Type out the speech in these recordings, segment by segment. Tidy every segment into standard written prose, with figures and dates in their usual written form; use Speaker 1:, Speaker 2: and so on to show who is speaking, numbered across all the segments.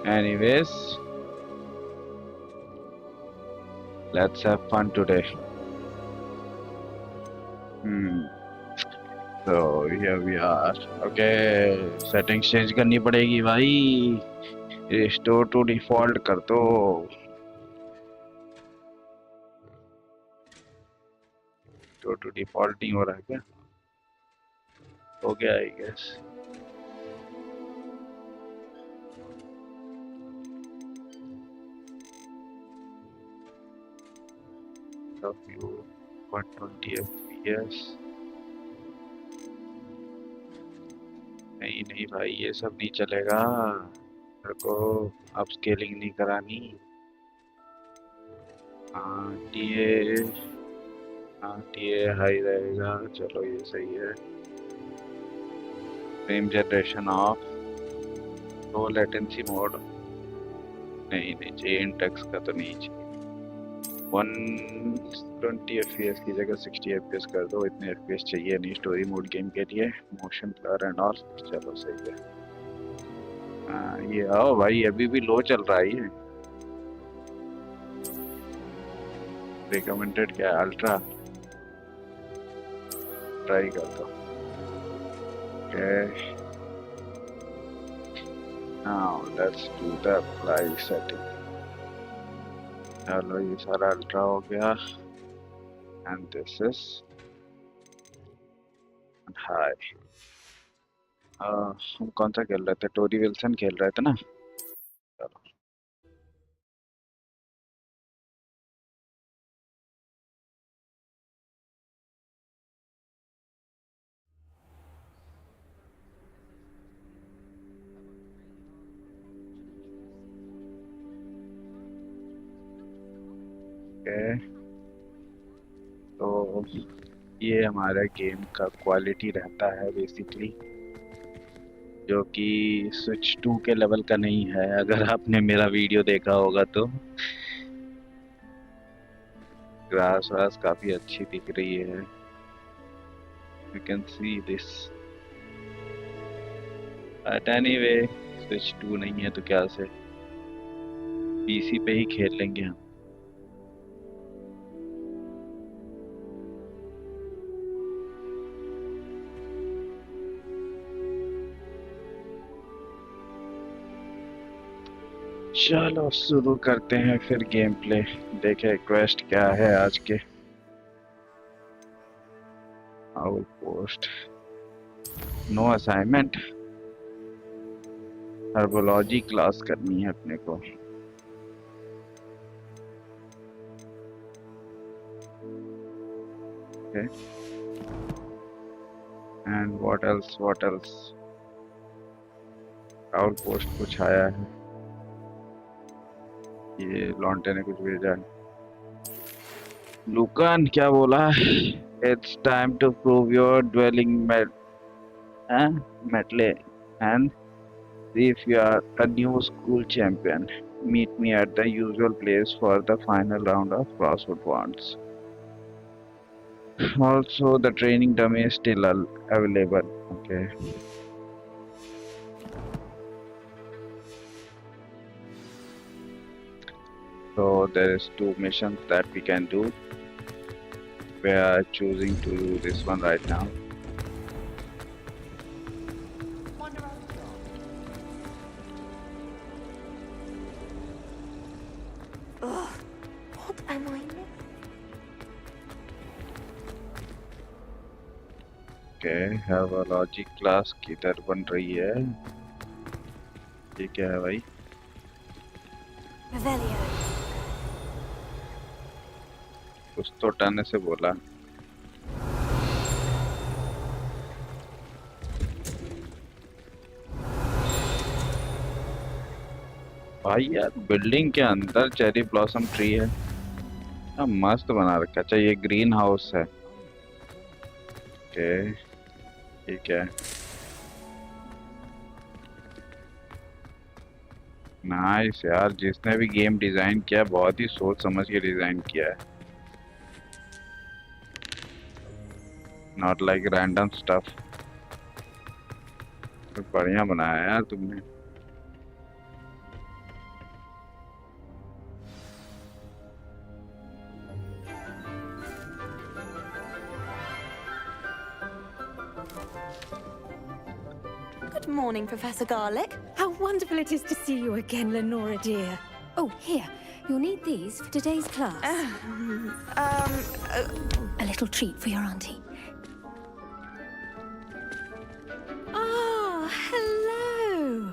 Speaker 1: Anyways, let's have fun today. So here we are. Okay, settings change करनी पड़ेगी भाई. Restore to default कर दो. Restore to default नहीं हो रहा है क्या? हो गया I guess. So view 120 FPS. नहीं भाई ये सब नहीं चलेगा. मेरे को अपस्केलिंग नहीं करानी. टीए हाई रहेगा. चलो ये सही है. Frame generation of. Low latency mode नहीं चाहिए. इंटेक्स का तो नहीं चाहिए. 120 FPS की जगह 60 FPS कर दो. इतने FPS चाहिए नहीं स्टोरी मोड गेम के लिए. Motion blur and all. चलो सही है. ये आओ भाई अभी भी लो चल रहा है ये. रिकमेंडेड क्या है? अल्ट्रा ट्राई कर दो. Okay. Now let's do the apply setting. चलो ये सारा अल्ट्रा हो गया. And this is high. हम कौन सा खेल रहे थे? टोरी विल्सन खेल रहे थे ना. चलो okay. तो ये हमारा गेम का क्वालिटी रहता है बेसिकली, जो कि स्विच 2 के लेवल का नहीं है. अगर आपने मेरा वीडियो देखा होगा तो ग्रास वास काफी अच्छी दिख रही है. You can see this. But anyway switch 2 नहीं है तो क्या से पीसी पे ही खेल लेंगे हम. चलो शुरू करते हैं फिर गेम प्ले. देखे क्वेस्ट क्या है आज के. Out post. No assignment. Herbology class करनी है अपने को. okay. And what else? Out post कुछ आया है. ये लॉन्टे ने कुछ भेजा है. लुकन क्या बोला? It's time to prove your dwelling mettle and see if you are a new school champion. Meet me at the usual place for the final round of crossword wands. Also the training dummy is still available. Okay. So there is 2 missions that we can do. We are choosing to do this one right now.
Speaker 2: What am I missing?
Speaker 1: Okay, have a logic class किधर बन रही है? ये क्या है भाई?
Speaker 2: Revelio.
Speaker 1: कुछ तो टाने से बोला. भाई यार बिल्डिंग के अंदर चेरी ब्लॉसम ट्री है. क्या मस्त बना रखा है. अच्छा ये ग्रीन हाउस है. ओके ठीक है. नाइस यार. जिसने भी गेम डिजाइन किया बहुत ही सोच समझ के डिजाइन किया है. Not like random stuff. बढ़िया बनाया यार तुमने।
Speaker 2: Good morning, Professor Garlic.
Speaker 3: How wonderful it is to see you again, Lenora dear. Oh, here. You'll need these for today's class. A little treat for your auntie. Ah, hello.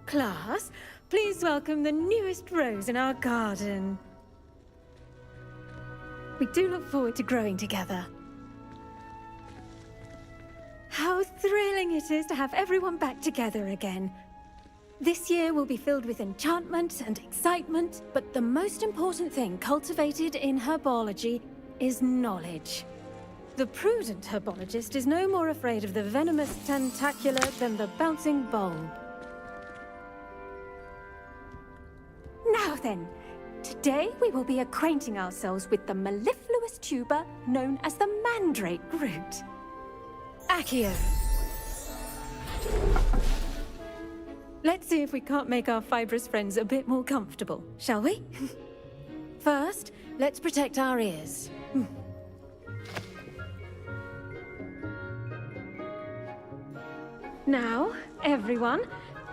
Speaker 3: Class, please welcome the newest rose in our garden. We do look forward to growing together. How thrilling it is to have everyone back together again. This year will be filled with enchantment and excitement, but the most important thing cultivated in herbology is knowledge. The prudent herbologist is no more afraid of the venomous tentacular than the bouncing bulb. Now then, today we will be acquainting ourselves with the mellifluous tuber known as the mandrake root. Accio. Let's see if we can't make our fibrous friends a bit more comfortable, shall we? First, let's protect our ears. Now, everyone,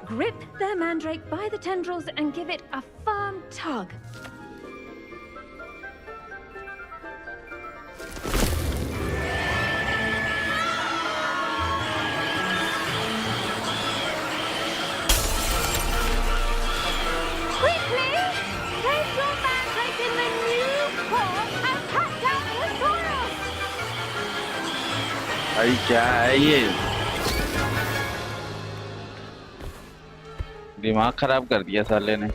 Speaker 3: grip their mandrake by the tendrils and give it a firm tug.
Speaker 1: भाई क्या है ये? दिमाग खराब कर दिया साले ने।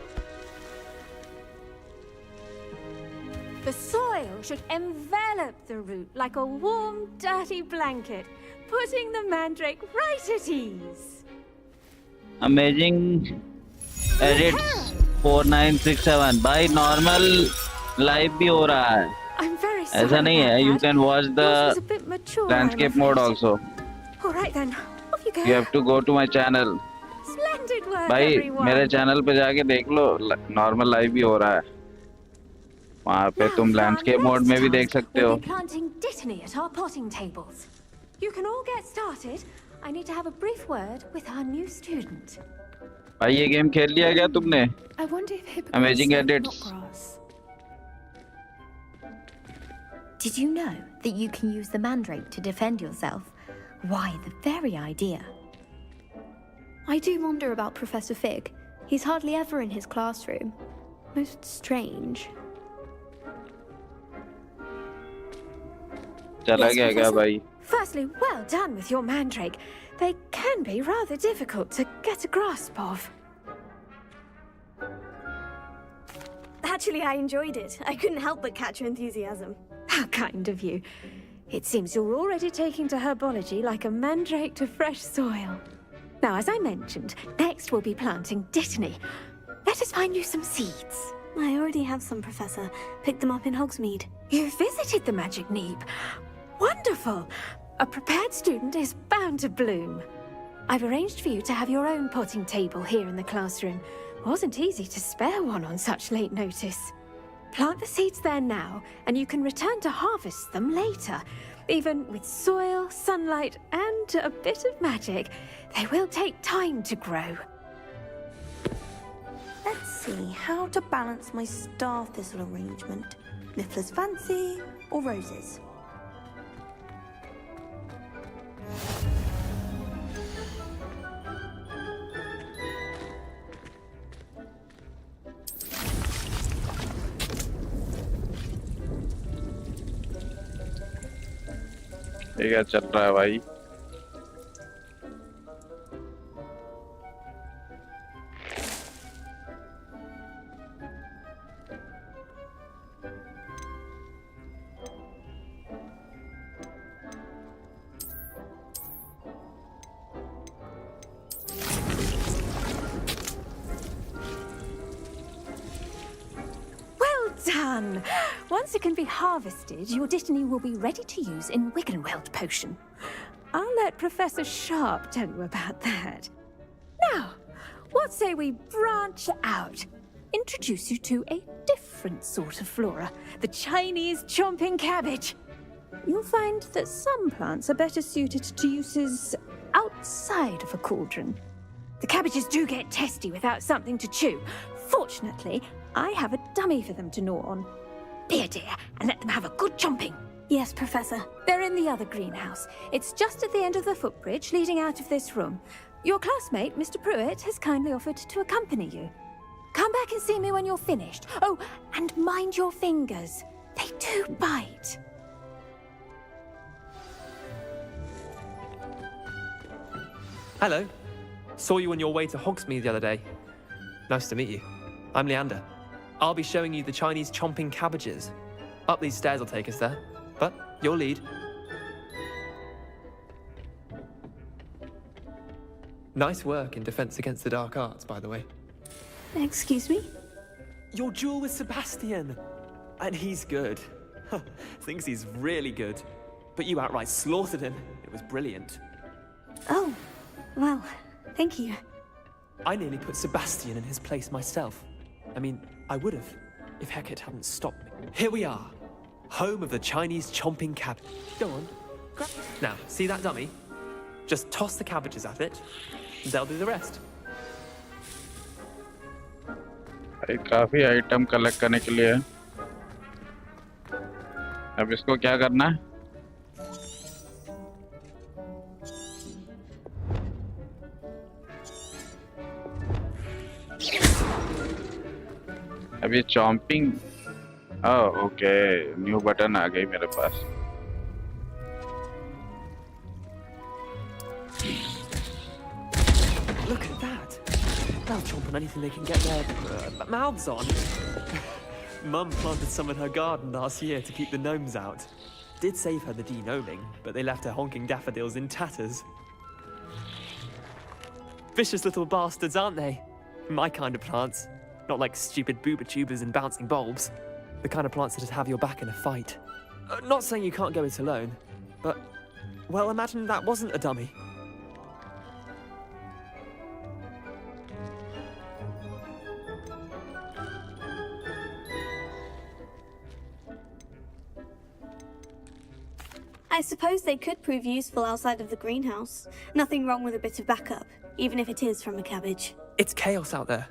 Speaker 3: The soil should envelop the root like a warm, dirty blanket, putting the mandrake right at ease.
Speaker 1: Amazing edits 4967 भाई नॉर्मल लाइव भी हो रहा है।
Speaker 3: I'm very sorry.
Speaker 1: ऐसा नहीं है, you can watch the landscape mode also.
Speaker 3: All right then, off you go.
Speaker 1: You have to go to my channel.
Speaker 3: Splendid work,
Speaker 1: भाई
Speaker 3: everyone.
Speaker 1: मेरे चैनल पे जाके देख लो, नॉर्मल लाइव भी हो रहा है। वहाँ पे तुम लैंडस्केप मोड में भी देख सकते हो।
Speaker 3: We'll be planting dittany at our potting tables. You can all get started. I need to have a brief word with our new student.
Speaker 1: भाई ये गेम खेल लिया क्या तुमने?
Speaker 3: I wonder if hippogriffs
Speaker 1: Amazing
Speaker 3: serve
Speaker 1: edits.
Speaker 3: not grass.
Speaker 2: Did you know that you can use the mandrake to defend yourself? Why, the very idea.
Speaker 4: I do wonder about Professor Fig. He's hardly ever in his classroom. Most strange.
Speaker 1: चला
Speaker 3: Yes,
Speaker 1: गया क्या
Speaker 3: Professor?
Speaker 1: भाई?
Speaker 3: Firstly, well done with your mandrake. They can be rather difficult to get a grasp of.
Speaker 4: Actually, I enjoyed it. I couldn't help but catch your enthusiasm.
Speaker 3: How kind of you. It seems you're already taking to herbology like a mandrake to fresh soil. Now, as I mentioned, next we'll be planting dittany. Let us find you some seeds.
Speaker 4: I already have some, Professor. Picked them up in Hogsmeade.
Speaker 3: You visited the Magic Neep. Wonderful. A prepared student is bound to bloom. I've arranged for you to have your own potting table here in the classroom. Wasn't easy to spare one on such late notice. Plant the seeds there now, and you can return to harvest them later. Even with soil, sunlight, and a bit of magic, they will take time to grow.
Speaker 5: Let's see how to balance my star thistle arrangement. Niffler's fancy or roses?
Speaker 1: ये क्या चल रहा है भाई?
Speaker 3: Done! Once it can be harvested, your dittany will be ready to use in Wiggenweld potion. I'll let Professor Sharp tell you about that. Now, what say we branch out? Introduce you to a different sort of flora, the Chinese chomping cabbage. You'll find that some plants are better suited to uses outside of a cauldron. The cabbages do get testy without something to chew. Fortunately, I have a dummy for them to gnaw on. Be a dear and let them have a good chomping.
Speaker 4: Yes, Professor.
Speaker 3: They're in the other greenhouse. It's just at the end of the footbridge leading out of this room. Your classmate, Mr. Pruitt, has kindly offered to accompany you. Come back and see me when you're finished. Oh, and mind your fingers. They do bite.
Speaker 6: Hello. Saw you on your way to Hogsmeade the other day. Nice to meet you. I'm Leander. I'll be showing you the Chinese chomping cabbages. Up these stairs will take us there, but your lead. Nice work in Defense Against the Dark Arts, by the way.
Speaker 4: Excuse me?
Speaker 6: Your duel with Sebastian. And he's good. Thinks he's really good. But you outright slaughtered him. It was brilliant.
Speaker 4: Oh, well, thank you.
Speaker 6: I nearly put Sebastian in his place myself. I mean, I would have, if Hecate hadn't stopped me. Here we are, home of the Chinese chomping cabbage. Go on, grab. Now, see that dummy? Just toss the cabbages at it, and they'll do the rest.
Speaker 1: काफी item collect करने के लिए अब इसको क्या करना है अब ये चॉम्पिंग ओके न्यू बटन आ गई मेरे पास
Speaker 6: Look at that. They'll chomp on anything they can get their mouths on. Mum planted some in her garden last year to keep the gnomes out. Did save her the de-gnoming, but they left her honking daffodils in tatters. Vicious little bastards, aren't they? My kind of plants. Not like stupid booba tubers and bouncing bulbs. The kind of plants that'd have your back in a fight. Not saying you can't go it alone, but, well, imagine that wasn't a dummy.
Speaker 4: I suppose they could prove useful outside of the greenhouse. Nothing wrong with a bit of backup, even if it is from a cabbage.
Speaker 6: It's chaos out there.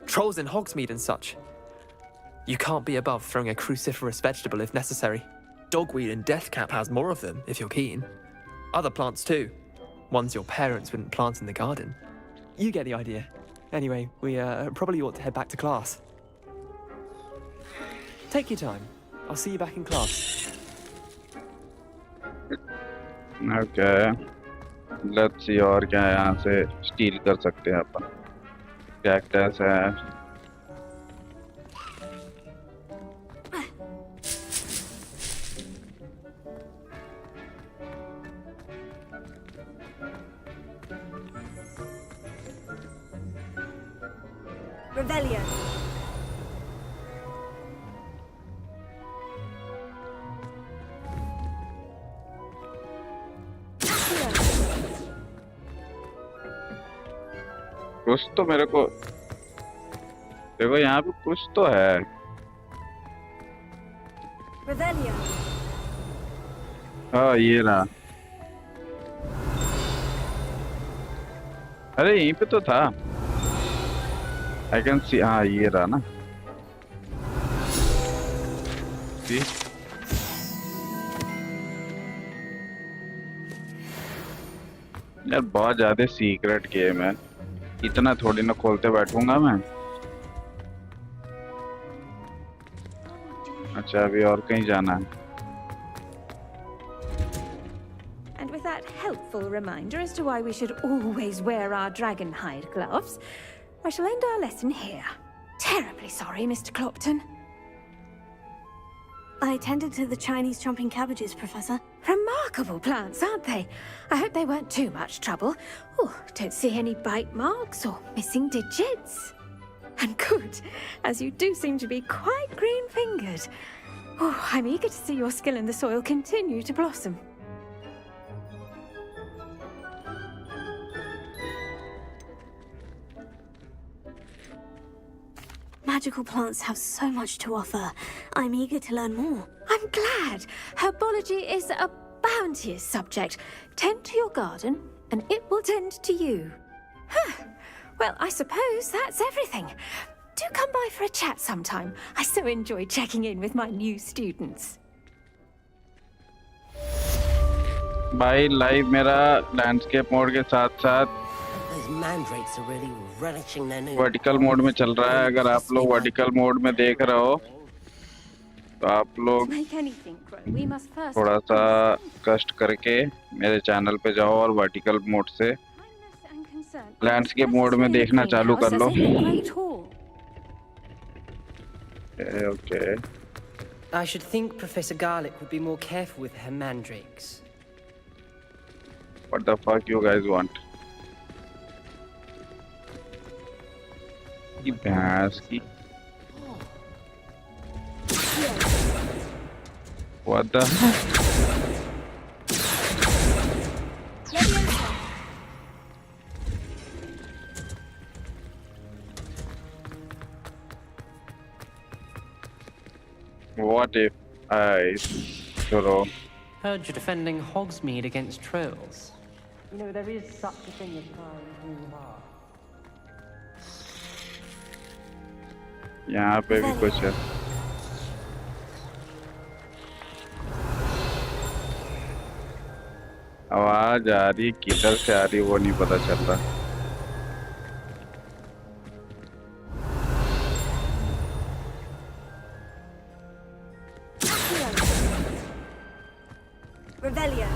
Speaker 6: Trolls in Hogsmeade and such. You can't be above throwing a cruciferous vegetable if necessary. Dogweed and deathcap has more of them, if you're keen. Other plants too. Ones your parents wouldn't plant in the garden. You get the idea. Anyway, we probably ought to head back to class. Take your time. I'll see you back in class.
Speaker 1: Okay. Let's see और क्या यहाँ से steel कर सकते हैं अपन cactus है
Speaker 4: Revelio.
Speaker 1: कुछ तो मेरे को देखो यहाँ पे कुछ तो है
Speaker 4: Revelio.
Speaker 1: हाँ ये रहा अरे यहीं पे तो था I can see हाँ ये रहा ना see? यार बहुत ज्यादा सीक्रेट गेम है इतना थोड़ी ना खोलते बैठूंगा मैं अच्छा अभी और कहीं जाना है
Speaker 3: And with that helpful reminder as to why we should always wear our dragon hide gloves, I shall end our lesson here. Terribly sorry, Mr. Clopton.
Speaker 4: I tended to the Chinese chomping cabbages, Professor.
Speaker 3: Remarkable plants, aren't they? I hope they weren't too much trouble. Oh, don't see any bite marks or missing digits. And good, as you do seem to be quite green-fingered. Oh, I'm eager to see your skill in the soil continue to blossom. magical plants have so much to offer. I'm eager to learn more. I'm glad. Herbology is a bounteous subject. Tend to your garden, and it will tend to you. Huh. Well, I suppose that's everything. Do come by for a chat sometime. I so enjoy checking in with my new students.
Speaker 1: भाई live मेरा landscape mode के साथ-साथ
Speaker 7: Those mandrakes are really relishing their new
Speaker 1: vertical mode में चल रहा है। अगर आप लोग वर्टिकल मोड में देख रहे हो तो आप लोग थोड़ा सा कष्ट करके मेरे चैनल पे जाओ और वर्टिकल मोड से लैंडस्केप मोड में देखना चालू कर लो। Okay
Speaker 7: I should think Professor Garlic would be more careful with her mandrakes.
Speaker 1: What the fuck you guys want? ये भैंस की What the What if I throw?
Speaker 8: Heard you're defending Hogsmeade against trolls. You know, there is such a thing as time too hard.
Speaker 1: यहाँ पे भी कुछ है। आवाज आ रही किधर से आ रही वो नहीं पता चल रहा।
Speaker 3: Revelio.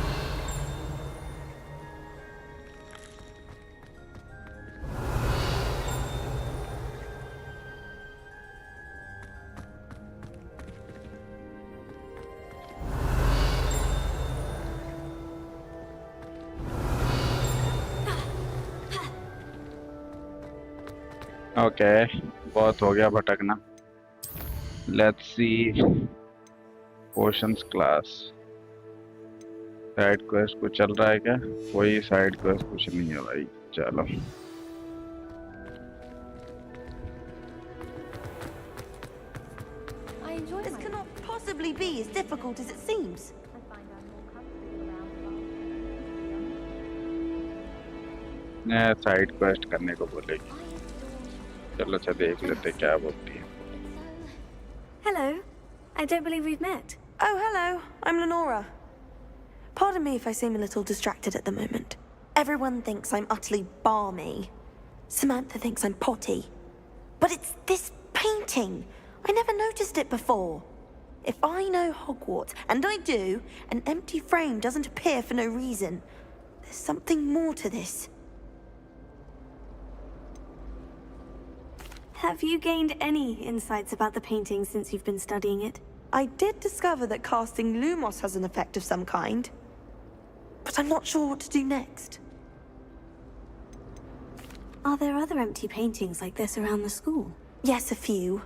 Speaker 1: ओके बहुत हो गया भटकना। Let's see potions class. Side quest कुछ चल रहा है क्या? कोई साइड क्वेस्ट कुछ नहीं है भाई। चलो
Speaker 5: This cannot possibly be as difficult as it seems.
Speaker 1: मैं साइड क्वेस्ट करने को बोलेगी। चलो अच्छा देख लेते क्या बोलती है।
Speaker 3: Hello. I don't believe we've met.
Speaker 5: Oh, hello. I'm Lenora. Pardon me if I seem a little distracted at the moment. Everyone thinks I'm utterly balmy. Samantha thinks I'm potty. But it's this painting. I never noticed it before. If I know Hogwarts, and I do, an empty frame doesn't appear for no reason. There's something more to this.
Speaker 3: Have you gained any insights about the painting since you've been studying it?
Speaker 5: I did discover that casting Lumos has an effect of some kind. But I'm not sure what to do next.
Speaker 3: Are there other empty paintings like this around the school?
Speaker 5: Yes, a few.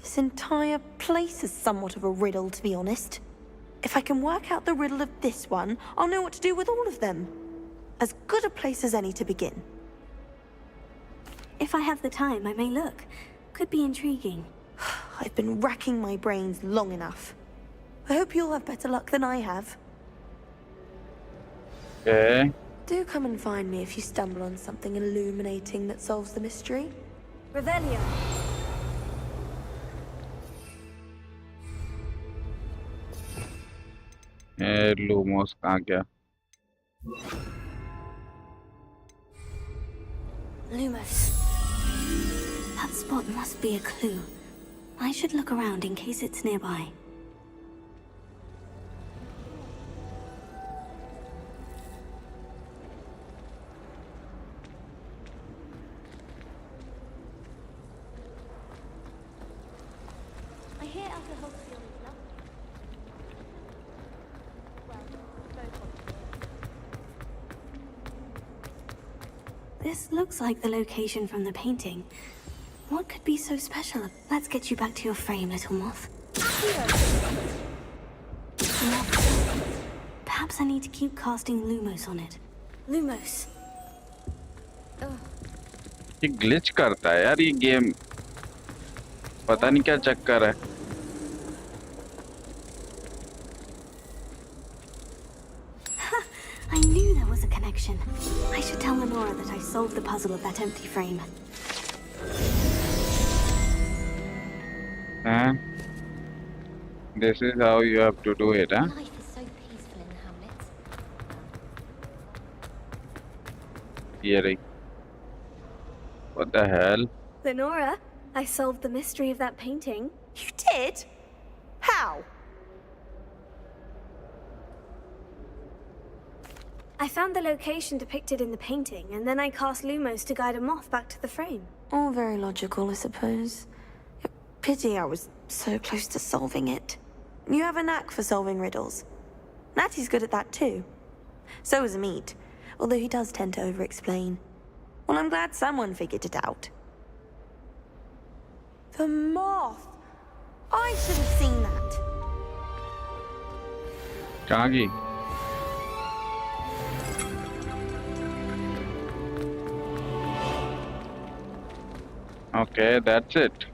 Speaker 5: This entire place is somewhat of a riddle, to be honest. If I can work out the riddle of this one, I'll know what to do with all of them. As good a place as any to begin.
Speaker 3: If I have the time, I may look. Could be intriguing.
Speaker 5: I've been racking my brains long enough. I hope you'll have better luck than I have.
Speaker 1: Okay.
Speaker 5: Do come and find me if you stumble on something illuminating that solves the mystery.
Speaker 3: Revelio.
Speaker 1: Lumos कहाँ गया?
Speaker 3: Lumos. That spot must be a clue. I should look around in case it's nearby.
Speaker 4: I hear Alka Hogsfield is lovely.
Speaker 3: This looks like the location from the painting. What could be so special? Let's get you back to your frame, little moth. Perhaps I need to keep casting Lumos on it. Lumos.
Speaker 1: ये glitch करता है यार ये game. पता नहीं क्या चक्कर है।
Speaker 4: I knew there was a connection. I should tell Lenora that I solved the puzzle of that empty frame.
Speaker 1: This is how you have to do it, huh?
Speaker 2: Life is so peaceful in Hamlet.
Speaker 1: Here. What the hell?
Speaker 4: Lenora, I solved the mystery of that painting.
Speaker 5: You did? How?
Speaker 4: I found the location depicted in the painting, and then I cast Lumos to guide a moth back to the frame.
Speaker 5: All very logical, I suppose. Pity I was so close to solving it. You have a knack for solving riddles. Natty's good at that too. So is Amd, although he does tend to over-explain. Well, I'm glad someone figured it out. The moth! I should have seen that.
Speaker 1: कहाँ की? Okay, that's it.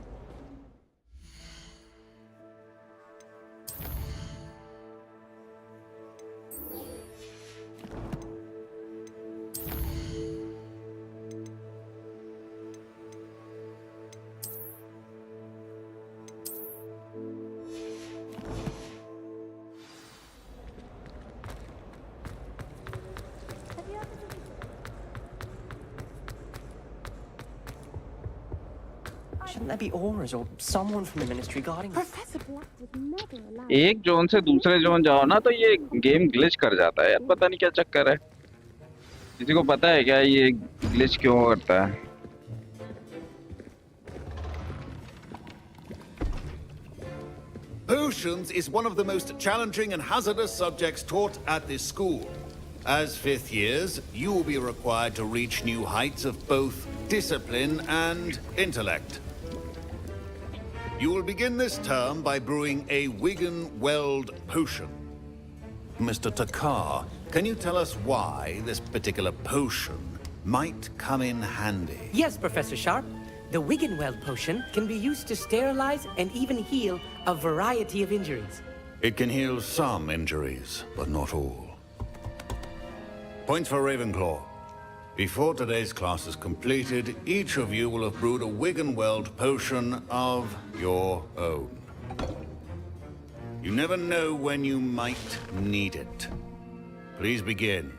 Speaker 8: Shouldn't there be auras or someone from the ministry guarding us?
Speaker 1: एक zone से दूसरे zone जाओ ना तो ये game glitch कर जाता है यार, पता नहीं क्या चक्कर है। किसी को पता है क्या ये ग्लिच क्यों करता है?
Speaker 9: Potions is one of the most challenging and hazardous subjects taught at this school. As fifth years, you will be required to reach new heights of both discipline and intellect. You will begin this term by brewing a Wigan-Weld potion. Mr. Takar, can you tell us why this particular potion might come in handy?
Speaker 7: Yes, Professor Sharp. The Wigan-Weld potion can be used to sterilize and even heal a variety of injuries.
Speaker 9: It can heal some injuries, but not all. Points for Ravenclaw. Before today's class is completed, each of you will have brewed a Wigan-Weld potion of your own. You never know when you might need it. Please begin.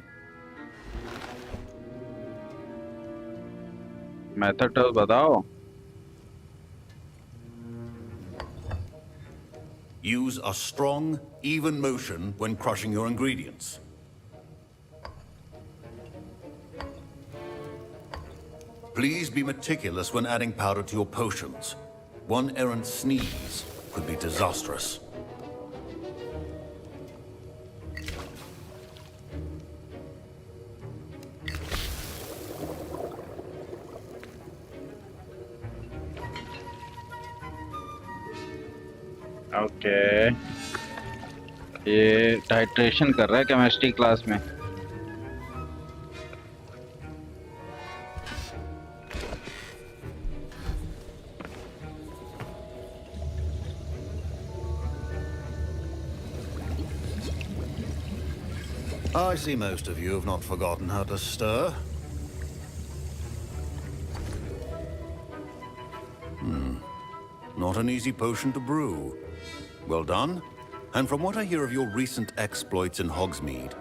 Speaker 1: Method तो बताओ।
Speaker 9: Use a strong, even motion when crushing your ingredients. Please be meticulous when adding powder to your potions. One errant sneeze could be disastrous.
Speaker 1: Okay, ये titration कर रहा है chemistry class में।
Speaker 9: I see most of you have not forgotten how to stir. Not an easy potion to brew. Well done. And from what I hear of your recent exploits in Hogsmeade,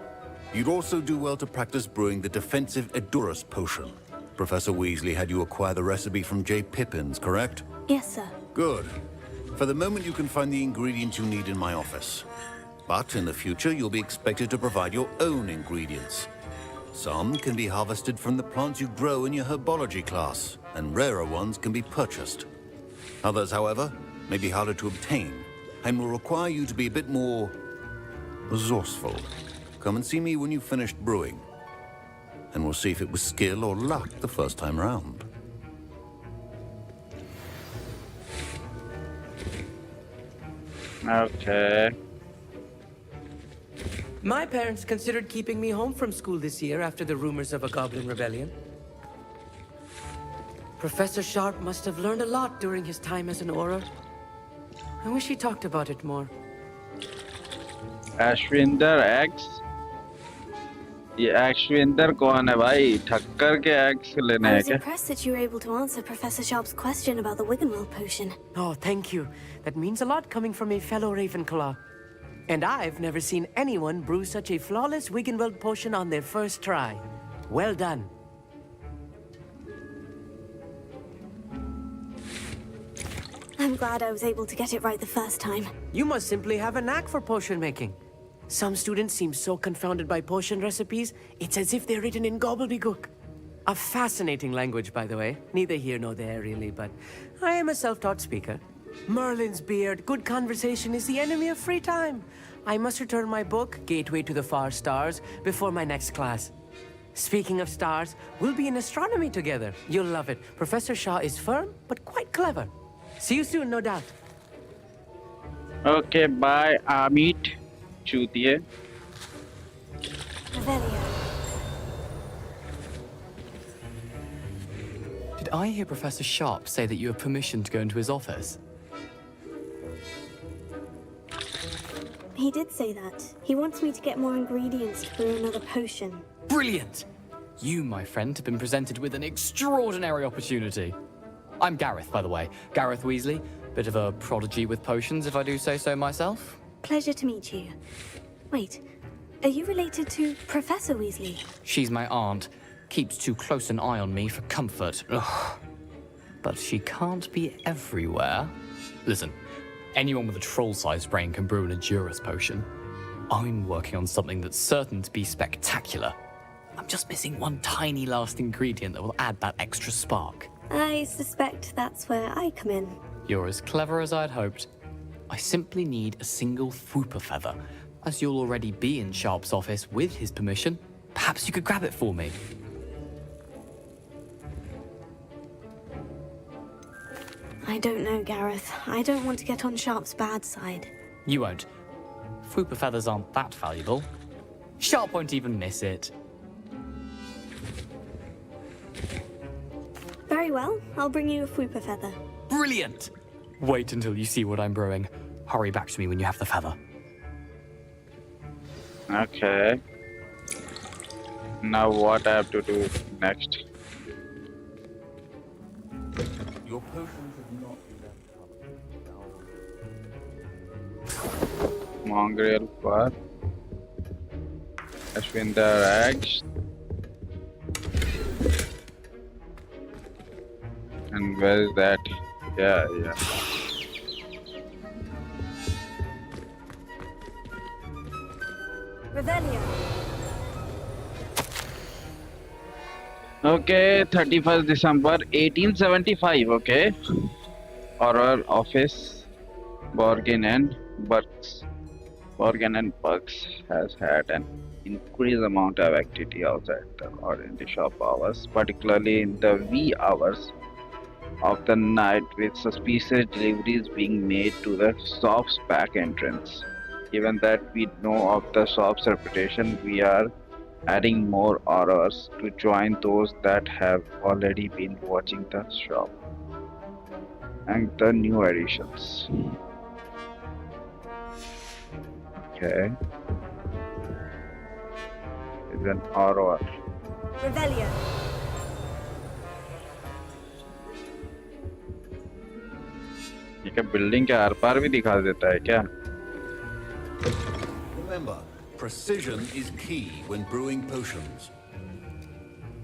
Speaker 9: you'd also do well to practice brewing the defensive Edurus potion. Professor Weasley had you acquire the recipe from J. Pippins, correct?
Speaker 4: Yes, sir.
Speaker 9: Good. For the moment, you can find the ingredients you need in my office. But in the future, you'll be expected to provide your own ingredients. Some can be harvested from the plants you grow in your herbology class, and rarer ones can be purchased. Others, however, may be harder to obtain, and will require you to be a bit more resourceful. Come and see me when you've finished brewing, and we'll see if it was skill or luck the first time round.
Speaker 1: Okay.
Speaker 7: My parents considered keeping me home from school this year after the rumors of a goblin rebellion. Professor Sharp must have learned a lot during his time as an Auror. I wish he talked about it more.
Speaker 1: Amd RX, ये Amd कौन है भाई? ठक्कर के X लेने
Speaker 10: I
Speaker 1: हैं
Speaker 10: was
Speaker 1: क्या?
Speaker 10: impressed that you were able to answer Professor Sharp's question about the Wiggenweld potion.
Speaker 7: Oh, thank you. That means a lot coming from a fellow Ravenclaw. And I've never seen anyone brew such a flawless Wiggenweld potion on their first try. Well done.
Speaker 10: I'm glad I was able to get it right the first time.
Speaker 7: You must simply have a knack for potion making. Some students seem so confounded by potion recipes, it's as if they're written in gobbledygook. A fascinating language, by the way. Neither here nor there, really, but I am a self-taught speaker. Merlin's beard, good conversation is the enemy of free time. I must return my book, Gateway to the Far Stars, before my next class. Speaking of stars, we'll be in astronomy together. You'll love it. Professor Shah is firm, but quite clever. See you soon, no doubt.
Speaker 1: Okay, bye, Amit. Chutiye.
Speaker 10: Revelio.
Speaker 11: Did I hear Professor Sharp say that you have permission to go into his office?
Speaker 10: He did say that. He wants me to get more ingredients to brew another potion.
Speaker 11: Brilliant! You, my friend, have been presented with an extraordinary opportunity. I'm Gareth, by the way. Gareth Weasley. Bit of a prodigy with potions, if I do say so myself.
Speaker 10: Pleasure to meet you. Wait, are you related to Professor Weasley?
Speaker 11: She's my aunt. Keeps too close an eye on me for comfort. Ugh. But she can't be everywhere. Listen, anyone with a troll-sized brain can brew an Adurus potion. I'm working on something that's certain to be spectacular. I'm just missing one tiny last ingredient that will add that extra spark.
Speaker 10: I suspect that's where I come in.
Speaker 11: You're as clever as I'd hoped. I simply need a single Fwooper feather. As you'll already be in Sharp's office with his permission, perhaps you could grab it for me.
Speaker 10: I don't know, Gareth. I don't want to get on Sharp's bad side.
Speaker 11: You won't. Fwooper feathers aren't that valuable. Sharp won't even miss it.
Speaker 10: Very well. I'll bring you a Fwooper feather.
Speaker 11: Brilliant! Wait until you see what I'm brewing. Hurry back to me when you have the feather.
Speaker 1: Okay. Now what I have to do next?
Speaker 9: Your potion should not be left.
Speaker 1: Mongrel for Amd RX. And where is that? Yeah.
Speaker 10: Revelio.
Speaker 1: Okay, 31st December 1875, okay. Horror Office, Borgin and Bucks has had an increased amount of activity outside or in the shop hours, particularly in the wee hours of the night, with suspicious deliveries being made to the shop's back entrance. Given that we know of the shop's reputation, we are adding more horrors to join those that have already been watching the shop and the new additions. Okay, it's an horror.
Speaker 10: Revelio.
Speaker 1: ये क्या building के are पार भी दिखा देता है क्या?
Speaker 9: Remember, precision is key when brewing potions.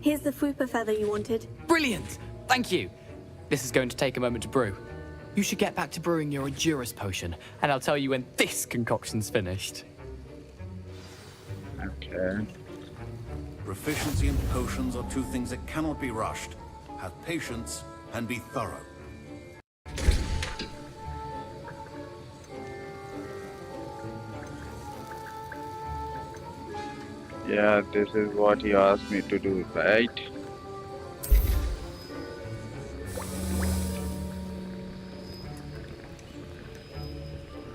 Speaker 10: Here's the Fwooper feather you wanted.
Speaker 11: Brilliant! Thank you. This is going to take a moment to brew. You should get back to brewing your Adurus potion, and I'll tell you when this concoction's finished.
Speaker 1: Okay.
Speaker 9: Proficiency in potions are two things that cannot be rushed. Have patience and be thorough.
Speaker 1: Yeah, this is what he asked me to do, right?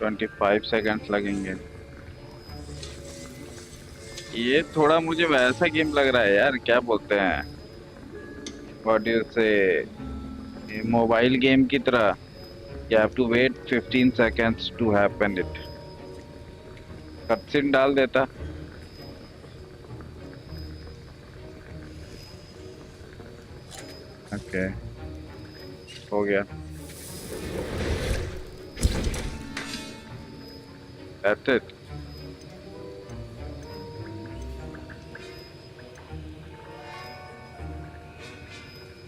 Speaker 1: $25 seconds लगेंगे. ये थोड़ा मुझे वैसा game लग रहा है यार, क्या बोलते हैं? What do you say? ये मोबाइल गेम की तरह you have to wait 15 seconds to happen it. cutscene डाल देता. Okay, हो गया. That's it.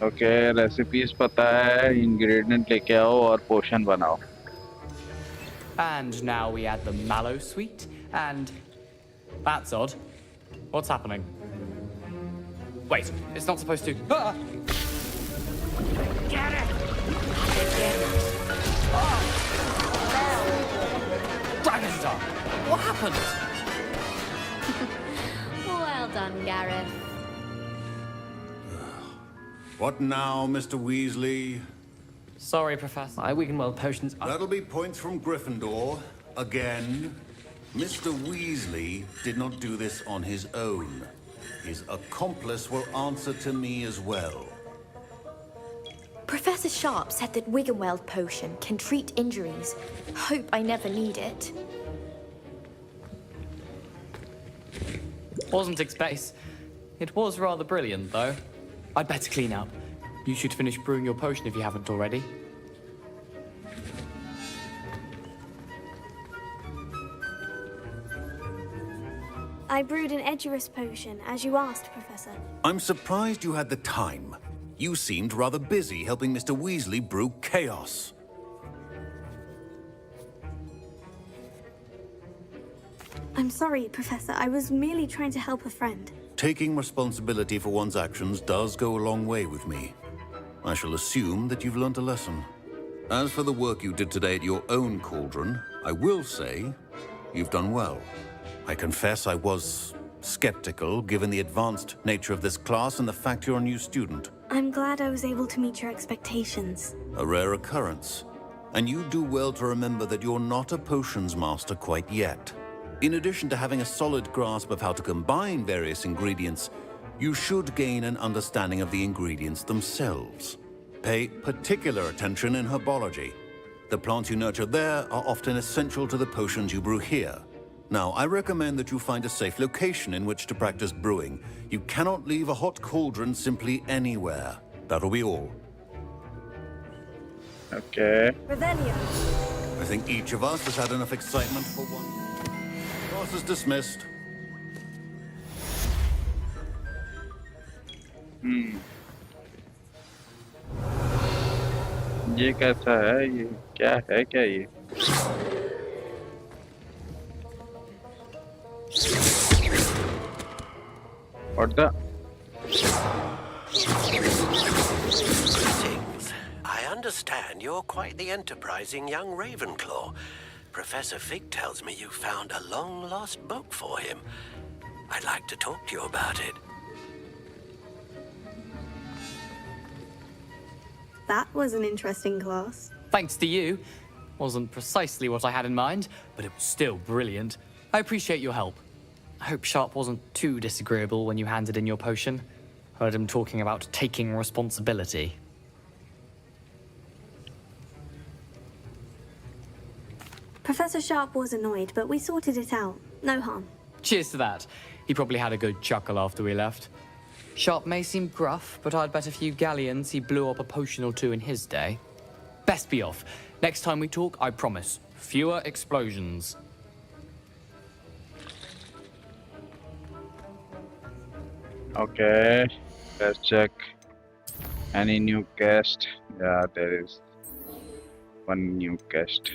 Speaker 1: Okay, recipes पता है, ingredient लेके आओ और potion बनाओ.
Speaker 11: And now we add the mallow sweet, and that's odd. What's happening? Wait, it's not supposed to. Ah! Get it! Dragon Star! What happened?
Speaker 2: Well done, Gareth.
Speaker 9: What now, Mr. Weasley?
Speaker 11: Sorry, Professor.
Speaker 7: My Wiggenweld potions are...
Speaker 9: That'll be points from Gryffindor. Again. Mr. Weasley did not do this on his own. His accomplice will answer to me as well.
Speaker 2: Professor Sharp said that Wiggenweld potion can treat injuries. Hope I never need it.
Speaker 11: Wasn't expect. It was rather brilliant, though. I'd better clean up. You should finish brewing your potion if you haven't already.
Speaker 10: I brewed an Edurus potion, as you asked, Professor.
Speaker 9: I'm surprised you had the time. You seemed rather busy helping Mr. Weasley brew chaos.
Speaker 10: I'm sorry, Professor. I was merely trying to help a friend.
Speaker 9: Taking responsibility for one's actions does go a long way with me. I shall assume that you've learnt a lesson. As for the work you did today at your own cauldron, I will say you've done well. I confess I was skeptical, given the advanced nature of this class and the fact you're a new student.
Speaker 10: I'm glad I was able to meet your expectations.
Speaker 9: A rare occurrence. And you do well to remember that you're not a potions master quite yet. In addition to having a solid grasp of how to combine various ingredients, you should gain an understanding of the ingredients themselves. Pay particular attention in herbology. The plants you nurture there are often essential to the potions you brew here. Now, I recommend that you find a safe location in which to practice brewing. You cannot leave a hot cauldron simply anywhere. That'll be all.
Speaker 1: Okay.
Speaker 10: Revelio.
Speaker 9: I think each of us has had enough excitement for one. Class is dismissed.
Speaker 1: ये कैसा है? ये क्या है? क्या ये? What the?
Speaker 12: Greetings. I understand you're quite the enterprising young Ravenclaw. Professor Fig tells me you found a long-lost book for him. I'd like to talk to you about it.
Speaker 10: That was an interesting class.
Speaker 11: Thanks to you. Wasn't precisely what I had in mind, but it was still brilliant. I appreciate your help. I hope Sharp wasn't too disagreeable when you handed in your potion. Heard him talking about taking responsibility.
Speaker 10: Professor Sharp was annoyed, but we sorted it out. No harm.
Speaker 11: Cheers to that. He probably had a good chuckle after we left. Sharp may seem gruff, but I'd bet a few galleons he blew up a potion or two in his day. Best be off. Next time we talk, I promise, fewer explosions.
Speaker 1: Okay, let's check. Any new guest? Yeah, there is one new guest.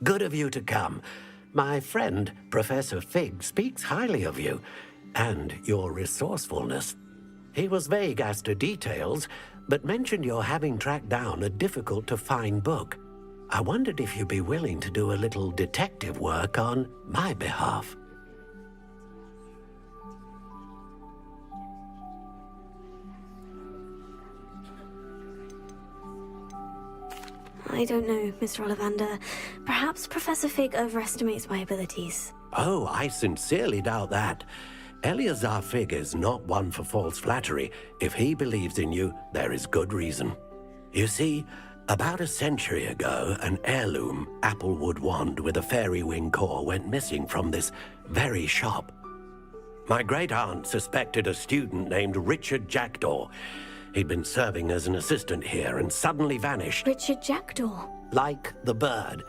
Speaker 12: Good of you to come. My friend, Professor Fig, speaks highly of you and your resourcefulness. He was vague as to details, but mentioned your having tracked down a difficult-to-find book. I wondered if you'd be willing to do a little detective work on my behalf.
Speaker 10: I don't know, Mr. Ollivander. Perhaps Professor Fig overestimates my abilities.
Speaker 12: Oh, I sincerely doubt that. Eleazar Fig is not one for false flattery. If he believes in you, there is good reason. You see, about a century ago, an heirloom applewood wand with a fairy wing core went missing from this very shop. My great-aunt suspected a student named Richard Jackdaw. He'd been serving as an assistant here and suddenly vanished.
Speaker 10: Richard Jackdaw?
Speaker 12: Like the bird.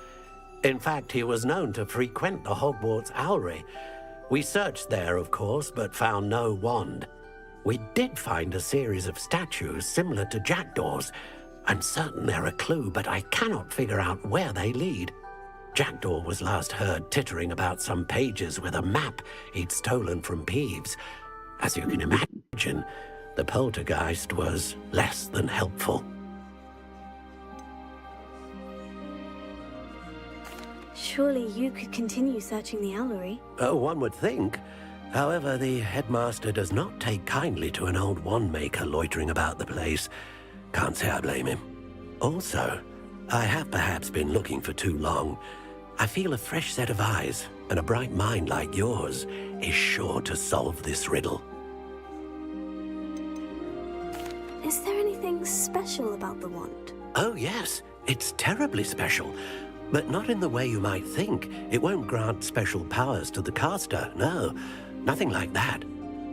Speaker 12: In fact, he was known to frequent the Hogwarts Owlery. We searched there, of course, but found no wand. We did find a series of statues similar to Jackdaw's. I'm certain they're a clue, but I cannot figure out where they lead. Jackdaw was last heard tittering about some pages with a map he'd stolen from Peeves. As you can imagine, the poltergeist was less than helpful.
Speaker 10: Surely you could continue searching the Owlery.
Speaker 12: Oh, one would think. However, the headmaster does not take kindly to an old wand-maker loitering about the place. Can't say I blame him. Also, I have perhaps been looking for too long. I feel a fresh set of eyes, and a bright mind like yours is sure to solve this riddle.
Speaker 10: Is there anything special about the wand?
Speaker 12: Oh, yes. It's terribly special. But not in the way you might think. It won't grant special powers to the caster, no. Nothing like that.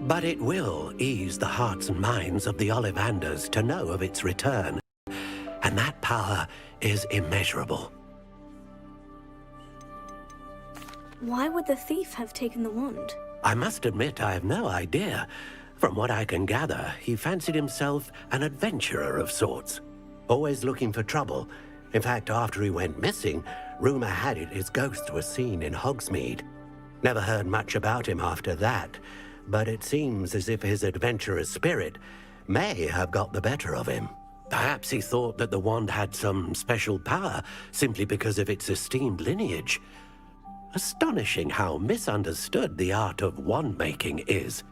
Speaker 12: But it will ease the hearts and minds of the Ollivanders to know of its return. And that power is immeasurable.
Speaker 10: Why would the thief have taken the wand?
Speaker 12: I must admit I have no idea. From what I can gather, he fancied himself an adventurer of sorts. Always looking for trouble. In fact, after he went missing, rumor had it his ghost was seen in Hogsmeade. Never heard much about him after that, but it seems as if his adventurous spirit may have got the better of him. Perhaps he thought that the wand had some special power simply because of its esteemed lineage. Astonishing how misunderstood the art of wand-making is.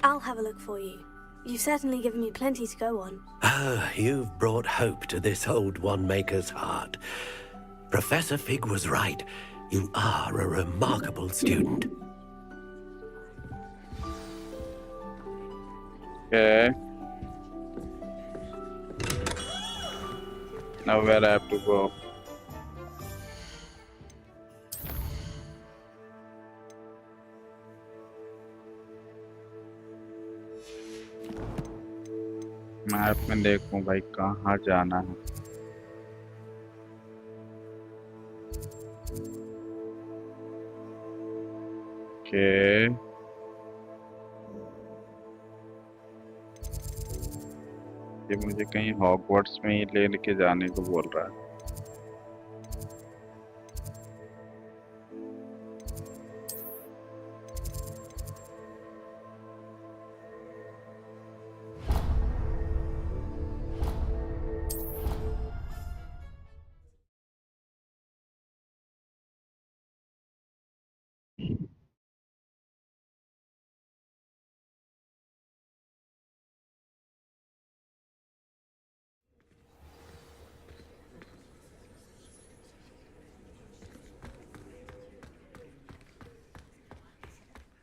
Speaker 10: I'll have a look for you. You've certainly given me plenty to go on.
Speaker 12: Oh, you've brought hope to this old wand-maker's heart. Professor Fig was right. You are a remarkable student.
Speaker 1: Okay. Now where I have to go? Map में देखूं भाई कहाँ जाना है। Okay ये मुझे कहीं Hogwarts में ही लेके जाने को बोल रहा है।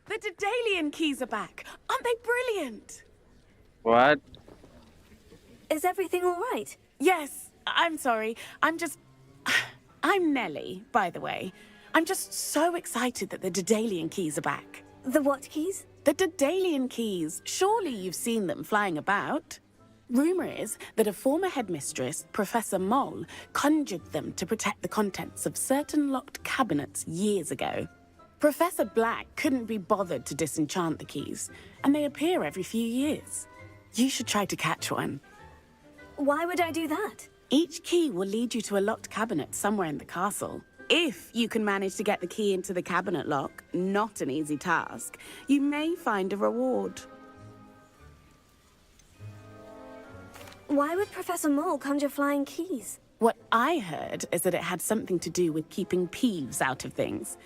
Speaker 13: The Daedalian keys are back. Aren't they brilliant?
Speaker 1: What?
Speaker 10: Is everything all right?
Speaker 13: Yes. I'm sorry. I'm Nellie, by the way. I'm just so excited that the Daedalian keys are back.
Speaker 10: The what keys?
Speaker 13: The Daedalian keys. Surely you've seen them flying about. Rumor is that a former headmistress, Professor Moll, conjured them to protect the contents of certain locked cabinets years ago. Professor Black couldn't be bothered to disenchant the keys, and they appear every few years. You should try to catch one.
Speaker 10: Why would I do that?
Speaker 13: Each key will lead you to a locked cabinet somewhere in the castle. If you can manage to get the key into the cabinet lock, not an easy task, you may find a reward.
Speaker 10: Why would Professor Mole conjure flying keys?
Speaker 13: What I heard is that it had something to do with keeping Peeves out of things.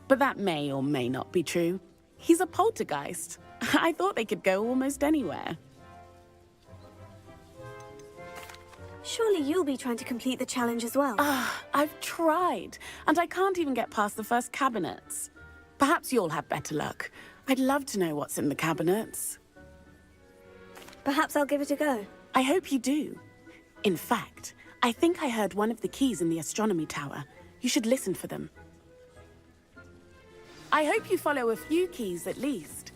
Speaker 13: But that may or may not be true. He's a poltergeist. I thought they could go almost anywhere.
Speaker 10: Surely you'll be trying to complete the challenge as well.
Speaker 13: I've tried, and I can't even get past the first cabinets. Perhaps you'll have better luck. I'd love to know what's in the cabinets.
Speaker 10: Perhaps I'll give it a go.
Speaker 13: I hope you do. In fact, I think I heard one of the keys in the astronomy tower. You should listen for them. I hope you follow a few keys at least.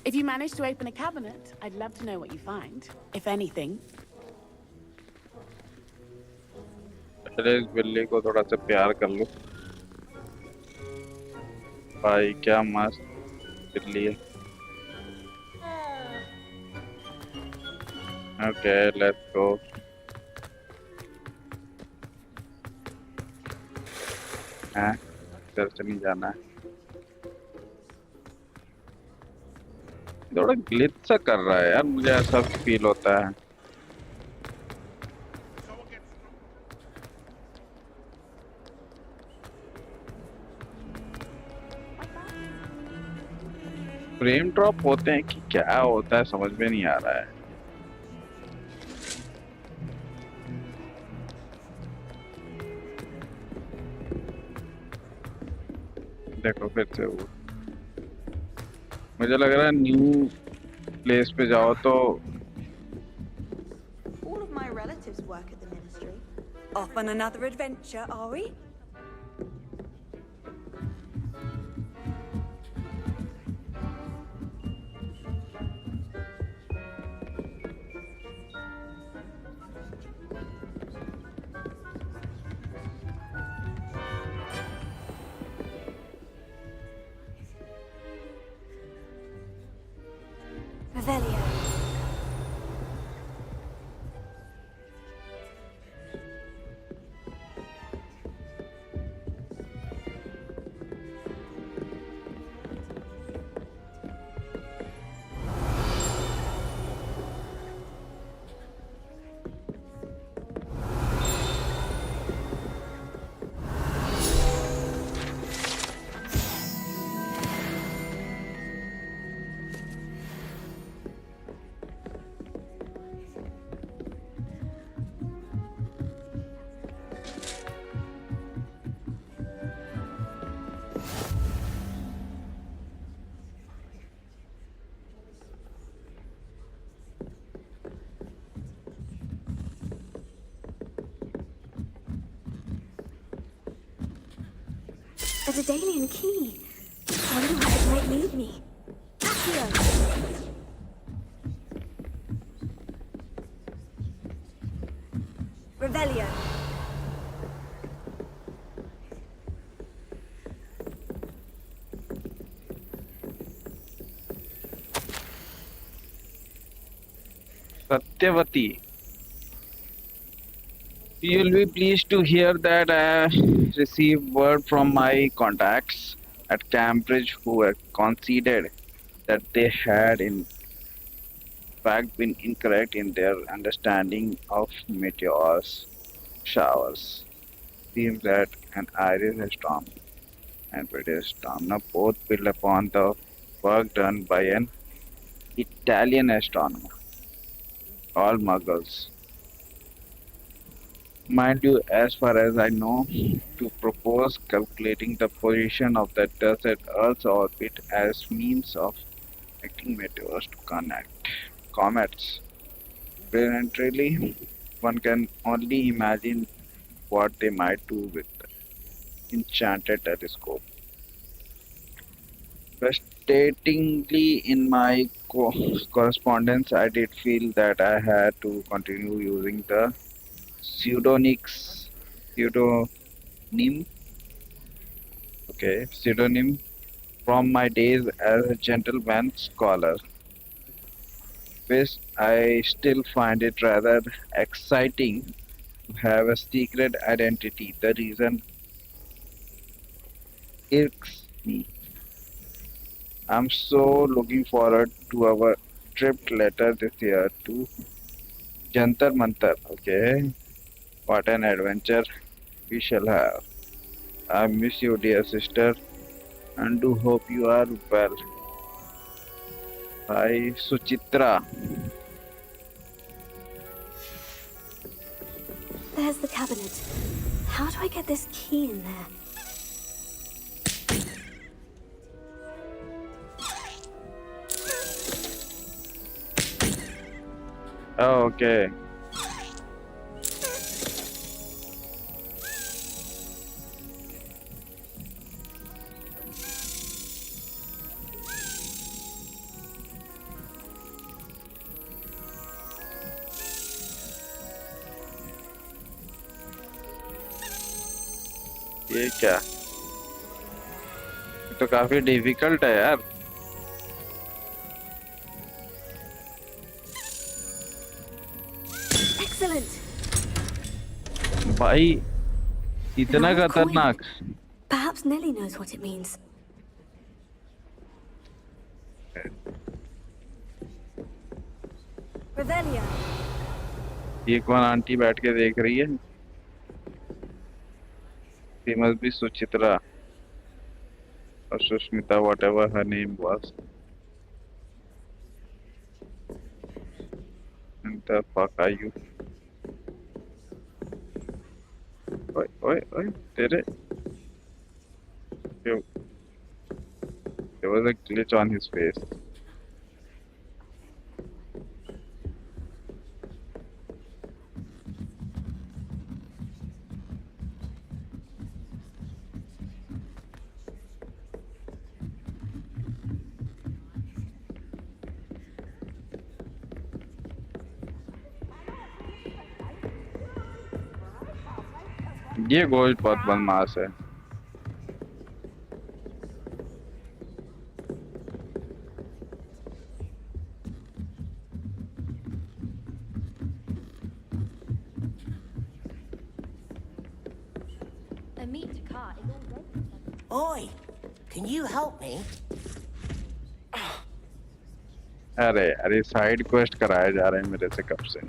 Speaker 13: If you manage to open a cabinet, I'd love to know what you find, if anything.
Speaker 1: चले इस बिल्ली को थोड़ा सा प्यार कर लो भाई क्या मस्त बिल्ली है ओके लेट्स गो हाँ इधर से नहीं जाना है थोड़ा ग्लिच सा कर रहा है यार मुझे ऐसा फील होता है फ्रेम ड्रॉप होते हैं कि क्या होता है समझ में नहीं आ रहा है देखो फिर से वो मुझे लग रहा है न्यू प्लेस पे जाओ तो
Speaker 5: All of my relatives work at the ministry. Off on another adventure, are we?
Speaker 10: Revelio. A Daedalian key. I wonder where it might lead me. Accio. Revelio.
Speaker 1: Satyavati. You will be pleased to hear that I received word from my contacts at Cambridge who had conceded that they had in fact been incorrect in their understanding of meteors showers. Seems that an Irish astronomer and British astronomer both build upon the work done by an Italian astronomer. All muggles. Mind you, as far as I know, to propose calculating the position of the desert Earth's orbit as means of connecting meteors to connect comets. Brilliantly, one can only imagine what they might do with the enchanted telescope. Frustratingly, in my correspondence, I did feel that I had to continue using the pseudonym from my days as a gentleman scholar, which I still find it rather exciting have a secret identity. The reason irks me. I'm so looking forward to our trip later this year to Jantar Mantar. Okay, what an adventure we shall have. I miss you, dear sister, and do hope you are well. Hi, Suchitra.
Speaker 10: There's the cabinet. How do I get this key in there?
Speaker 1: Oh, okay. ये क्या? ये तो काफी difficult है यार.
Speaker 10: Excellent.
Speaker 1: भाई इतना
Speaker 10: Another coin.
Speaker 1: खतरनाक.
Speaker 10: Perhaps Nellie knows what it means.
Speaker 4: Revelia.
Speaker 1: ये कौन आंटी बैठ के देख रही है? She must be Suchitra or Sushmita, whatever her name was. And the fuck are you? Oi, तेरे. There was a glitch on his face. ये गोश्त बहुत बदमाश है.
Speaker 2: A meter car is all ready.
Speaker 14: Oi, can you help me?
Speaker 1: अरे side quest कराए जा रहे हैं मेरे से कब से.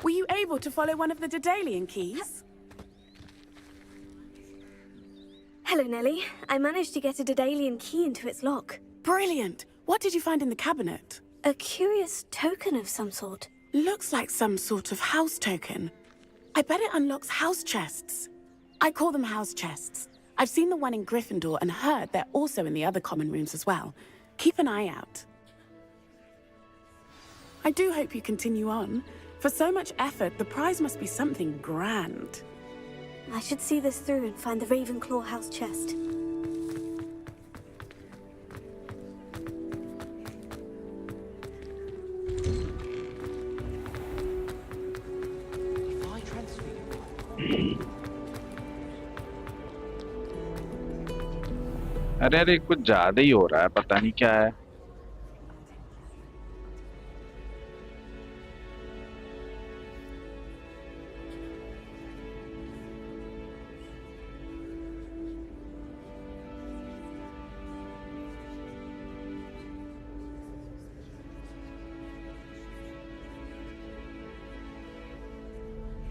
Speaker 13: Were you able to follow one of the Daedalian keys?
Speaker 10: Hello, Nellie. I managed to get a Daedalian key into its lock.
Speaker 13: Brilliant! What did you find in the cabinet?
Speaker 10: A curious token of some sort.
Speaker 13: Looks like some sort of house token. I bet it unlocks house chests. I call them house chests. I've seen the one in Gryffindor and heard they're also in the other common rooms as well. Keep an eye out. I do hope you continue on. For so much effort, the prize must be something grand.
Speaker 10: I should see this through and find the Ravenclaw house chest.
Speaker 1: अरे कुछ ज्यादा ही हो रहा है, पता नहीं क्या है.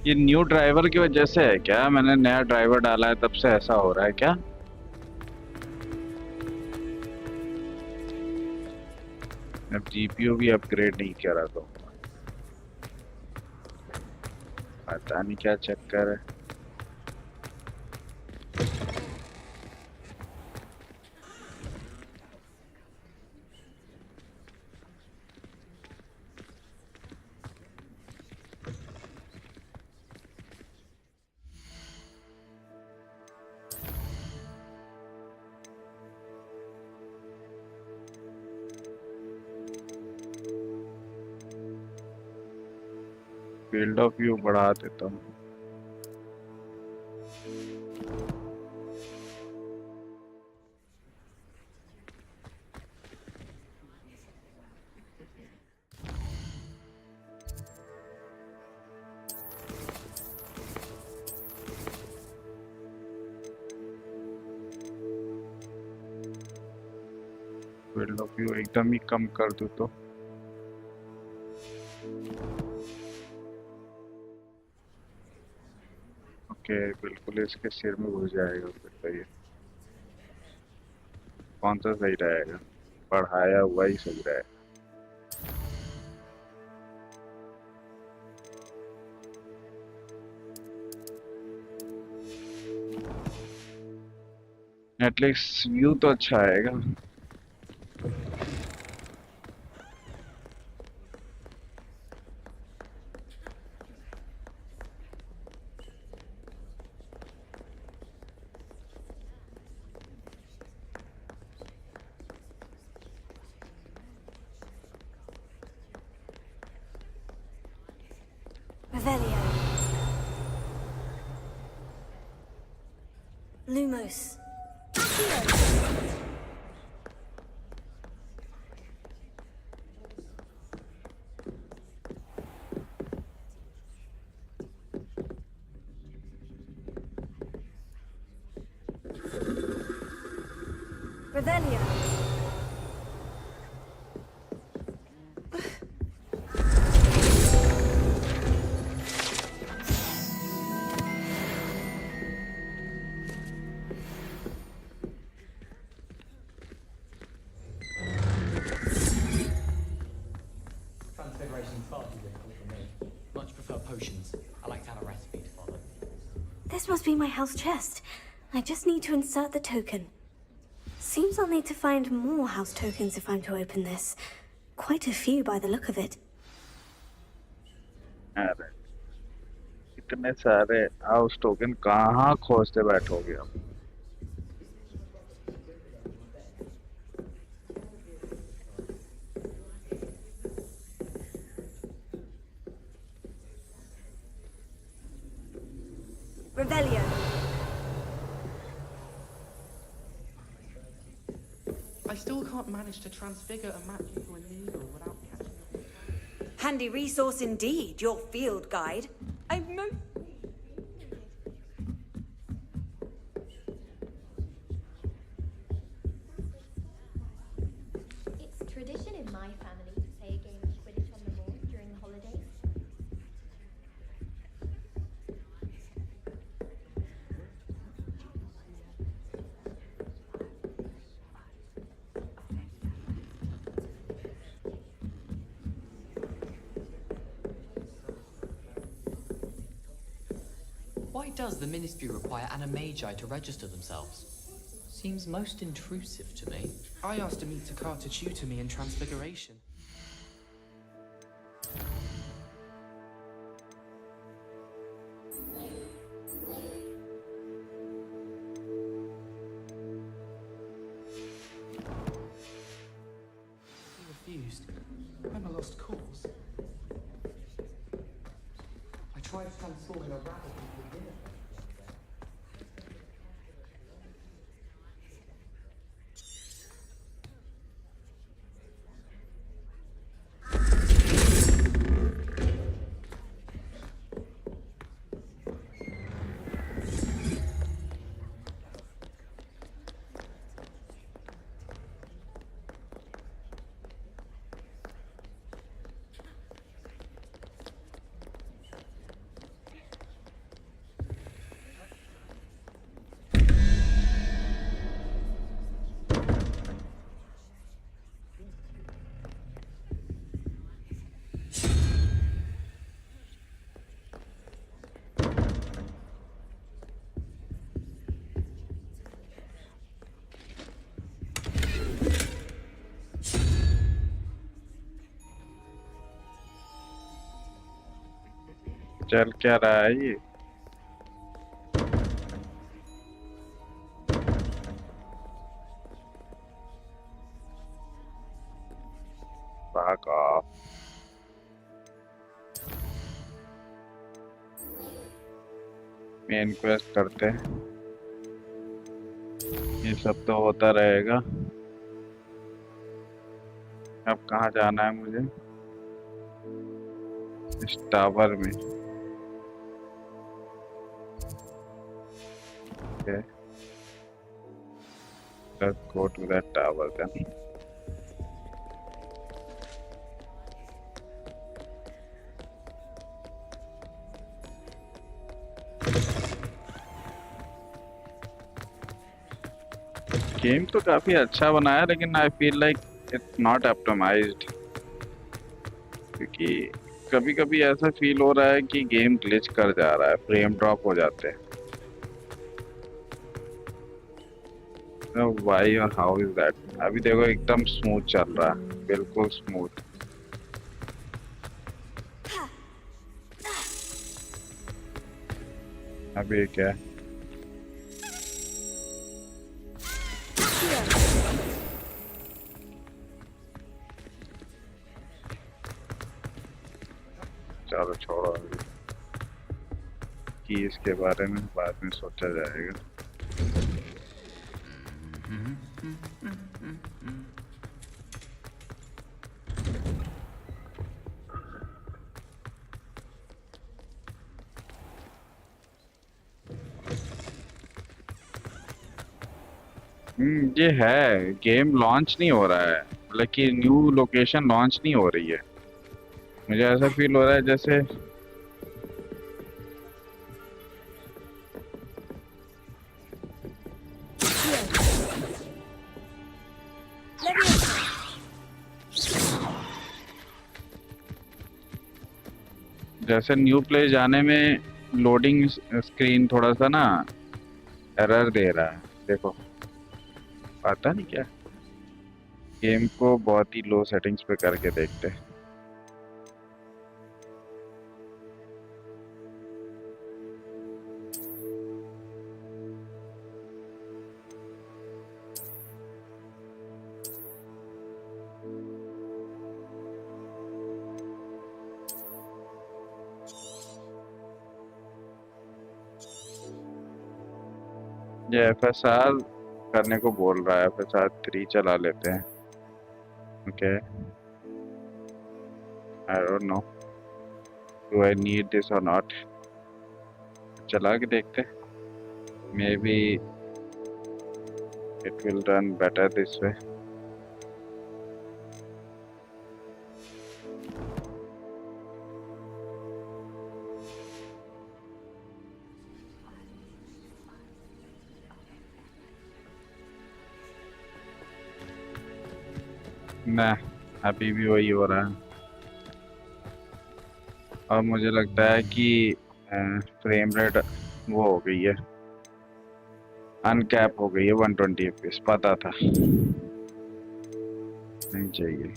Speaker 1: ये न्यू ड्राइवर की वजह से है क्या? मैंने नया ड्राइवर डाला है तब से ऐसा हो रहा है क्या? अब जीपीयू भी अपग्रेड नहीं करा तो पता नहीं क्या चक्कर है. फील्ड ऑफ व्यू बढ़ा देता हूँ। फील्ड ऑफ व्यू एकदम ही कम कर दूँ तो ओके, बिल्कुल इसके सिर में घुस जाएगा फिर तो। ये कौन सा सही रहेगा? बढ़ाया हुआ ही सही रहेगा। एटलीस्ट व्यू तो अच्छा आएगा।
Speaker 10: Revelio. Lumos. Revelio.
Speaker 11: Transfiguration's far too difficult for me. Much prefer potions. I like to have a recipe to follow.
Speaker 10: This must be my house chest. I just need to insert the token. Seems I'll need to find more house tokens if I'm to open this. Quite a few by the look of it.
Speaker 1: अरे इतने सारे house token कहाँ खोजते बैठोगे आप?
Speaker 10: Revelio.
Speaker 8: I still can't manage to transfigure a magic to an eagle without catching up.
Speaker 15: Handy resource indeed, your field guide.
Speaker 2: It's tradition in my family to play a game of Quidditch on the moor during the holidays.
Speaker 11: Why does the Ministry require animagi to register themselves? Seems most intrusive to me.
Speaker 8: I asked Amita to tutor me in transfiguration. He refused. I'm a lost cause. I tried transforming a rabbit into a dinner.
Speaker 1: चल क्या रहा है ये? Fuck off. Main quest करते हैं, ये सब तो होता रहेगा। अब कहाँ जाना है मुझे? इस टावर में। Okay. Let's go to that tower then. Game तो काफी अच्छा बनाया, लेकिन I feel like it's not optimized, क्योंकि कभी कभी ऐसा फील हो रहा है कि गेम ग्लिच कर जा रहा है, फ्रेम ड्रॉप हो जाते हैं। व्हाई और हाउ इज दैट? अभी देखो एकदम स्मूथ चल रहा है, बिल्कुल स्मूथ। अभी क्या है? चलो छोड़ो, अभी कि इसके बारे में बाद में सोचा जाएगा। ये है, गेम लॉन्च नहीं हो रहा है, मतलब कि न्यू लोकेशन लॉन्च नहीं हो रही है। मुझे ऐसा फील हो रहा है जैसे न्यू प्लेस जाने में लोडिंग स्क्रीन थोड़ा सा ना एरर दे रहा है। देखो, पता नहीं क्या, गेम को बहुत ही लो सेटिंग्स पे करके देखते हैं। ये FSR करने को बोल रहा है, FSR 3 चला लेते हैं। Okay, I don't know do I need this और नॉट। चला के देखते हैं, may be it will run better this way. ना, अभी भी वही हो रहा है, और मुझे लगता है कि फ्रेम रेट वो हो गई है, अनकैप हो गई है 120 FPS। पता था, नहीं चाहिए।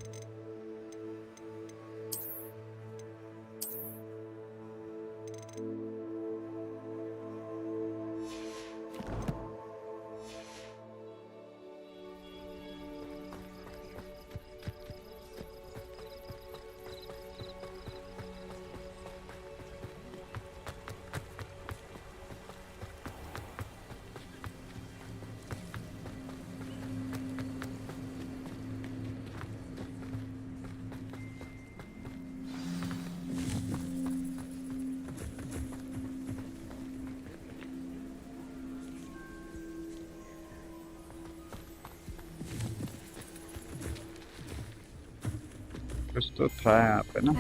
Speaker 1: कुछ तो था यहाँ पे ना।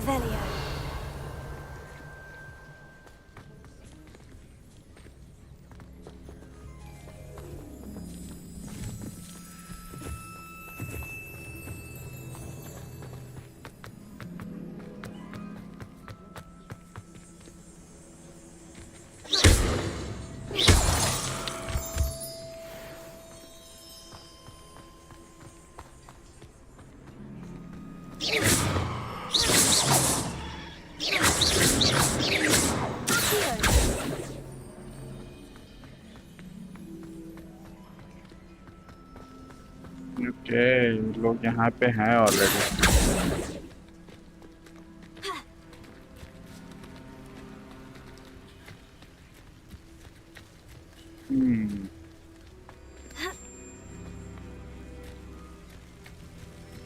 Speaker 1: ओके, लोग यहाँ पे हैं already.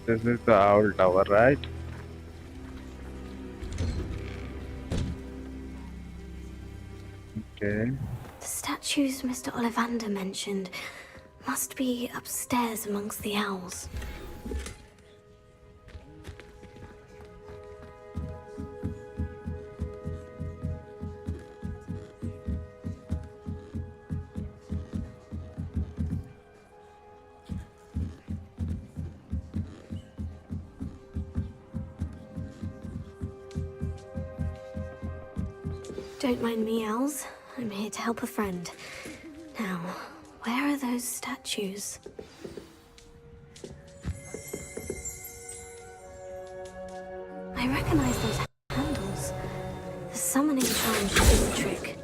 Speaker 1: This is the owl tower, right? Okay.
Speaker 10: The statues Mr. Ollivander mentioned must be upstairs amongst the owls. Don't mind me, owls. I'm here to help a friend. Now, where are those statues? I recognize those handles. The summoning charm should do the trick.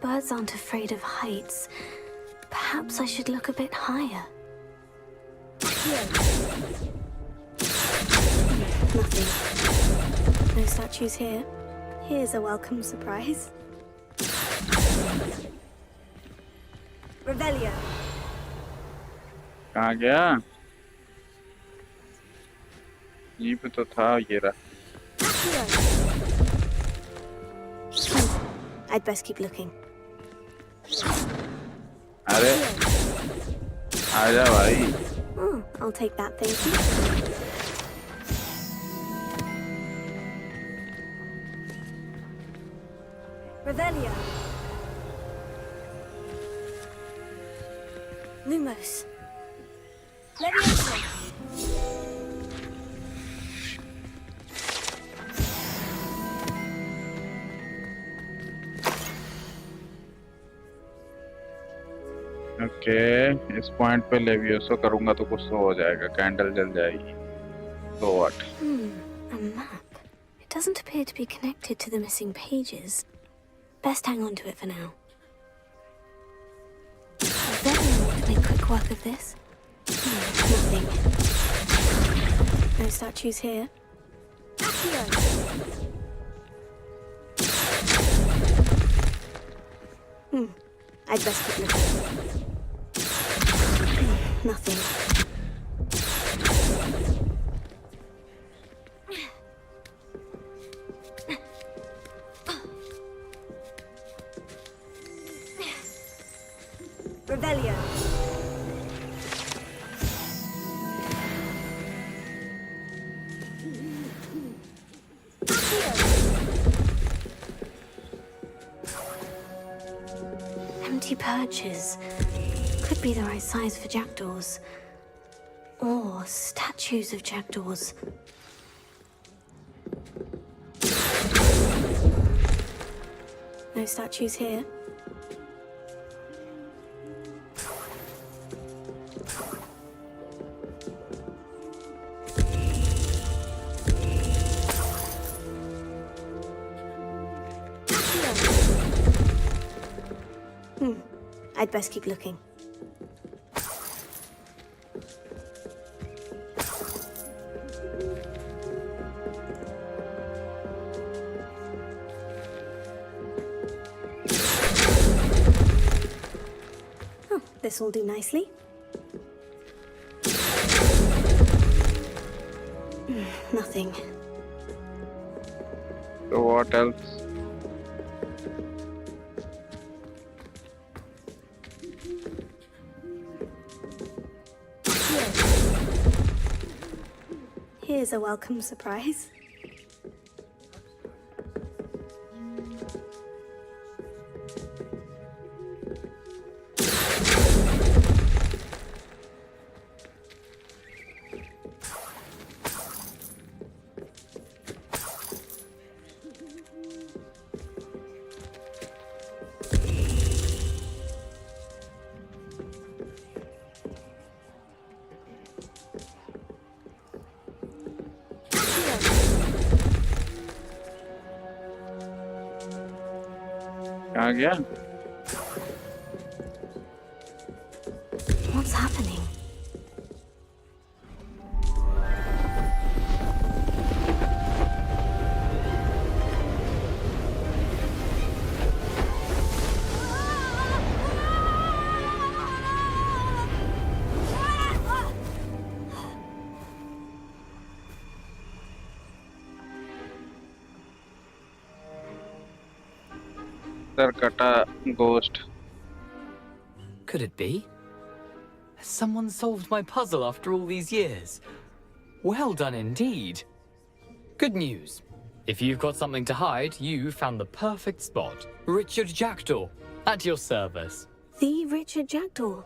Speaker 10: Birds aren't afraid of heights. Perhaps I should look a bit higher. Nothing. No statues here. Here's a welcome surprise.
Speaker 15: Revelio.
Speaker 1: कहाँ गया? यहीं पे तो था ये रहा.
Speaker 10: I'd best keep looking.
Speaker 1: अरे आजा भाई.
Speaker 10: Oh, I'll take that, thank you.
Speaker 15: Revelio.
Speaker 10: Lumos.
Speaker 15: Leviosa.
Speaker 1: Okay इस पॉइंट पे लेवियोसो करूंगा तो कुछ तो हो जाएगा. कैंडल जल जाएगी. So what?
Speaker 10: A map. It doesn't appear to be connected to the missing pages. Best hang on to it for now. I bet I want to make quick work of this. Nothing. No statues here. I'd best keep looking. Nothing.
Speaker 15: Revelio.
Speaker 10: Empty perches. Could be the right size for jackdaws. Or statues of jackdaws. No statues here. I'd best keep looking. Oh, this will do nicely. Nothing.
Speaker 1: So what else?
Speaker 10: Here's a welcome surprise.
Speaker 1: कहाँ गया?
Speaker 10: What's happening?
Speaker 1: Tarkata ghost.
Speaker 11: Could it be? Has someone solved my puzzle after all these years? Well done indeed. Good news. If you've got something to hide, you found the perfect spot. Richard Jackdaw, at your service.
Speaker 10: The Richard Jackdaw.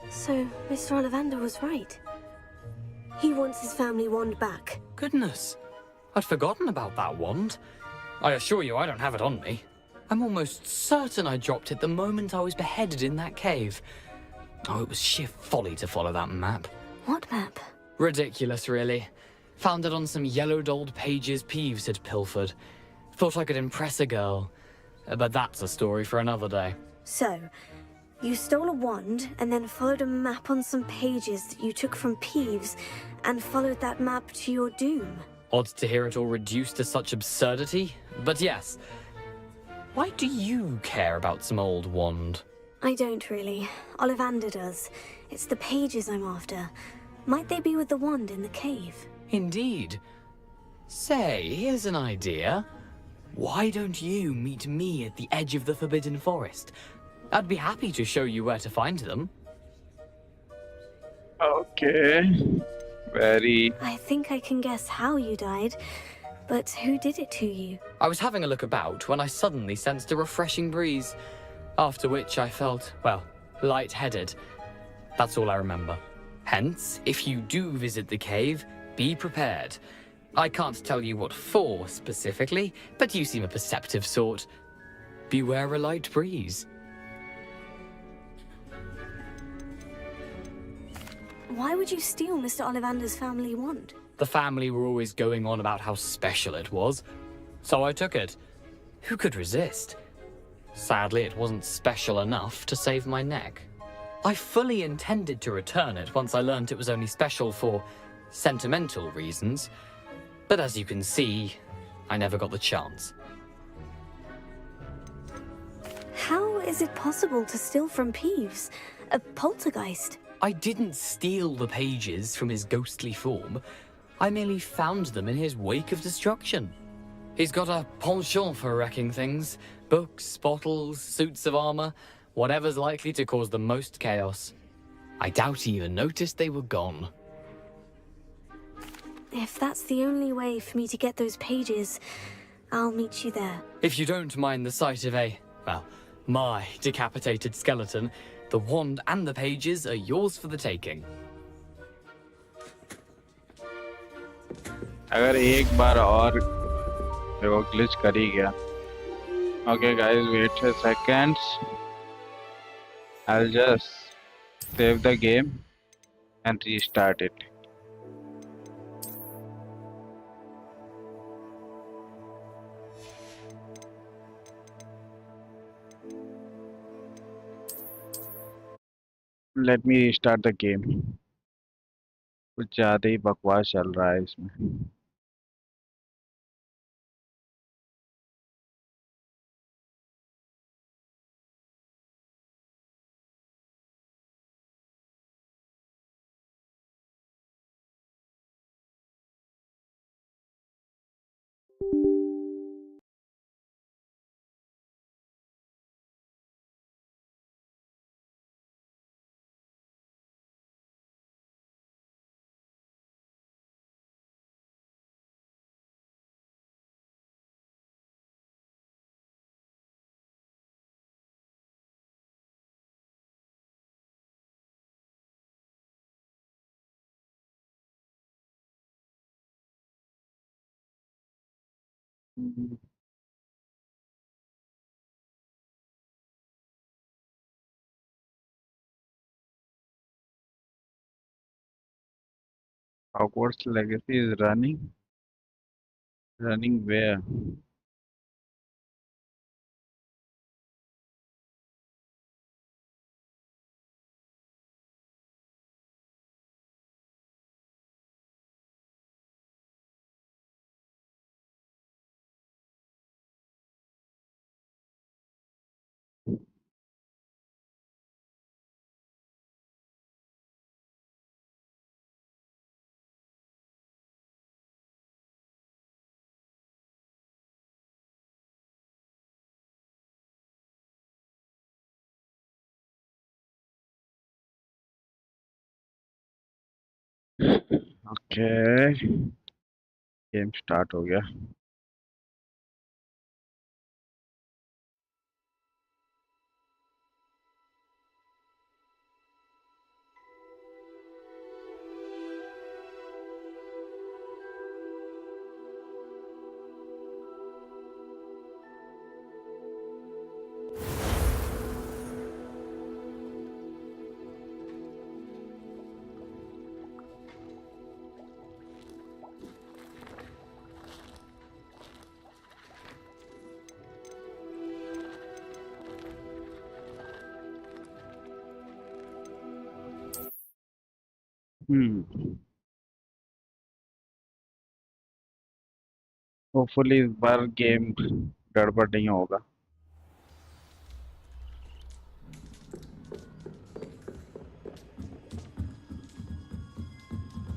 Speaker 10: So, Mr. Ollivander was right. He wants his family wand back.
Speaker 11: Goodness, I'd forgotten about that wand. I assure you I don't have it on me. I'm almost certain I dropped it the moment I was beheaded in that cave. Oh, it was sheer folly to follow that map.
Speaker 10: What map?
Speaker 11: Ridiculous, really. Found it on some yellowed old pages Peeves had pilfered. Thought I could impress a girl. But that's a story for another day.
Speaker 10: So, you stole a wand and then followed a map on some pages that you took from Peeves and followed that map to your doom.
Speaker 11: Odd to hear it all reduced to such absurdity, but yes. Why do you care about some old wand?
Speaker 10: I don't really. Ollivander does. It's the pages I'm after. Might they be with the wand in the cave?
Speaker 11: Indeed. Say, here's an idea. Why don't you meet me at the edge of the Forbidden Forest? I'd be happy to show you where to find them.
Speaker 1: Okay. Very.
Speaker 10: I think I can guess how you died, but who did it to you?
Speaker 11: I was having a look about when I suddenly sensed a refreshing breeze, after which I felt, well, lightheaded. That's all I remember. Hence, if you do visit the cave, be prepared. I can't tell you what for specifically, but you seem a perceptive sort. Beware a light breeze.
Speaker 10: Why would you steal Mr. Ollivander's family wand?
Speaker 11: The family were always going on about how special it was, so I took it. Who could resist? Sadly, it wasn't special enough to save my neck. I fully intended to return it once I learned it was only special for sentimental reasons, but as you can see, I never got the chance.
Speaker 10: How is it possible to steal from Peeves? A poltergeist?
Speaker 11: I didn't steal the pages from his ghostly form. I merely found them in his wake of destruction. He's got a penchant for wrecking things. Books, bottles, suits of armor, whatever's likely to cause the most chaos. I doubt he even noticed they were gone.
Speaker 10: If that's the only way for me to get those pages, I'll meet you there.
Speaker 11: If you don't mind the sight of my decapitated skeleton, the wand and the pages are yours for the taking.
Speaker 1: अगर एक बार और वो glitch कर ही गया. Okay guys, wait a second. I'll just save the game and restart it. Let me restart the game. कुछ ज़्यादा ही बकवास चल रहा है इसमें. Hogwarts Legacy is running. Running where? Okay game start हो गया। होपफुली इस बार गेम गड़बड़ नहीं होगा।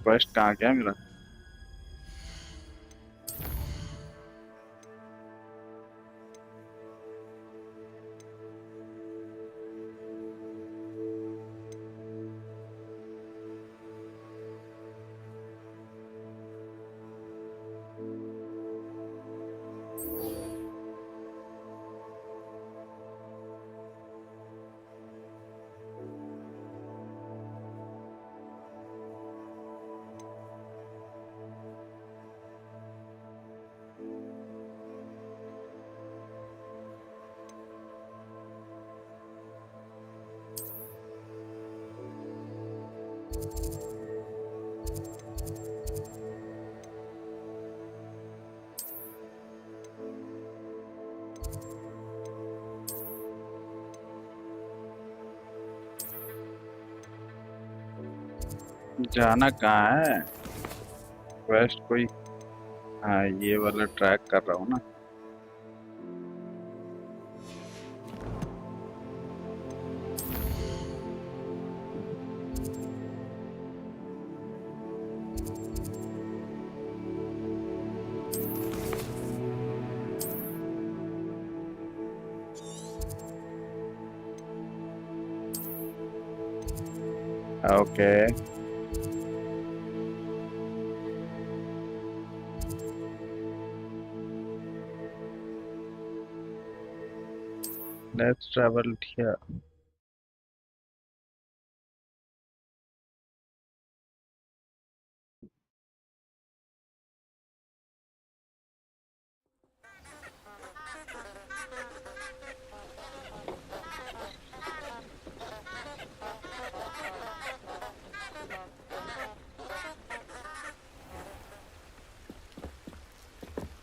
Speaker 1: फर्स्ट कहाँ गया मेरा? जाना कहाँ है? वेस्ट कोई हाँ ये वाला ट्रैक कर रहा हूँ ना। Okay let's travel here.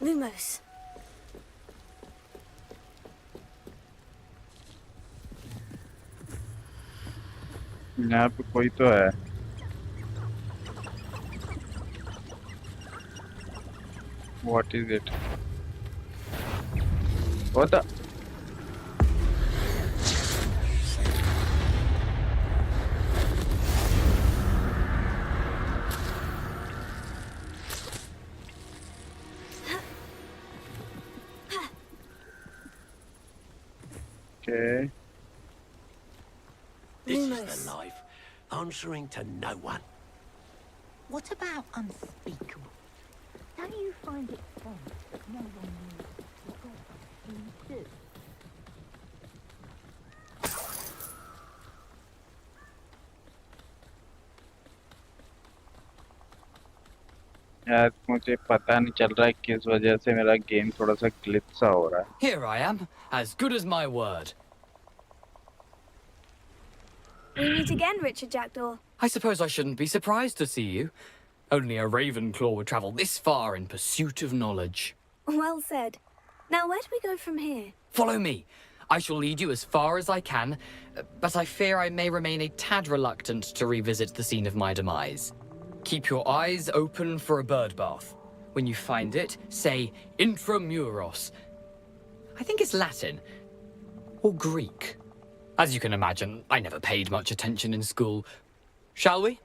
Speaker 10: Lumos.
Speaker 1: यहाँ पे कोई तो है। What is it? What the? Okay.
Speaker 12: This is the life, answering to no one.
Speaker 14: What about unspeakable? Don't you find it fun that no one knows what you do?
Speaker 1: यार मुझे पता नहीं चल रहा है किस वजह से मेरा गेम थोड़ा सा ग्लिच सा हो रहा है।
Speaker 11: Here I am, as good as my word.
Speaker 4: We meet again, Richard Jackdaw.
Speaker 11: I suppose I shouldn't be surprised to see you. Only a Ravenclaw would travel this far in pursuit of knowledge.
Speaker 4: Well said. Now, where do we go from here?
Speaker 11: Follow me. I shall lead you as far as I can, but I fear I may remain a tad reluctant to revisit the scene of my demise. Keep your eyes open for a bird bath. When you find it, say intramuros. I think it's Latin. Or Greek. As you can imagine, I never paid much attention in school. Shall we?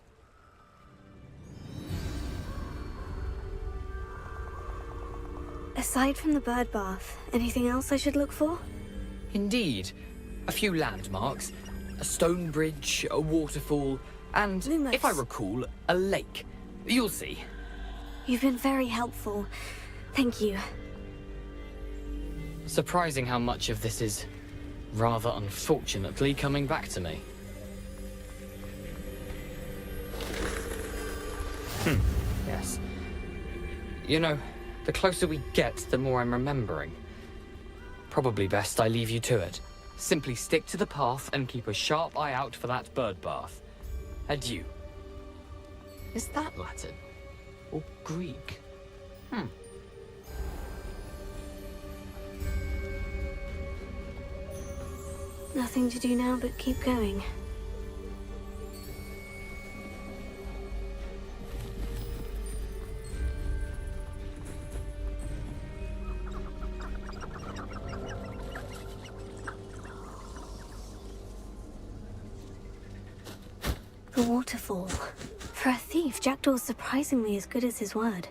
Speaker 10: Aside from the bird bath, anything else I should look for?
Speaker 11: Indeed. A few landmarks. A stone bridge, a waterfall, and, if I recall, a lake. You'll see.
Speaker 10: You've been very helpful. Thank you.
Speaker 11: Surprising how much of this is, rather unfortunately, coming back to me. Yes. You know, the closer we get, the more I'm remembering. Probably best I leave you to it. Simply stick to the path and keep a sharp eye out for that bird bath. Adieu. Is that Latin? Or Greek?
Speaker 10: Nothing to do now but keep going. The waterfall. For a thief, Jackdaw's surprisingly as good as his word.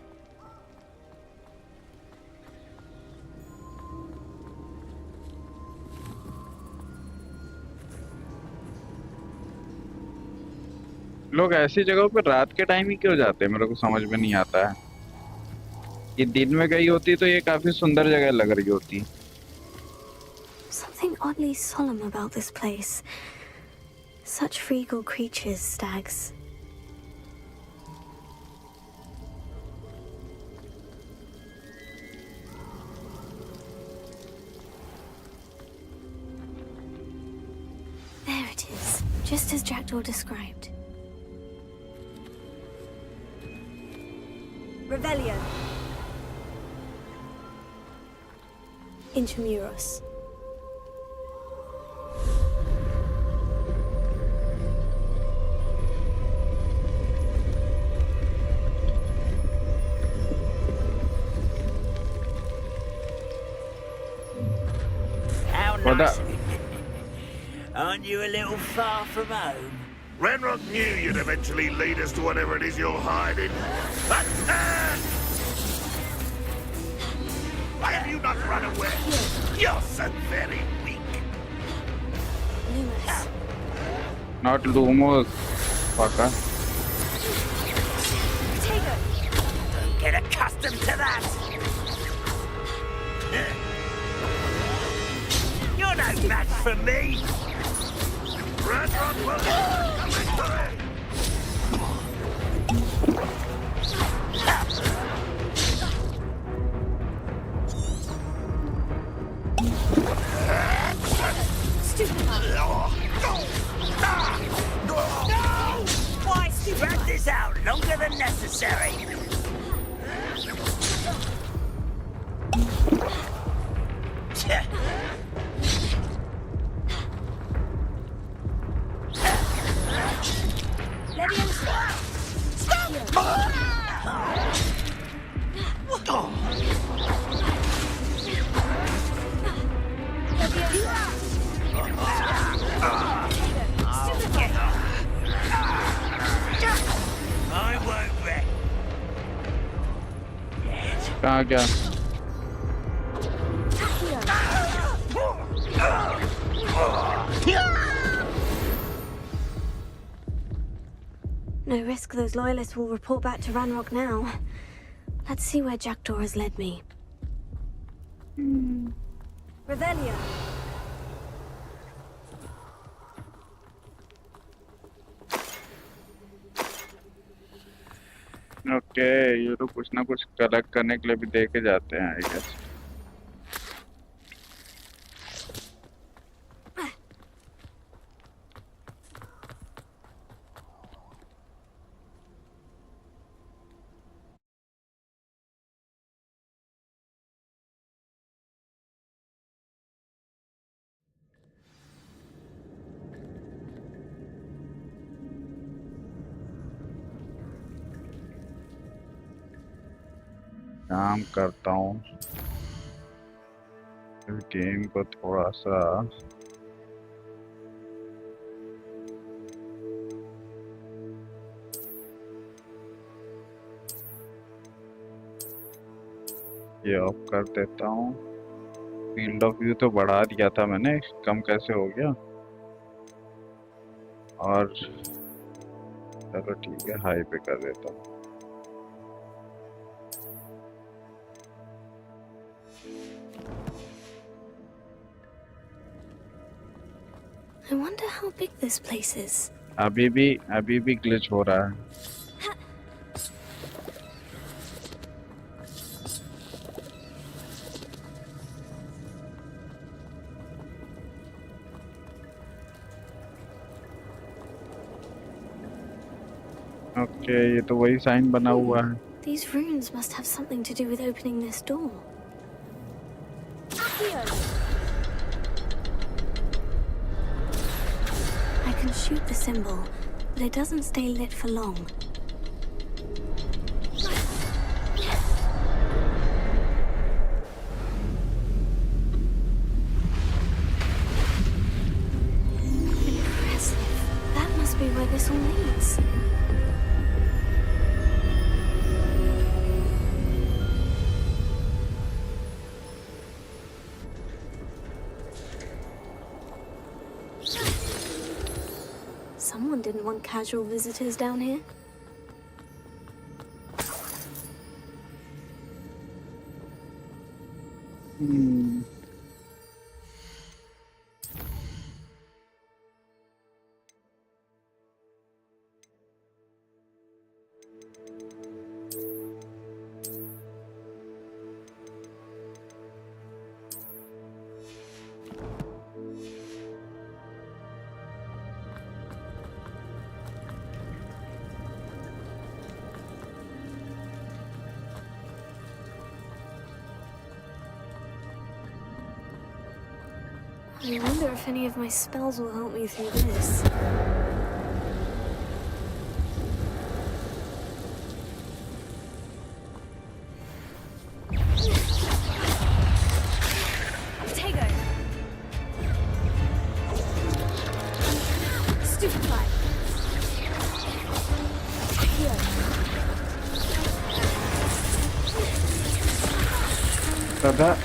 Speaker 1: लोग ऐसी जगहों पर रात के time ही क्यों जाते हैं, मेरे को समझ में नहीं आता है। ये दिन में गई होती तो ये काफी सुंदर जगह लग रही होती।
Speaker 10: Something oddly solemn about this place. Such regal creatures, stags. There it is, just as Jackdaw described.
Speaker 15: Revelio.
Speaker 10: Intramuros.
Speaker 16: How nice. Aren't you a little far from home?
Speaker 17: Ranrock knew you'd eventually lead us to whatever it is you're hiding. Attack! Why have you not run away? You're so very weak.
Speaker 10: Lumos.
Speaker 1: Not Lumos, fucker.
Speaker 16: Don't get accustomed to that. You're no match for me.
Speaker 17: Ranrock will come victory!
Speaker 16: Why drag this out longer than necessary?
Speaker 1: कहाँ गया?
Speaker 10: No risk those loyalists will report back to Ranrock now. Let's see where Jackdaw has led me.
Speaker 15: Revelio.
Speaker 1: Okay, ये तो कुछ ना कुछ collect करने के लिए भी देके जाते हैं, आई गेस। काम करता हूँ इस गेम को थोड़ा सा ये ऑफ कर देता हूँ। फील्ड ऑफ व्यू तो बढ़ा दिया था मैंने, कम कैसे हो गया? और चलो ठीक है, हाई पे कर देता हूँ।
Speaker 10: big this place is.
Speaker 1: अभी भी ग्लिच हो रहा है. ओके, ये तो वही साइन बना हुआ है.
Speaker 10: These runes must have something to do with opening this door. I can shoot the symbol, but it doesn't stay lit for long. Impressive. That must be where this all leads. Someone didn't want casual visitors down here. I wonder if any of my spells will help me through this. Tego! Stupefy!
Speaker 1: That.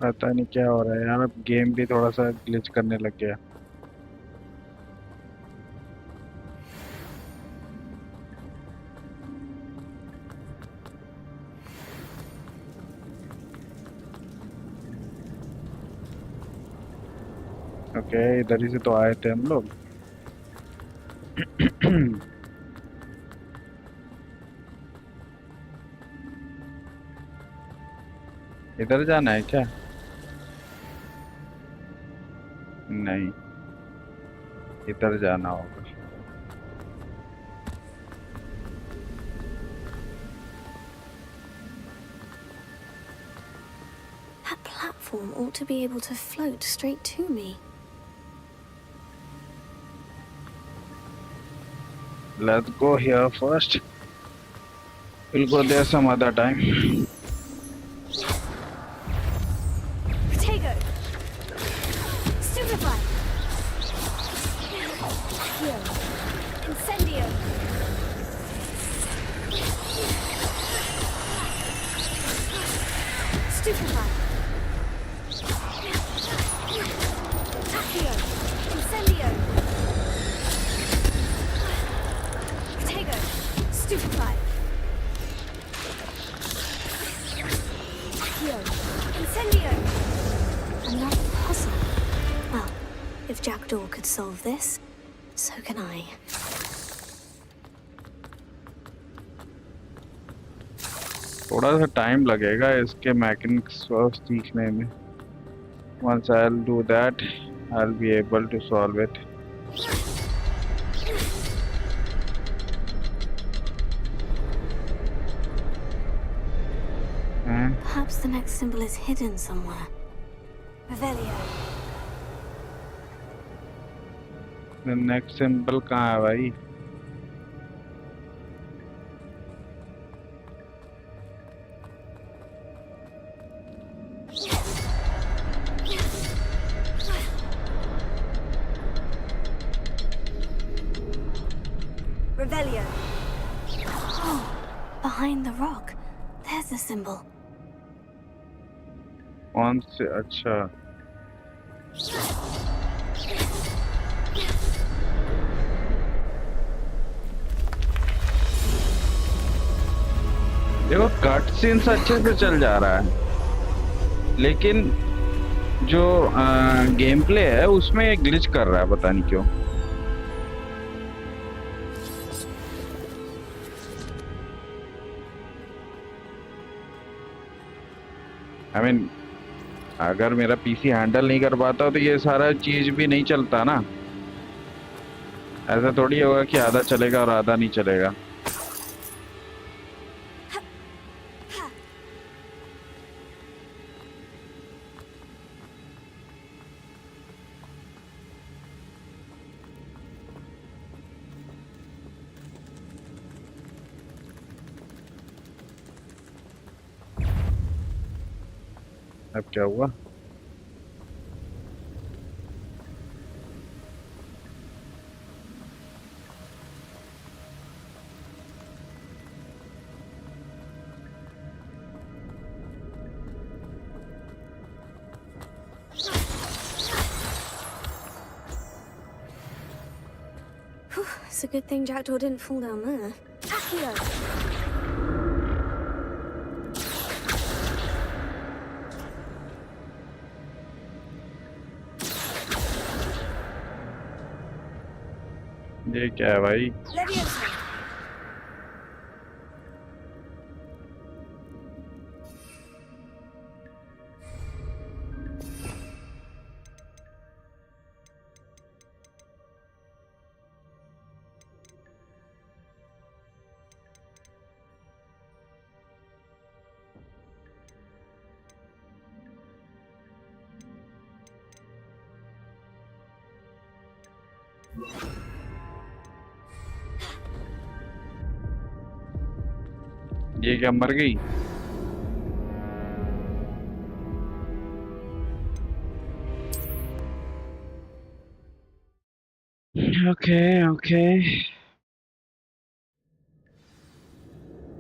Speaker 1: पता नहीं क्या हो रहा है यार, अब game भी थोड़ा सा ग्लिच करने लग गया. ओके, इधर ही से तो आए थे हम लोग. इधर जाना है क्या? नहीं, इधर जाना होगा.
Speaker 10: That platform ought to be able to float straight to me.
Speaker 1: Let's go here first. We'll go there some other time.
Speaker 15: Potato! Stupefy! Here. Incendio! Stupefy! Accio! Incendio! Potato! Stupefy! Accio! Incendio!
Speaker 10: Another puzzle. Well, if Jackdaw could solve this, so can I.
Speaker 1: थोड़ा सा time लगेगा इसके mechanics सीखने में. Once I'll do that, I'll be able to solve it.
Speaker 10: Perhaps the next symbol is hidden somewhere. Revelio.
Speaker 1: The next symbol कहाँ है भाई?
Speaker 10: Revelio. Oh, behind the rock. There's the symbol.
Speaker 1: कौन से? अच्छा देखो कट सीन्स अच्छे से चल जा रहा है, लेकिन जो गेम प्ले है उसमें एक ग्लिच कर रहा है, पता नहीं क्यों। I mean, अगर मेरा पीसी हैंडल नहीं कर पाता तो ये सारा चीज भी नहीं चलता ना। ऐसा थोड़ी होगा कि आधा चलेगा और आधा नहीं चलेगा। अब क्या हुआ?
Speaker 10: It's a good thing Jackdaw didn't fall down there. Accio!
Speaker 1: ये क्या है भाई? ये क्या मर गई? Okay.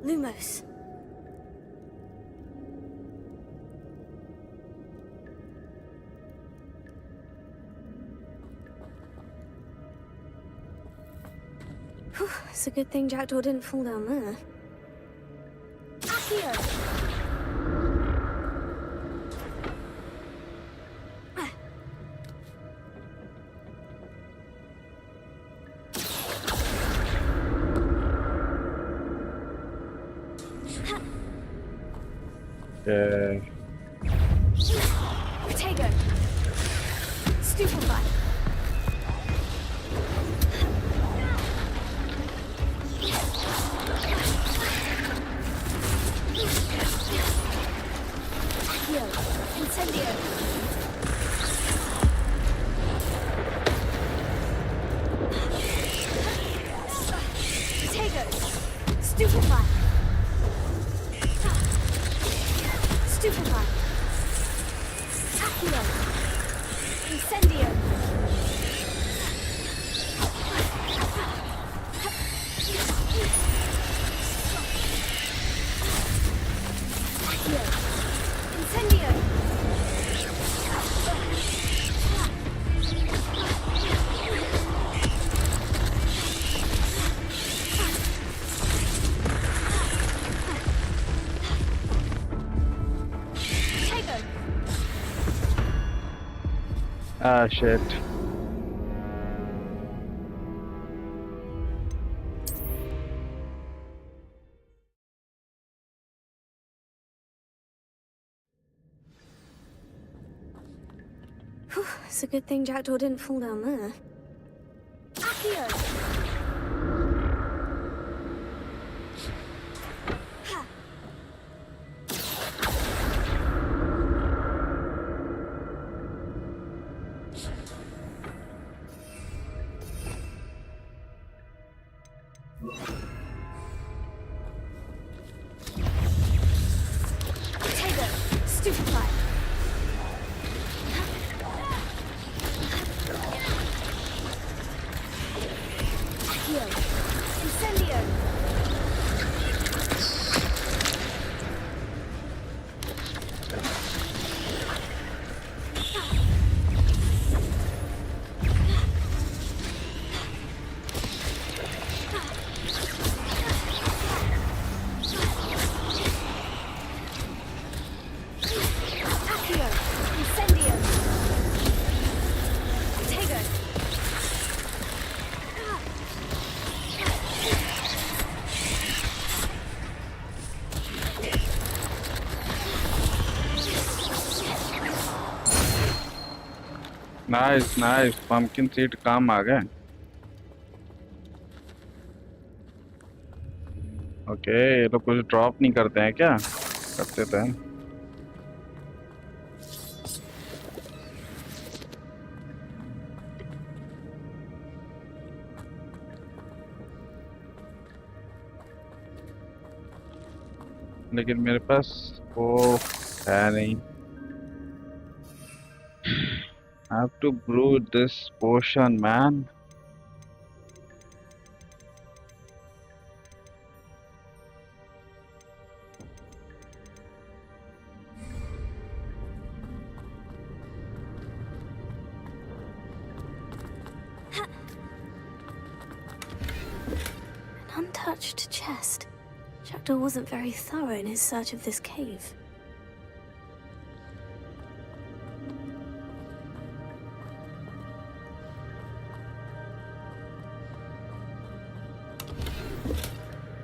Speaker 10: Lumos. Whew, it's a good thing Jackdaw didn't fall down there. Accio!
Speaker 15: Potato. Stupefy. Incendio. Potato. Stupefy. Stupefy. Accio. Incendio. Accio. Incendio.
Speaker 1: Ah, shit.
Speaker 10: Whew, it's a good thing Jackdaw didn't fall down there.
Speaker 15: Accio.
Speaker 1: Nice nice, pumpkin seed काम आ गए। Okay, ये लोग कुछ drop नहीं करते हैं क्या? करते तो हैं। लेकिन मेरे पास वो है नहीं। I have to brew this potion, man.
Speaker 10: An untouched chest. Jackdaw wasn't very thorough in his search of this cave.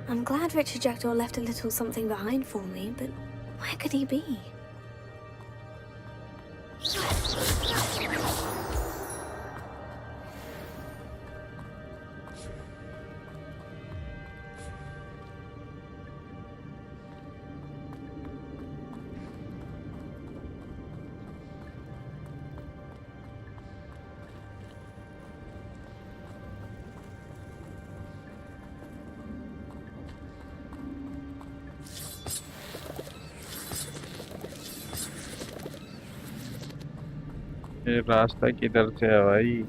Speaker 10: I'm glad Richard Jackdaw left a little something behind for me, but where could he be?
Speaker 1: ये रास्ता किधर से है भाई?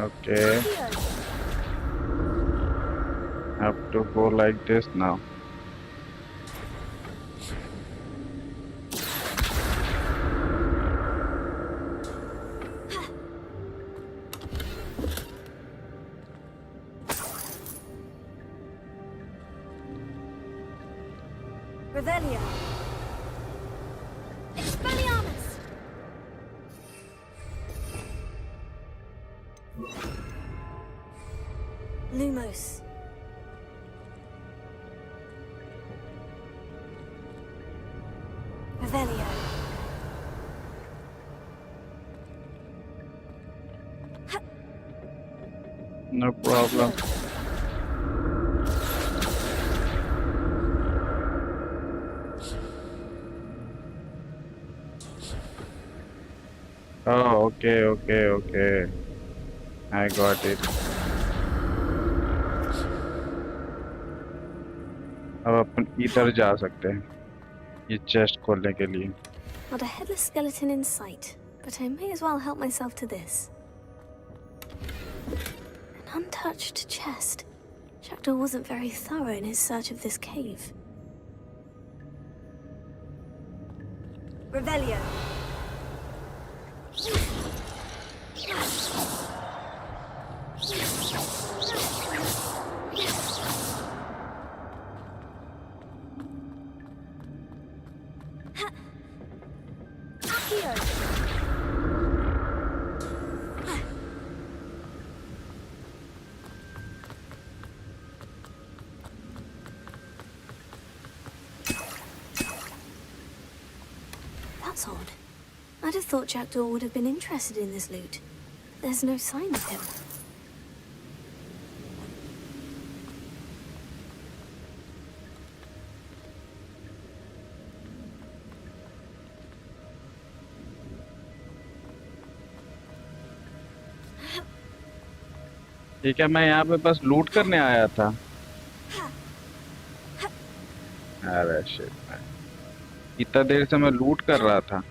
Speaker 1: Okay. Have to go like this now.
Speaker 15: Revelio. Expelliarmus.
Speaker 10: Lumos. Revelio.
Speaker 1: No problem. Oh, okay. I got it. अब अपन इधर जा सकते हैं ये चेस्ट खोलने के लिए।
Speaker 10: Not a headless skeleton in sight, but I may as well help myself to this. An untouched chest. Jackdaw wasn't very thorough in his search of this cave.
Speaker 15: Revelio.
Speaker 10: That's odd. I'd have thought Jackdaw would have been interested in this loot. There's no sign of him.
Speaker 1: ठीक है, मैं यहाँ पे बस लूट करने आया था। अरे शिट, इतना देर से मैं लूट कर रहा था।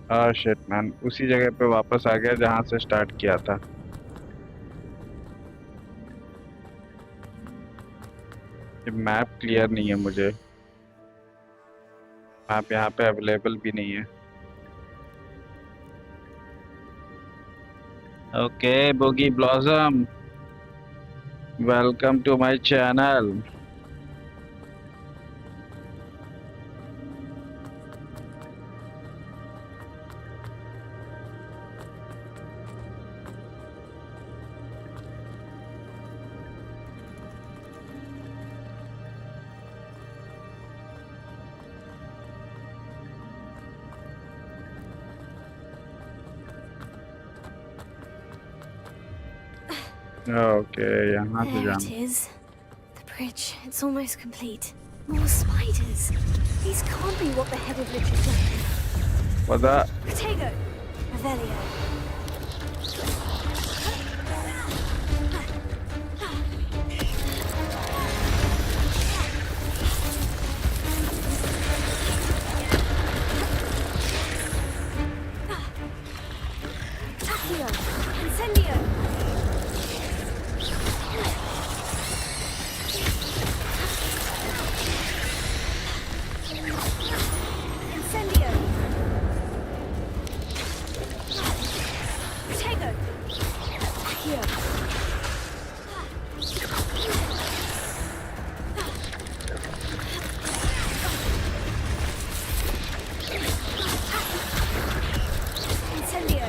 Speaker 1: शिट मैन, उसी जगह पे वापस आ गया जहां से स्टार्ट किया था। ये मैप क्लियर नहीं है मुझे, मैप यहाँ पे अवेलेबल भी नहीं है। Okay Boogie Blossom, welcome to my channel. Okay, यहाँ से
Speaker 10: There
Speaker 1: जाना।
Speaker 10: it is. The bridge. It's almost complete. More spiders. These can't be what the headed Richard did.
Speaker 1: What the?
Speaker 10: Protego. Revelio. Accio. Incendio. Incendio! Protego! Accio! Incendio!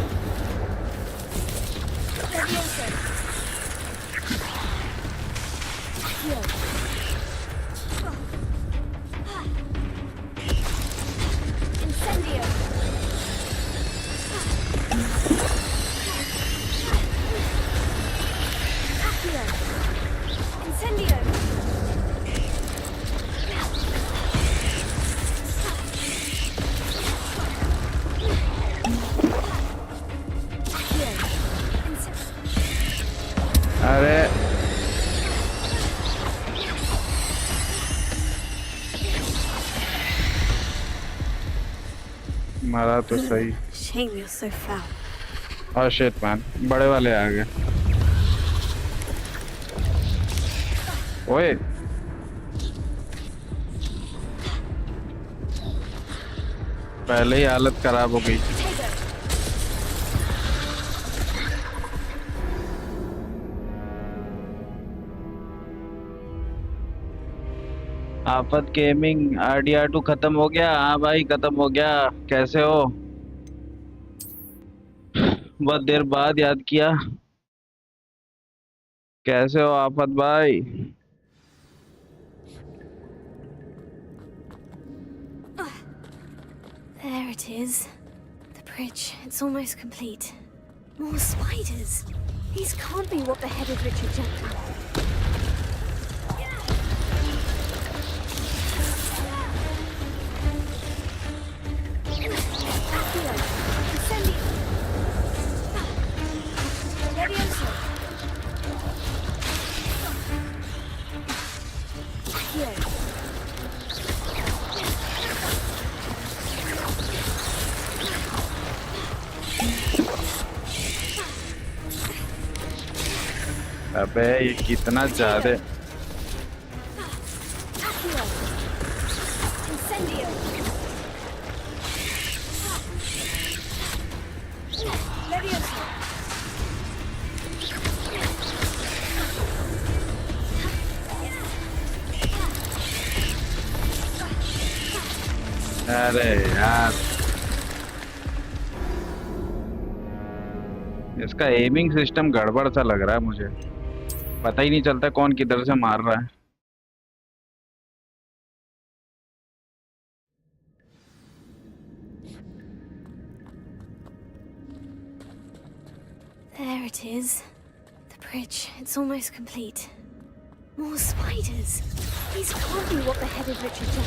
Speaker 10: Levioso! Accio! Incendio! Accio! Incendio!
Speaker 1: अरे मारा तो सही।
Speaker 10: Shame you're so foul.
Speaker 1: Oh shit man, बड़े वाले आ गए। ओए पहले ही हालत खराब हो गई। आफत गेमिंग RDR2 खत्म हो गया। हाँ भाई खत्म हो गया। कैसे हो? बहुत देर बाद याद किया। कैसे हो आफत भाई?
Speaker 10: There it is. The bridge. It's almost complete. More spiders. These can't be what the headed Richard did. Accio. Incendio. Levioso. Accio.
Speaker 1: अबे ये कितना ज्यादा।
Speaker 10: Accio. Incendio. Levioso.
Speaker 1: अरे यार इसका एमिंग सिस्टम गड़बड़ सा लग रहा है मुझे। पता ही नहीं चलता कौन किधर से मार रहा है।
Speaker 10: There it is. The bridge. It's almost complete. More spiders. These can't be what the headed Richard did.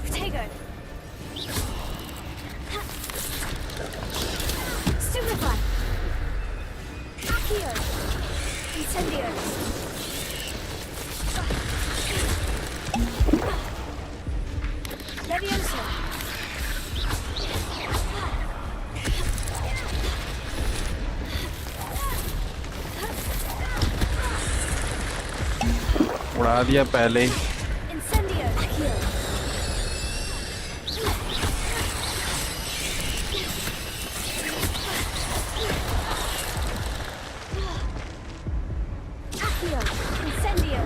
Speaker 10: Protego. Stupefy. Accio.
Speaker 15: Incendio. Levioso.
Speaker 1: उड़ा दिया पहले ही।
Speaker 15: Incendio. Accio. Accio. Incendio.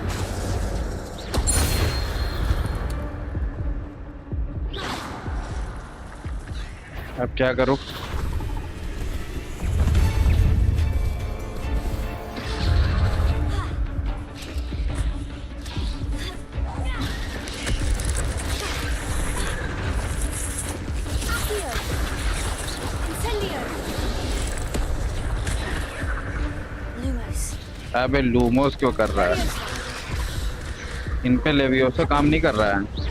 Speaker 1: अब क्या करूं? अबे लूमोस क्यों कर रहा है? इन पे लेवियोसा काम नहीं कर रहा है।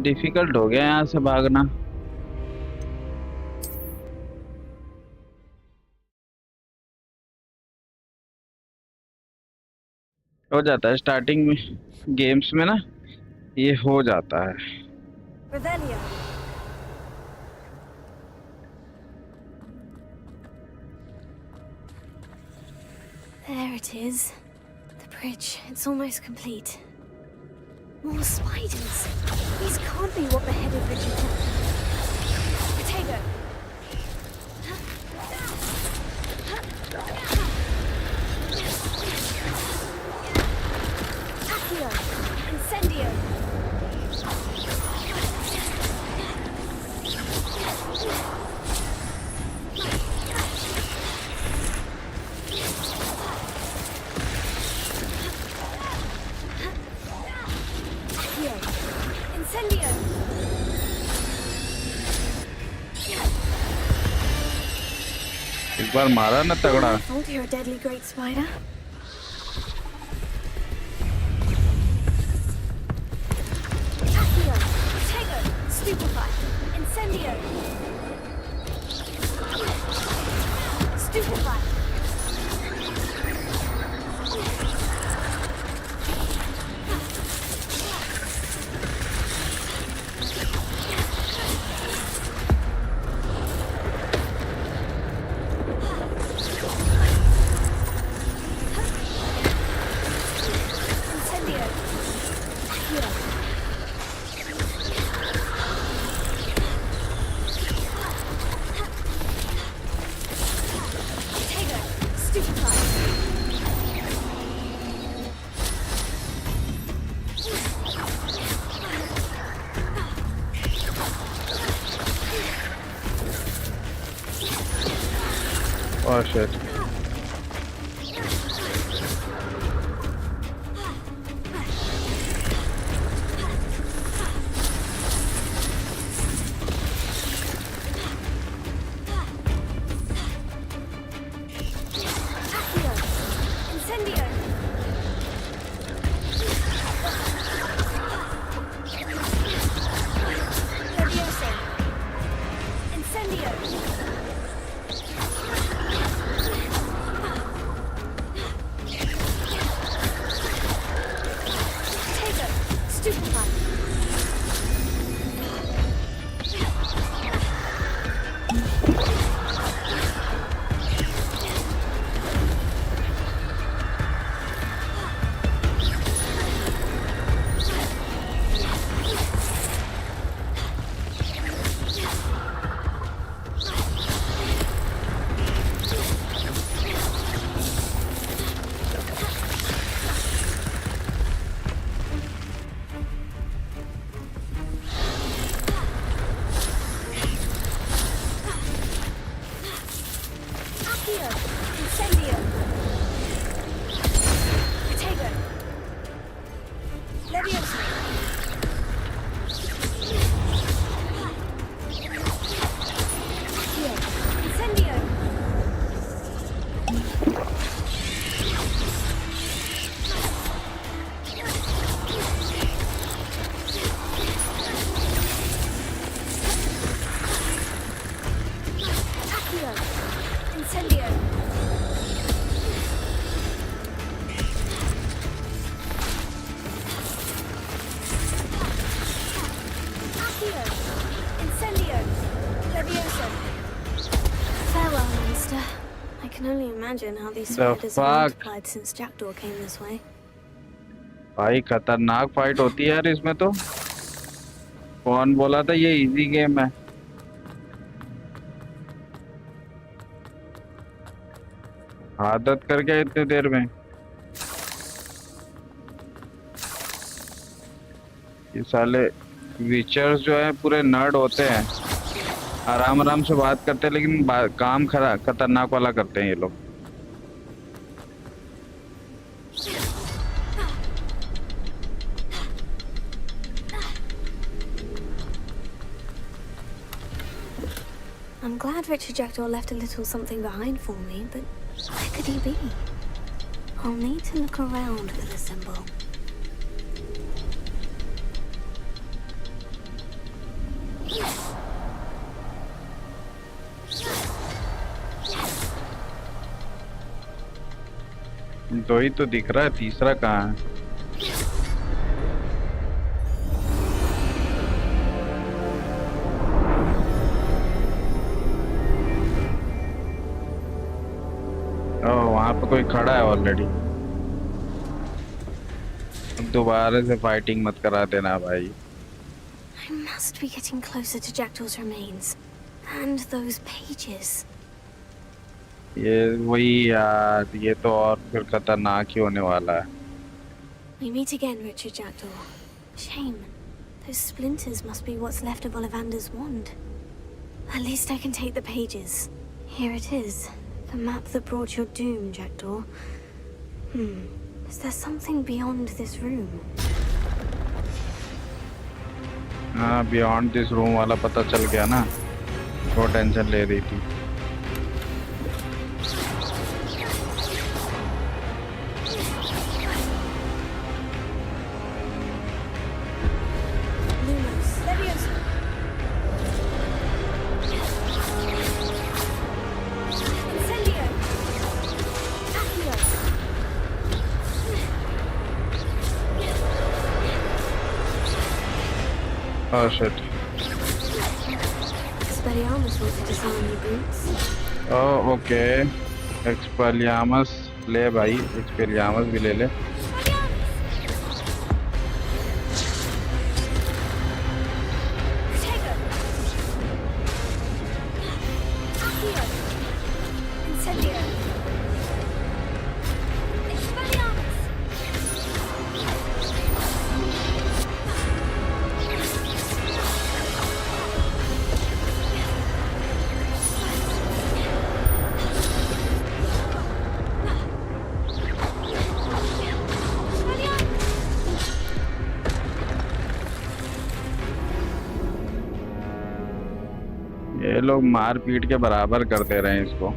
Speaker 1: डिफिकल्ट हो गया यहाँ से भागना। हो जाता है स्टार्टिंग में गेम्स में ना, ये हो जाता है।
Speaker 15: Revelio.
Speaker 10: There it is. The bridge. It's almost complete. More spiders. These can't be what the head of Richard said.
Speaker 15: Potato. Accio. Incendio. Accio. Incendio.
Speaker 1: एक बार मारा ना तगड़ा।
Speaker 10: I thought you're a deadly great spider.
Speaker 15: Accio. Potato. Stupefy. Incendio. Stupefy. Incendio. Accio. Potato. Stupefy.
Speaker 1: Oh shit.
Speaker 15: Accio. Incendio. Levioso. Incendio.
Speaker 10: imagine how these
Speaker 1: The
Speaker 10: spiders have
Speaker 1: fuck?
Speaker 10: multiplied since Jackdaw came this way.
Speaker 1: भाई खतरनाक fight होती है यार इसमें तो। कौन बोला था ये इजी गेम है? आदत कर गया इतने देर में। ये साले विचर्स जो है पूरे नर्ड होते हैं, आराम आराम से बात करते हैं लेकिन काम खतरनाक वाला करते हैं ये लोग।
Speaker 10: I'm glad Richard Jackdaw left a little something behind for me, but where could he be? I'll need to look around for the symbol.
Speaker 1: दो ही तो दिख रहा है, तीसरा कहाँ है? वहाँ पे कोई खड़ा है ऑलरेडी। दोबारा से फाइटिंग मत करा देना भाई।
Speaker 10: I must be getting closer to Jackdaw's remains. And those pages.
Speaker 1: ये वही यार, ये तो और फिर खतरनाक ही होने वाला है।
Speaker 10: We meet again, Richard Jackdaw. Shame. Those splinters must be what's left of Ollivander's wand. At least I can take the pages. Here it is. The map that brought your doom, Jackdaw. Is there something beyond this room?
Speaker 1: हाँ, beyond this room वाला पता चल गया ना, वो tension ले रही थी। Oh shit.
Speaker 10: Expelliarmus wants to disarm your boots.
Speaker 1: Oh okay. Expelliarmus ले भाई, Expelliarmus भी ले ले। ये लोग मार पीट के बराबर कर दे रहे हैं इसको।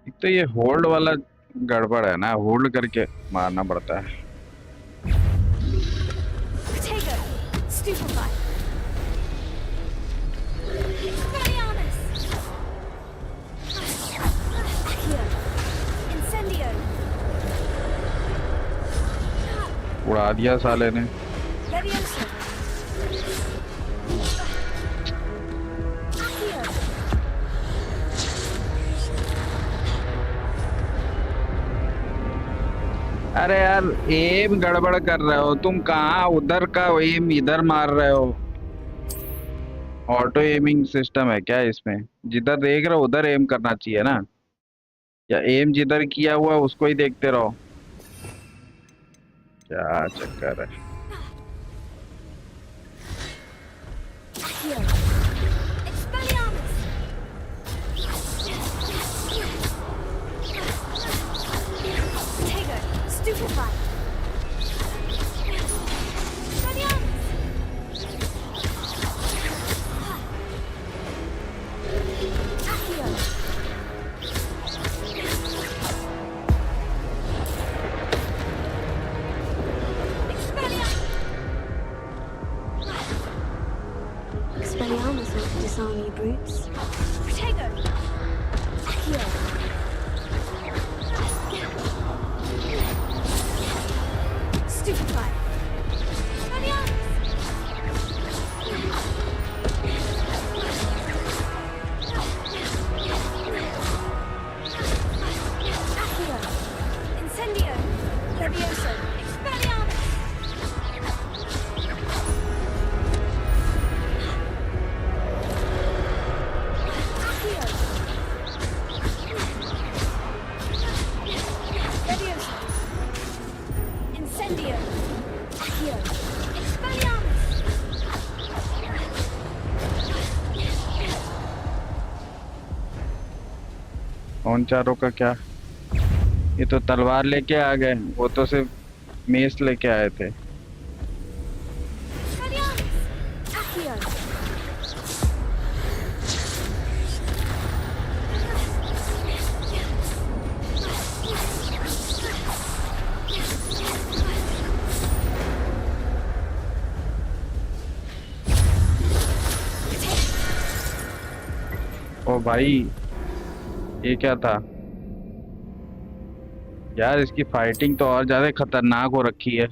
Speaker 1: एक तो ये होल्ड वाला गड़बड़ है ना, होल्ड करके मारना पड़ता है। उड़ा दिया साले ने। अरे यार एम गड़बड़ कर रहे हो तुम, कहाँ उधर का एम इधर मार रहे हो। ऑटो एमिंग सिस्टम है क्या इसमें? जिधर देख रहे हो उधर एम करना चाहिए ना, या एम जिधर किया हुआ है उसको ही देखते रहो। क्या चक्कर है?
Speaker 10: Expelliarmus wants to disarm you brutes. Protego! Accio!
Speaker 15: Levioso. Expelliarmus. Accio. Levioso. Incendio. Accio. Expelliarmus.
Speaker 1: उन चारों का क्या? ये तो तलवार लेके आ गए, वो तो सिर्फ मेस लेके आए थे। ओ भाई, ये क्या था यार? इसकी फाइटिंग तो और ज्यादा खतरनाक हो रखी है।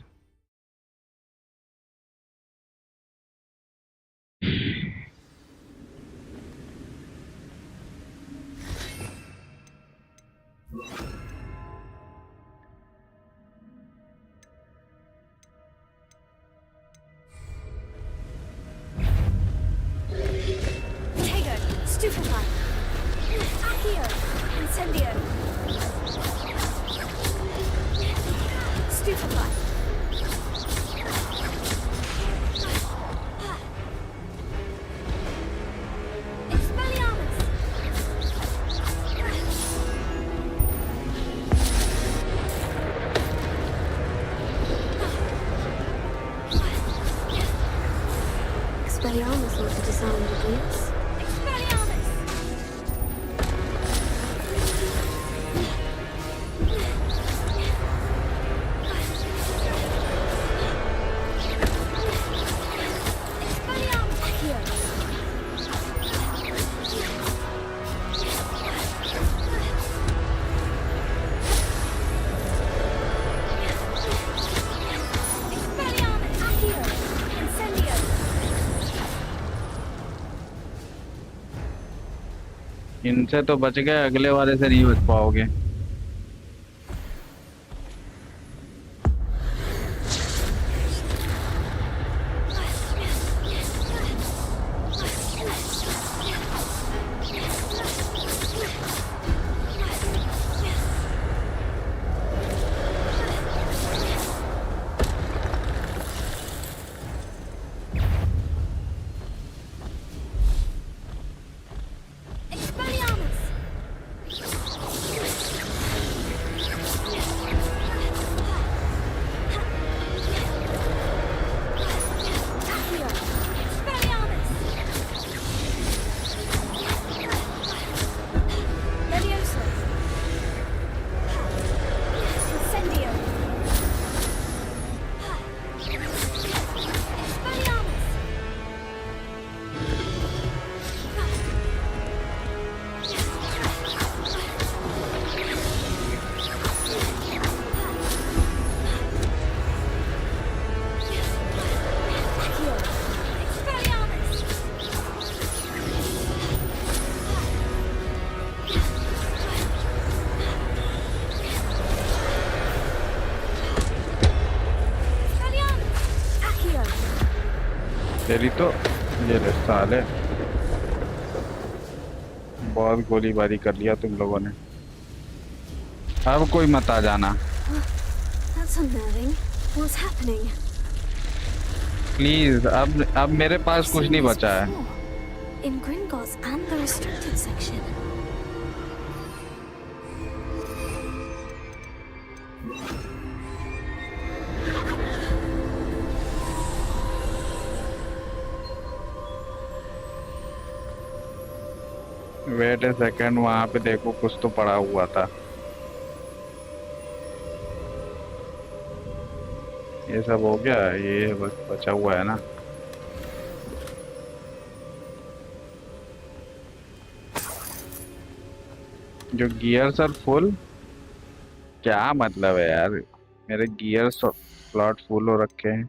Speaker 15: Stupefy. Accio. Incendio. Stupefy. Expelliarmus.
Speaker 10: Expelliarmus ought to disarm the brutes.
Speaker 1: इनसे तो बच गए, अगले वाले से नहीं बच पाओगे। तेरी तो ये ले साले, बहुत गोलीबारी कर लिया तुम लोगों ने। अब कोई मत आ जाना
Speaker 10: That's unnerving. What's happening?
Speaker 1: Please. अब मेरे पास कुछ नहीं बचा है।
Speaker 10: In Gringotts and the restricted section.
Speaker 1: Wait a second, वहां पे देखो कुछ तो पड़ा हुआ था। ये सब हो गया, ये बस बचा हुआ है ना। जो गियर्स आर फुल, क्या मतलब है यार? मेरे गियर स्लॉट फुल हो रखे हैं।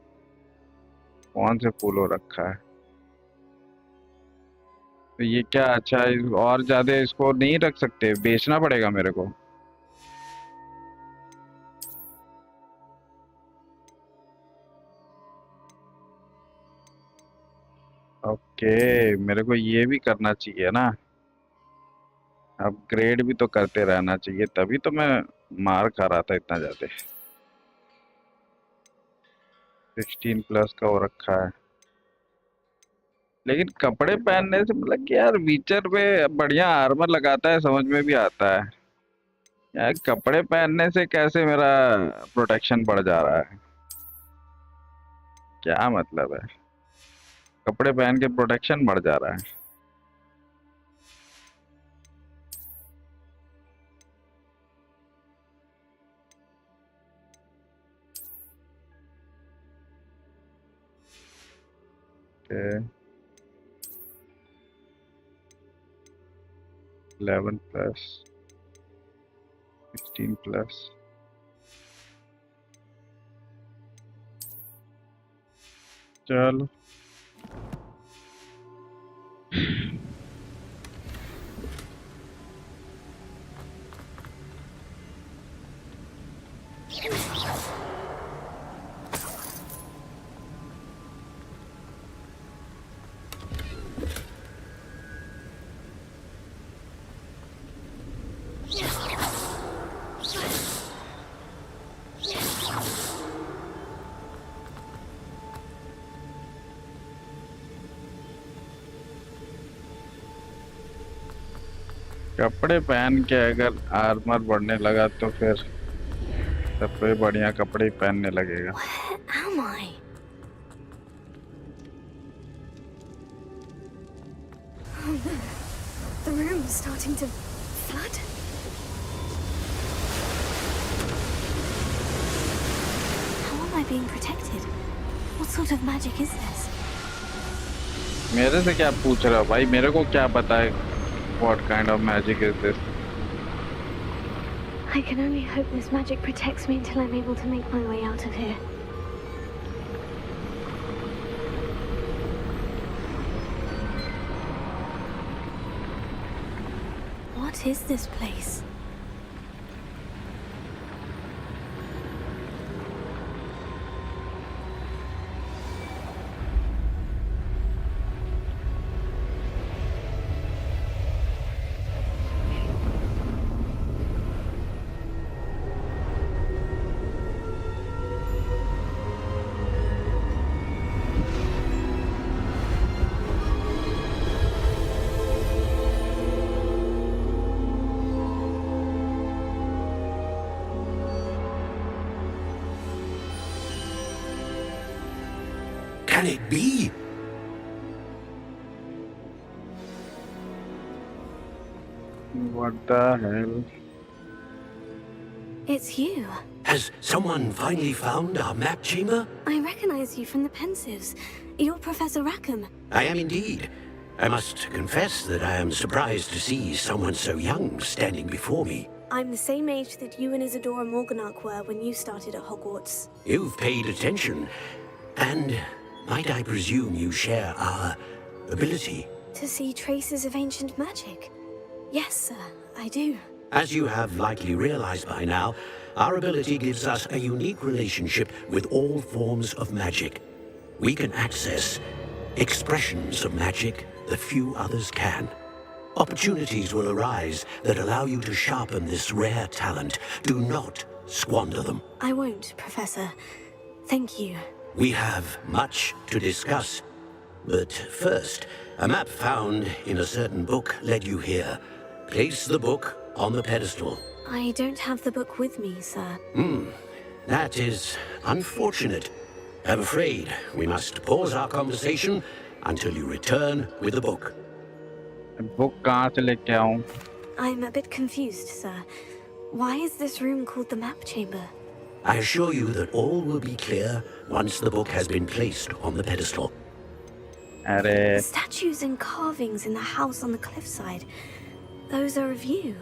Speaker 1: कौन से फुल हो रखा है? तो ये क्या? अच्छा, और ज्यादा इसको नहीं रख सकते, बेचना पड़ेगा मेरे को। ओके, मेरे को ये भी करना चाहिए ना, अपग्रेड भी तो करते रहना चाहिए, तभी तो मैं मार खा रहा था इतना ज्यादा। 16+ का हो रखा है, लेकिन कपड़े पहनने से मतलब कि यार विचर पे बढ़िया आर्मर लगाता है, समझ में भी आता है यार, कपड़े पहनने से कैसे मेरा प्रोटेक्शन बढ़ जा रहा है, क्या मतलब है? कपड़े पहन के प्रोटेक्शन बढ़ जा रहा है। Okay. 11+, 16+, चलो कपड़े पहन के अगर आर्मर बढ़ने लगा तो फिर सब पे बढ़िया कपड़े ही पहनने लगेगा।
Speaker 10: Am I? Oh no, the room's starting to flood. How am I being protected? What sort of magic is this?
Speaker 1: मेरे से क्या पूछ रहे हो भाई, मेरे को क्या पता है what kind of magic is this?
Speaker 10: I can only hope this magic protects me until I'm able to make my way out of here. What is this place?
Speaker 12: Can it be?
Speaker 1: What the hell?
Speaker 10: It's you.
Speaker 12: Has someone finally found our map chamber?
Speaker 10: I recognize you from the Pensives. You're Professor Rackham.
Speaker 12: I am indeed. I must confess that I am surprised to see someone so young standing before me.
Speaker 10: I'm the same age that you and Isadora Morganach were when you started at Hogwarts.
Speaker 12: You've paid attention, and might I presume you share our ability?
Speaker 10: To see traces of ancient magic? Yes, sir, I do.
Speaker 12: As you have likely realized by now, our ability gives us a unique relationship with all forms of magic. We can access expressions of magic that few others can. Opportunities will arise that allow you to sharpen this rare talent. Do not squander them.
Speaker 10: I won't, Professor. Thank you.
Speaker 12: We have much to discuss. But first, a map found in a certain book led you here. Place the book on the pedestal.
Speaker 10: I don't have the book with me, sir.
Speaker 12: That is unfortunate. I'm afraid we must pause our conversation until you return with the book.
Speaker 1: Book कहाँ से लेके आऊँ?
Speaker 10: I'm a bit confused, sir. Why is this room called the map chamber?
Speaker 12: I assure you that all will be clear once the book has been placed on the pedestal.
Speaker 1: अरे
Speaker 10: Statues and carvings in the house on the cliffside. Those are of you.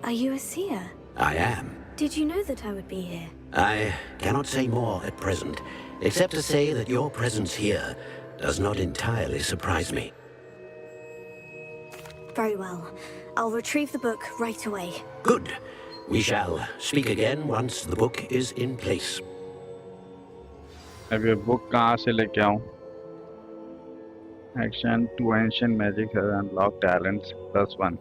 Speaker 10: Are you a seer?
Speaker 12: I am.
Speaker 10: Did you know that I would be here?
Speaker 12: I cannot say more at present, except to say that your presence here does not entirely surprise me.
Speaker 10: Very well. I'll retrieve the book right away.
Speaker 12: Good. We shall speak again once the book is in place.
Speaker 1: अब ये book कहाँ से लेके आऊँ? Action to ancient magic has unlocked talents +1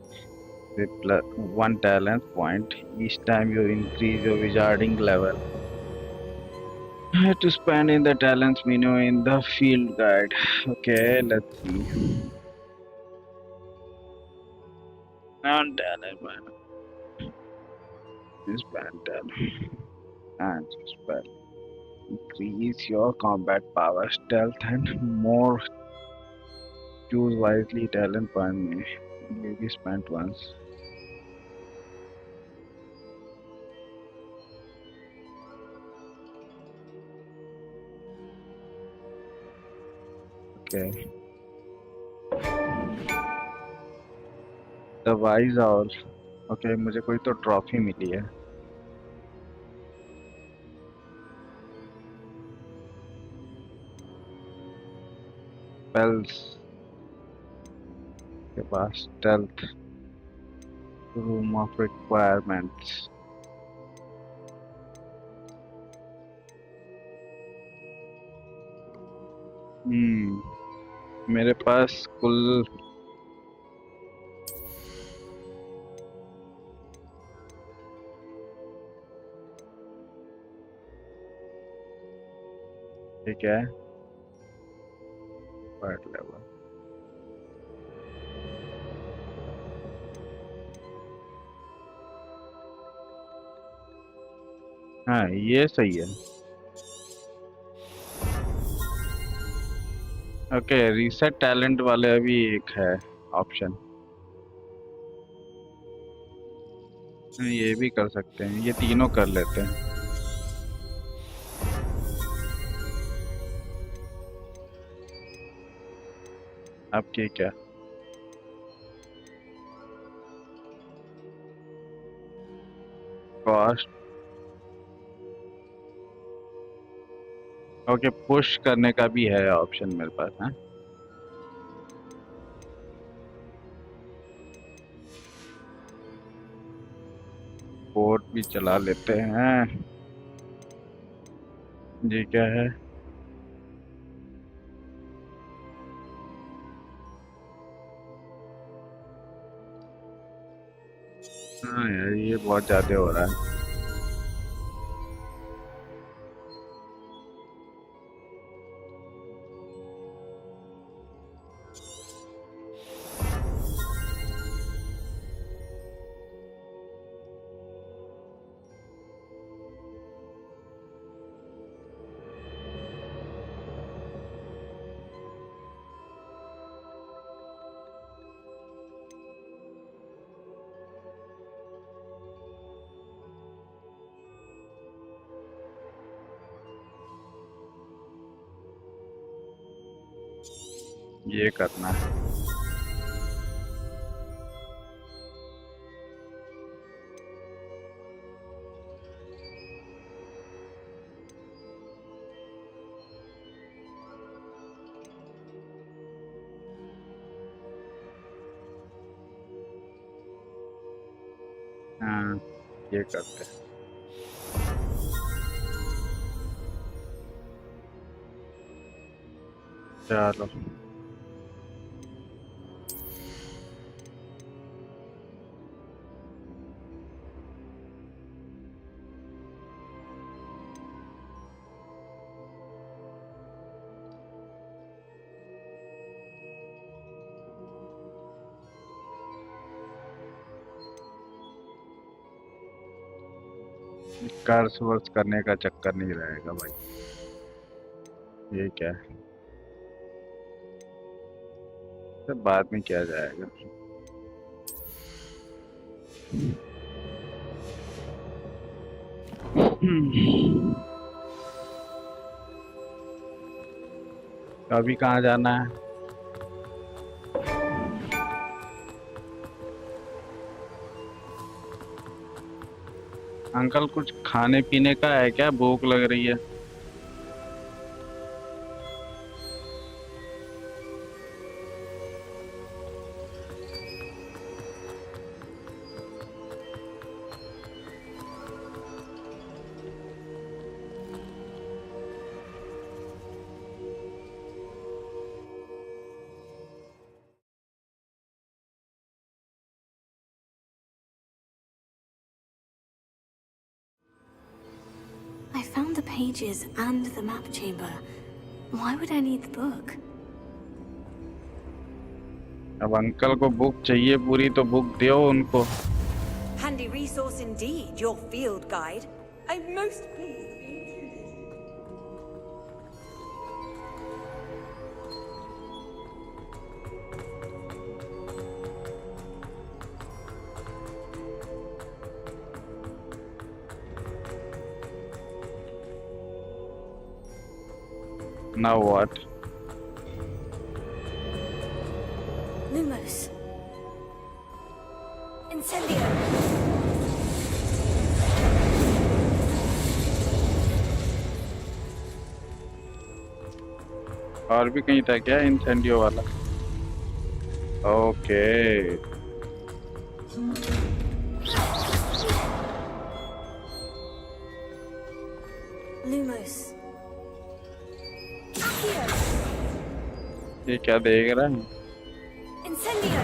Speaker 1: with +1 talent point each time you increase your wizarding level. To spend in the talents menu in the field guide. Okay, let's see. Non-talent menu. Spend talent and spell. Increase your combat power, stealth, and more. Choose wisely. Talent point may be spent once. Okay. The wise owl. Okay, मुझे कोई तो trophy मिली है. Spells. के पास stealth. Room of requirements. मेरे पास कुल ठीक है part level हाँ ये सही है ओके रीसेट टैलेंट वाले अभी एक है ऑप्शन ये भी कर सकते हैं ये तीनों कर लेते हैं आपके क्या कॉस्ट ओके पुश करने का भी है ऑप्शन मेरे पास है बोर्ड भी चला लेते हैं जी क्या है हाँ यार ये बहुत ज्यादा हो रहा है ये करना है हाँ ये करते हैं चलो कर्स वर्स करने का चक्कर नहीं रहेगा भाई ये क्या है सब बाद में किया जाएगा अभी कहाँ जाना है अंकल कुछ खाने पीने का है क्या भूख लग रही है
Speaker 10: found the pages and the map chamber. Why would I need the book?
Speaker 1: अब अंकल को बुक चाहिए पूरी तो बुक दो उनको.
Speaker 18: Handy resource indeed, your field guide. I'm most pleased to be introduced.
Speaker 1: Now what?
Speaker 10: Lumos. Incendio.
Speaker 1: और भी कहीं था क्या इंसेंडियो वाला? ओके.
Speaker 10: Lumos.
Speaker 1: ये क्या देख रहा है?
Speaker 10: Incendio.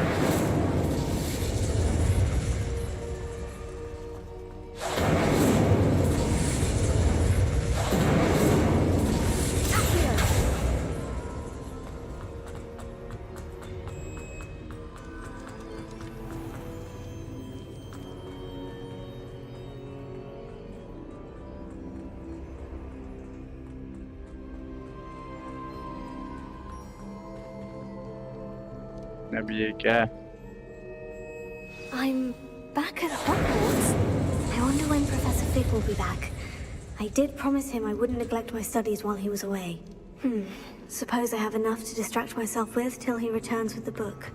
Speaker 1: अब ये क्या है?
Speaker 10: I'm back at Hogwarts. I wonder when Professor Fig will be back. I did promise him I wouldn't neglect my studies while he was away. Suppose I have enough to distract myself with till he returns with the book.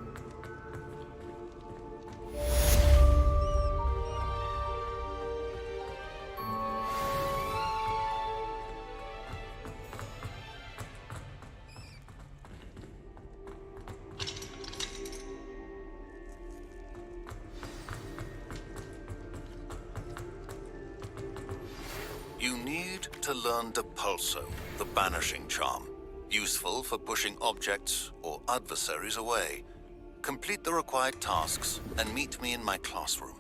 Speaker 9: You need to learn Depulso, the banishing charm, useful for pushing objects or adversaries away. Complete the required tasks and meet me in my classroom.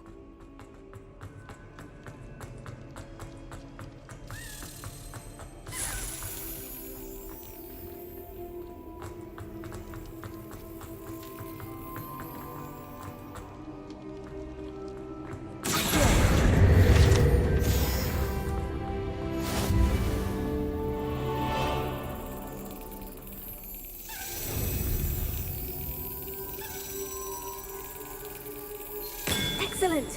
Speaker 10: Excellent.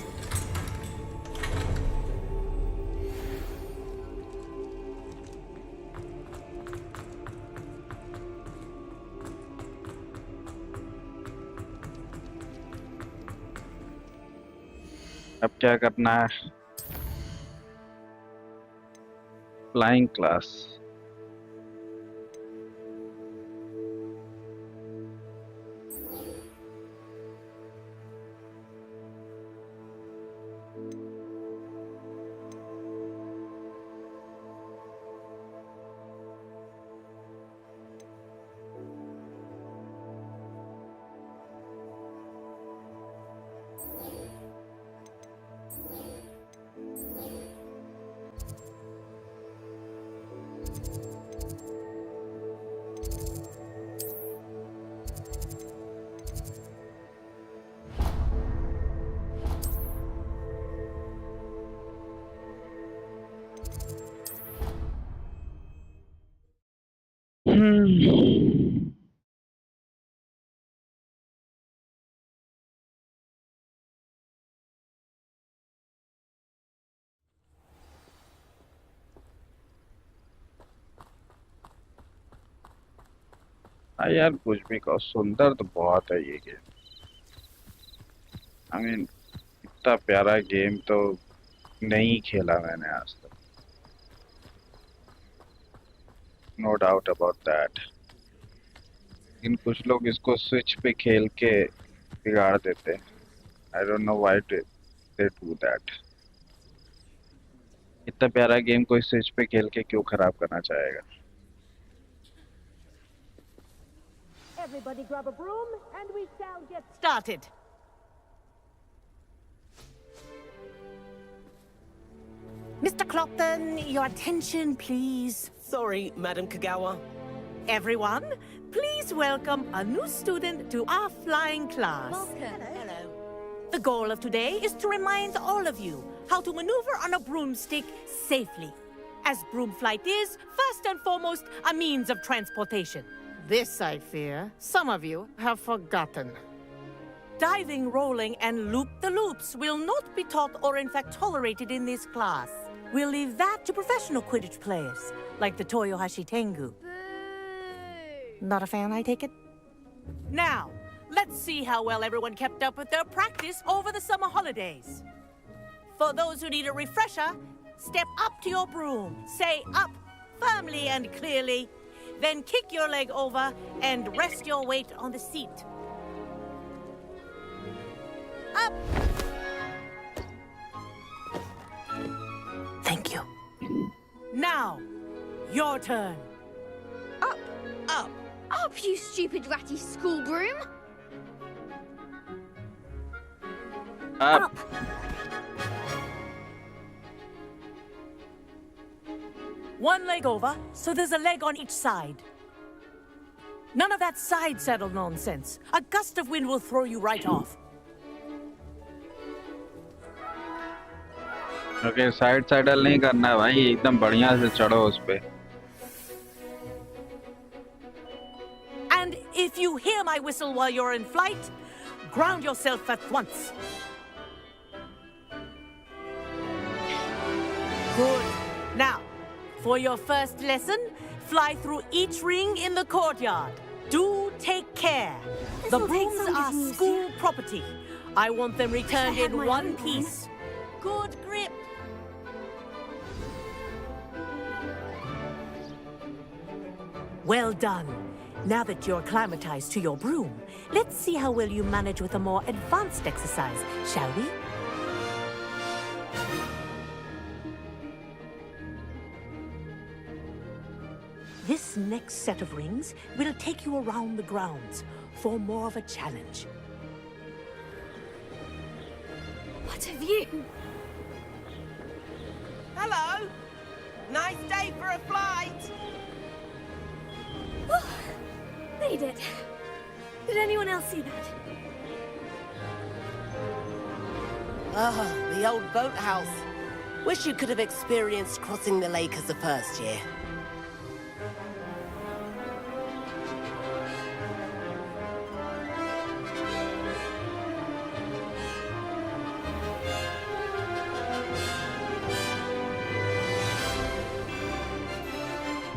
Speaker 1: अब क्या करना है? Flying class. हाँ यार कुछ भी कहो, सुंदर तो बहुत है ये गेम. I mean, इतना प्यारा गेम तो नहीं खेला मैंने आज तक. No doubt about that. लेकिन कुछ लोग इसको स्विच पे खेल के बिगाड़ देते हैं. I don't know why they do that. इतना प्यारा गेम कोई स्विच पे खेल के क्यों खराब करना चाहेगा?
Speaker 14: Everybody grab a broom and we shall get started.
Speaker 19: Mr. Clopton, your attention, please.
Speaker 7: Sorry, Madam Kagawa.
Speaker 19: Everyone, please welcome a new student to our flying class.
Speaker 15: Welcome.
Speaker 19: Hello. The goal of today is to remind all of you how to maneuver on a broomstick safely, as broom flight is, first and foremost, a means of transportation.
Speaker 8: This, I fear, some of you have forgotten.
Speaker 19: Diving, rolling, and loop-the-loops will not be taught or in fact tolerated in this class. We'll leave that to professional Quidditch players, like the Toyohashi Tengu. Not a fan, I take it? Now, let's see how well everyone kept up with their practice over the summer holidays. For those who need a refresher, step up to your broom, say up firmly and clearly, then kick your leg over and rest your weight on the seat. Up!
Speaker 7: Thank you.
Speaker 19: Now, your turn.
Speaker 15: Up!
Speaker 19: Up!
Speaker 15: Up, you stupid ratty school broom!
Speaker 1: Up!
Speaker 19: One leg over, so there's a leg on each side. None of that side saddle nonsense. A gust of wind will throw you right off.
Speaker 1: Okay side saddle नहीं करना है भाई, एकदम बढ़िया से चढ़ो उस पे.
Speaker 19: And if you hear my whistle while you're in flight, ground yourself at once. Good. Now, for your first lesson, fly through each ring in the courtyard. Do take care. The brooms are school property. I want them returned in one piece. Good grip. Well done. Now that you're acclimatized to your broom, let's see how well you manage with a more advanced exercise, shall we? This next set of rings will take you around the grounds for more of a challenge.
Speaker 15: What have you?
Speaker 7: Hello! Nice day for a flight!
Speaker 15: Made it. Did anyone else see that?
Speaker 7: Ah, the old boathouse. Wish you could have experienced crossing the lake as the first year.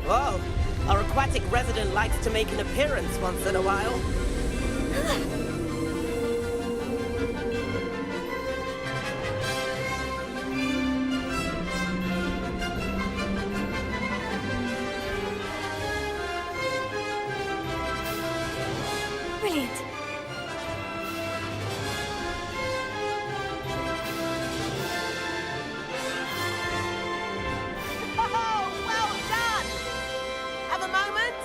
Speaker 7: Whoa! Our aquatic resident likes to make an appearance once in a while.
Speaker 15: Brilliant.
Speaker 7: Oh, well done! Have a moment?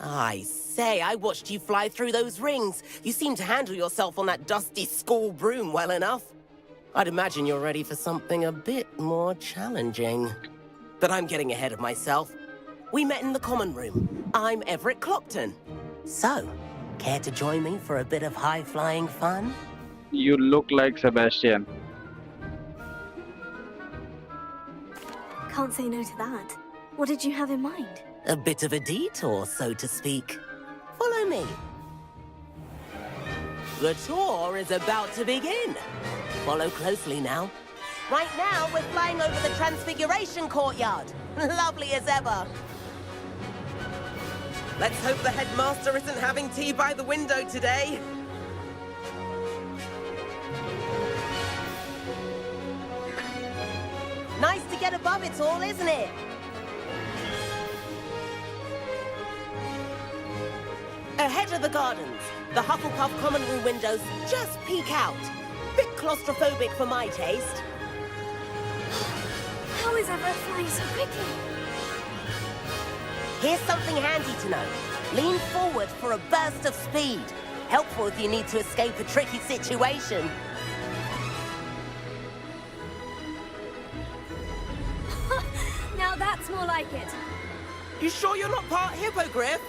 Speaker 7: I say, I watched you fly through those rings. You seem to handle yourself on that dusty school broom well enough. I'd imagine you're ready for something a bit more challenging. But I'm getting ahead of myself. We met in the common room. I'm Everett Clopton. So, care to join me for a bit of high-flying fun?
Speaker 1: You look like Sebastian.
Speaker 10: Can't say no to that. What did you have in mind?
Speaker 7: A bit of a detour, so to speak. Follow me. The tour is about to begin. Follow closely now. Right now, we're flying over the Transfiguration Courtyard. Lovely as ever. Let's hope the headmaster isn't having tea by the window today. Nice to get above it all, isn't it? Ahead of the gardens, the Hufflepuff common room windows just peek out. Bit claustrophobic for my taste.
Speaker 10: How is Everett flying so quickly?
Speaker 7: Here's something handy to know. Lean forward for a burst of speed.
Speaker 20: Helpful if you need to escape a tricky situation.
Speaker 15: Now that's more like it.
Speaker 20: You sure you're not part hippogriff?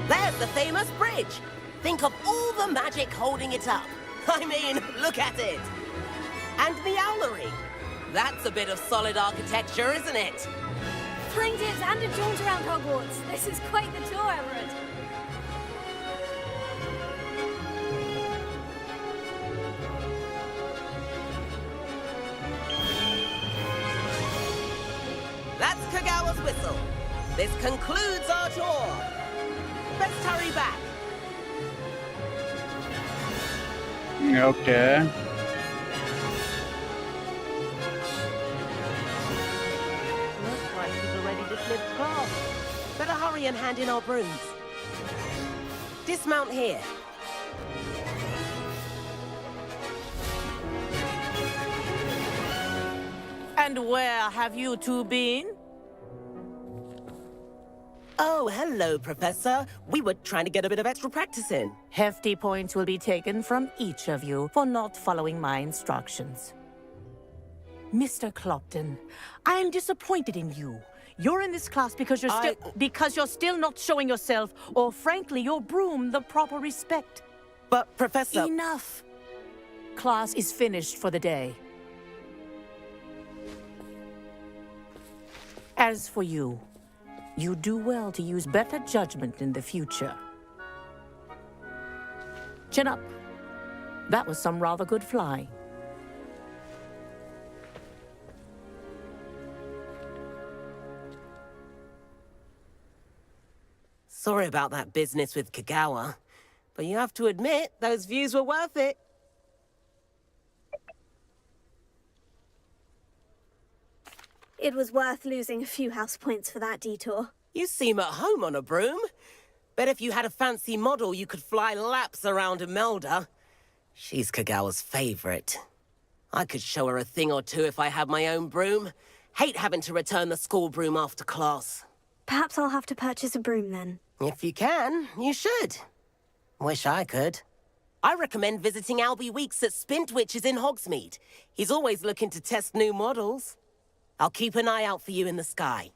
Speaker 20: There's the famous bridge. Think of all the magic holding it up. I mean, look at it. And the owlery. That's a bit of solid architecture, isn't it?
Speaker 15: Flying dips and a jaunt around Hogwarts. This is quite the tour, Everett.
Speaker 20: That's Kagawa's whistle. This concludes our tour. Let's hurry back.
Speaker 1: Okay.
Speaker 20: Looks like people are ready to flip class. Better hurry and hand in our brooms. Dismount here.
Speaker 19: And where have you two been?
Speaker 20: Oh, hello, Professor. We were trying to get a bit of extra practice in.
Speaker 19: Hefty points will be taken from each of you for not following my instructions. Mr. Clopton, I am disappointed in you. You're in this class because you're still not showing yourself, or frankly, your broom the proper respect.
Speaker 20: But, Professor...
Speaker 19: Enough! Class is finished for the day. As for you, you do well to use better judgment in the future. Chin up. That was some rather good flying.
Speaker 20: Sorry about that business with Kagawa, but you have to admit, those views were worth it.
Speaker 10: It was worth losing a few house points for that detour.
Speaker 20: You seem at home on a broom. Bet if you had a fancy model, you could fly laps around Imelda. She's Kagawa's favorite. I could show her a thing or two if I had my own broom. Hate having to return the school broom after class.
Speaker 10: Perhaps I'll have to purchase a broom then.
Speaker 20: If you can, you should. Wish I could. I recommend visiting Albie Weeks at Spintwitches in Hogsmeade. He's always looking to test new models. I'll keep an eye out for you in the sky.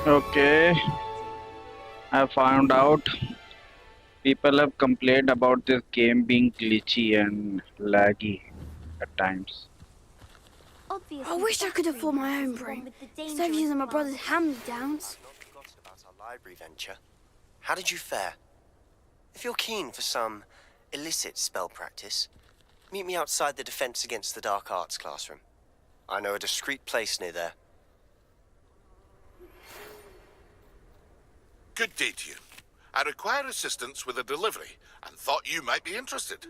Speaker 1: Okay. I found out people have complained about this game being glitchy and laggy at times.
Speaker 15: I wish I could afford my own broom, instead of using my brother's hand-me-downs.
Speaker 21: I've not forgotten about our library venture. How did you fare? If you're keen for some illicit spell practice, meet me outside the Defense Against the Dark Arts classroom. I know a discreet place near there.
Speaker 17: Good day to you. I require assistance with a delivery and thought you might be interested.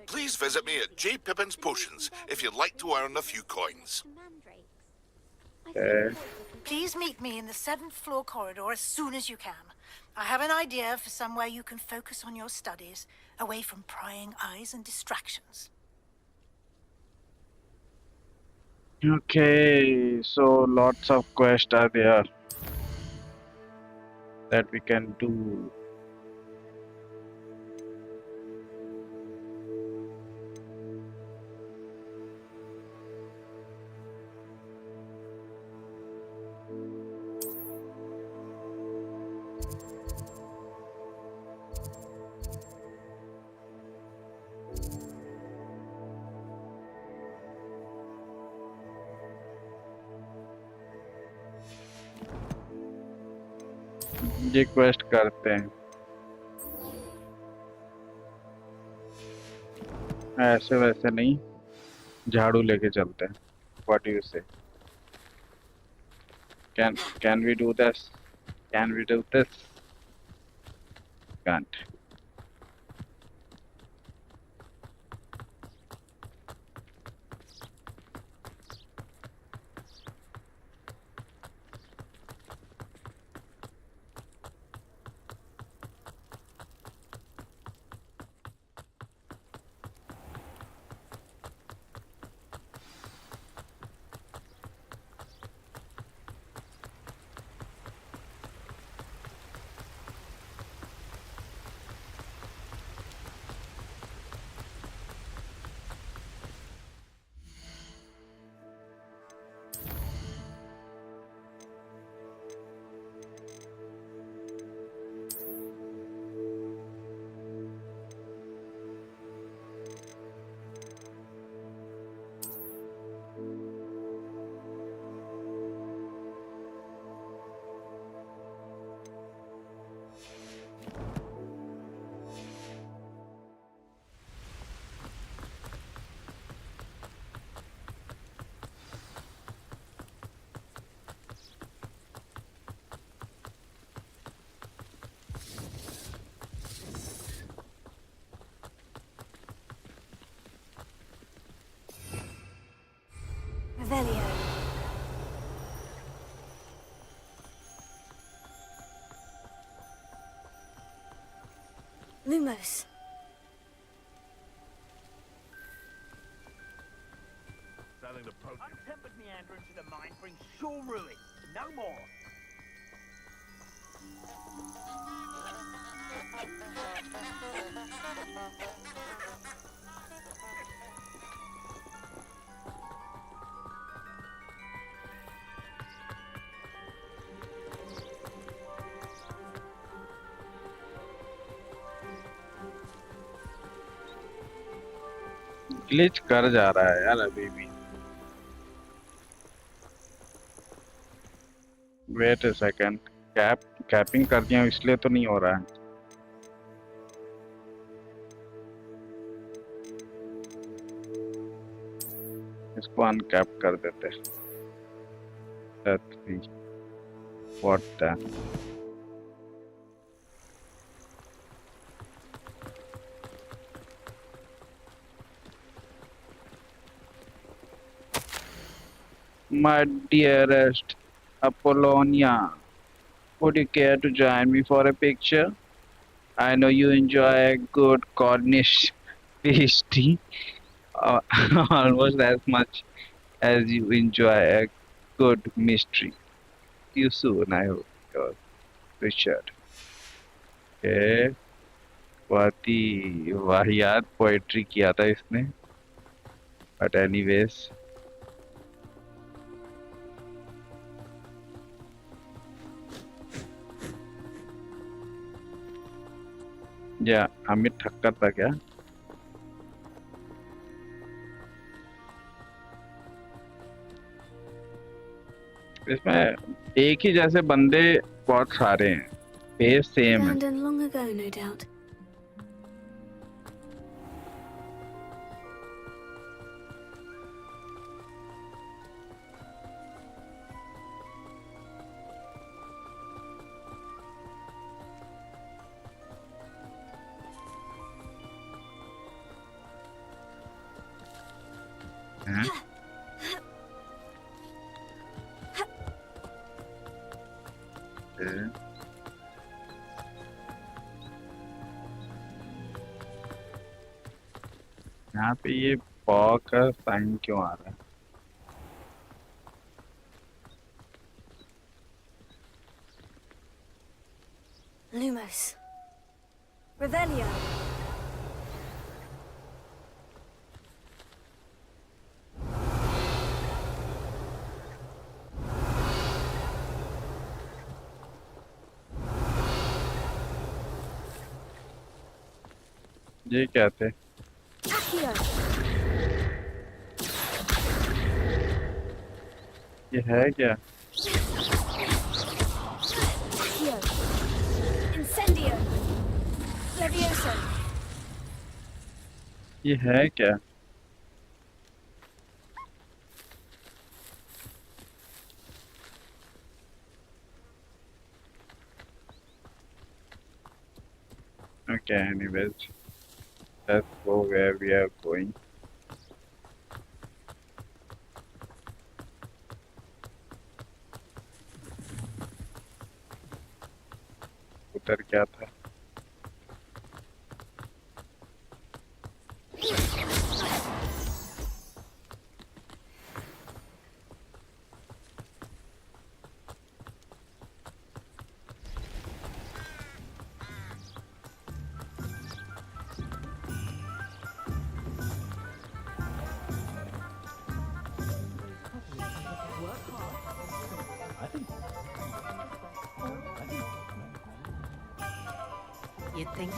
Speaker 17: Please visit me at J. Pippin's Potions if you'd like to earn a few coins.
Speaker 14: Please meet me in the 7th floor corridor as soon as you can. I have an idea for somewhere you can focus on your studies, away from prying eyes and distractions.
Speaker 1: Okay, so lots of quests are there that we can do. ये quest करते हैं ऐसे वैसे नहीं झाड़ू लेके चलते हैं What do you say? Can we do this? Can we do this? Can't.
Speaker 10: Lumos.
Speaker 16: Untempered meander into the mine brings sure ruin. No more.
Speaker 1: Glitch कर जा रहा है यार अभी भी। वेट अ सेकंड, कैपिंग कर दिया इसलिए तो नहीं हो रहा है। इसको अनकैप कर देते हैं। What the My dearest Apollonia, would you care to join me for a picture? I know you enjoy a good Cornish pasty almost as much as you enjoy a good mystery. See you soon, I hope. Yours, Richard. Okay. बहुत ही वाहियात poetry किया था इसने, but anyways. या अमित ठक्कर था क्या? इसमें एक ही जैसे बंदे बहुत सारे हैं, फेस सेम है।
Speaker 10: Abandoned long ago, no doubt. यहाँ पे ये पॉ का साइन क्यों आ रहा है? Lumos. Revelio.
Speaker 1: ये क्या थे? ये है क्या?
Speaker 10: Incendio. Levioso.
Speaker 1: ये है क्या? Okay, anyways, let's go where we are going. उधर क्या था?
Speaker 19: You'd think.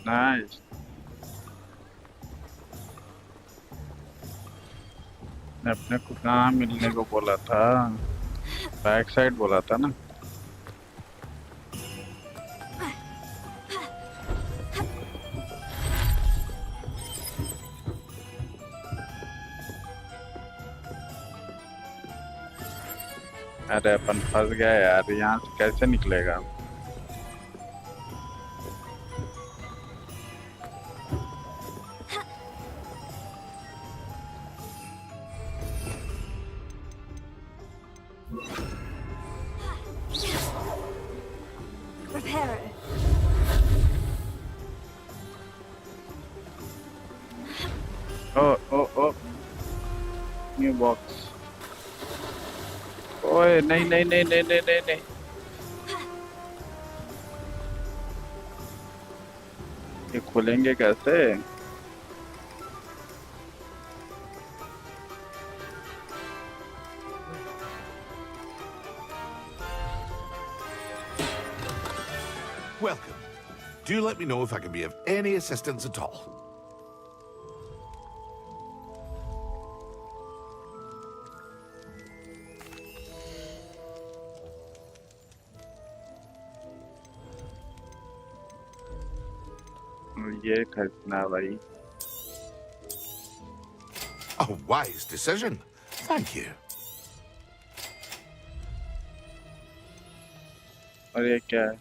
Speaker 1: Nice. मैं अपने को कहाँ मिलने को बोला था? बैक साइड बोला था ना? अरे अपन फंस गया यार, यहाँ से कैसे निकलेगा?
Speaker 15: Reparo.
Speaker 1: Oh. New box. ओए नहीं. ये खोलेंगे कैसे?
Speaker 17: Welcome. Do let me know if I can be of any assistance at all.
Speaker 1: ये खरीदना भाई.
Speaker 17: A wise decision. Thank you.
Speaker 1: और ये क्या है?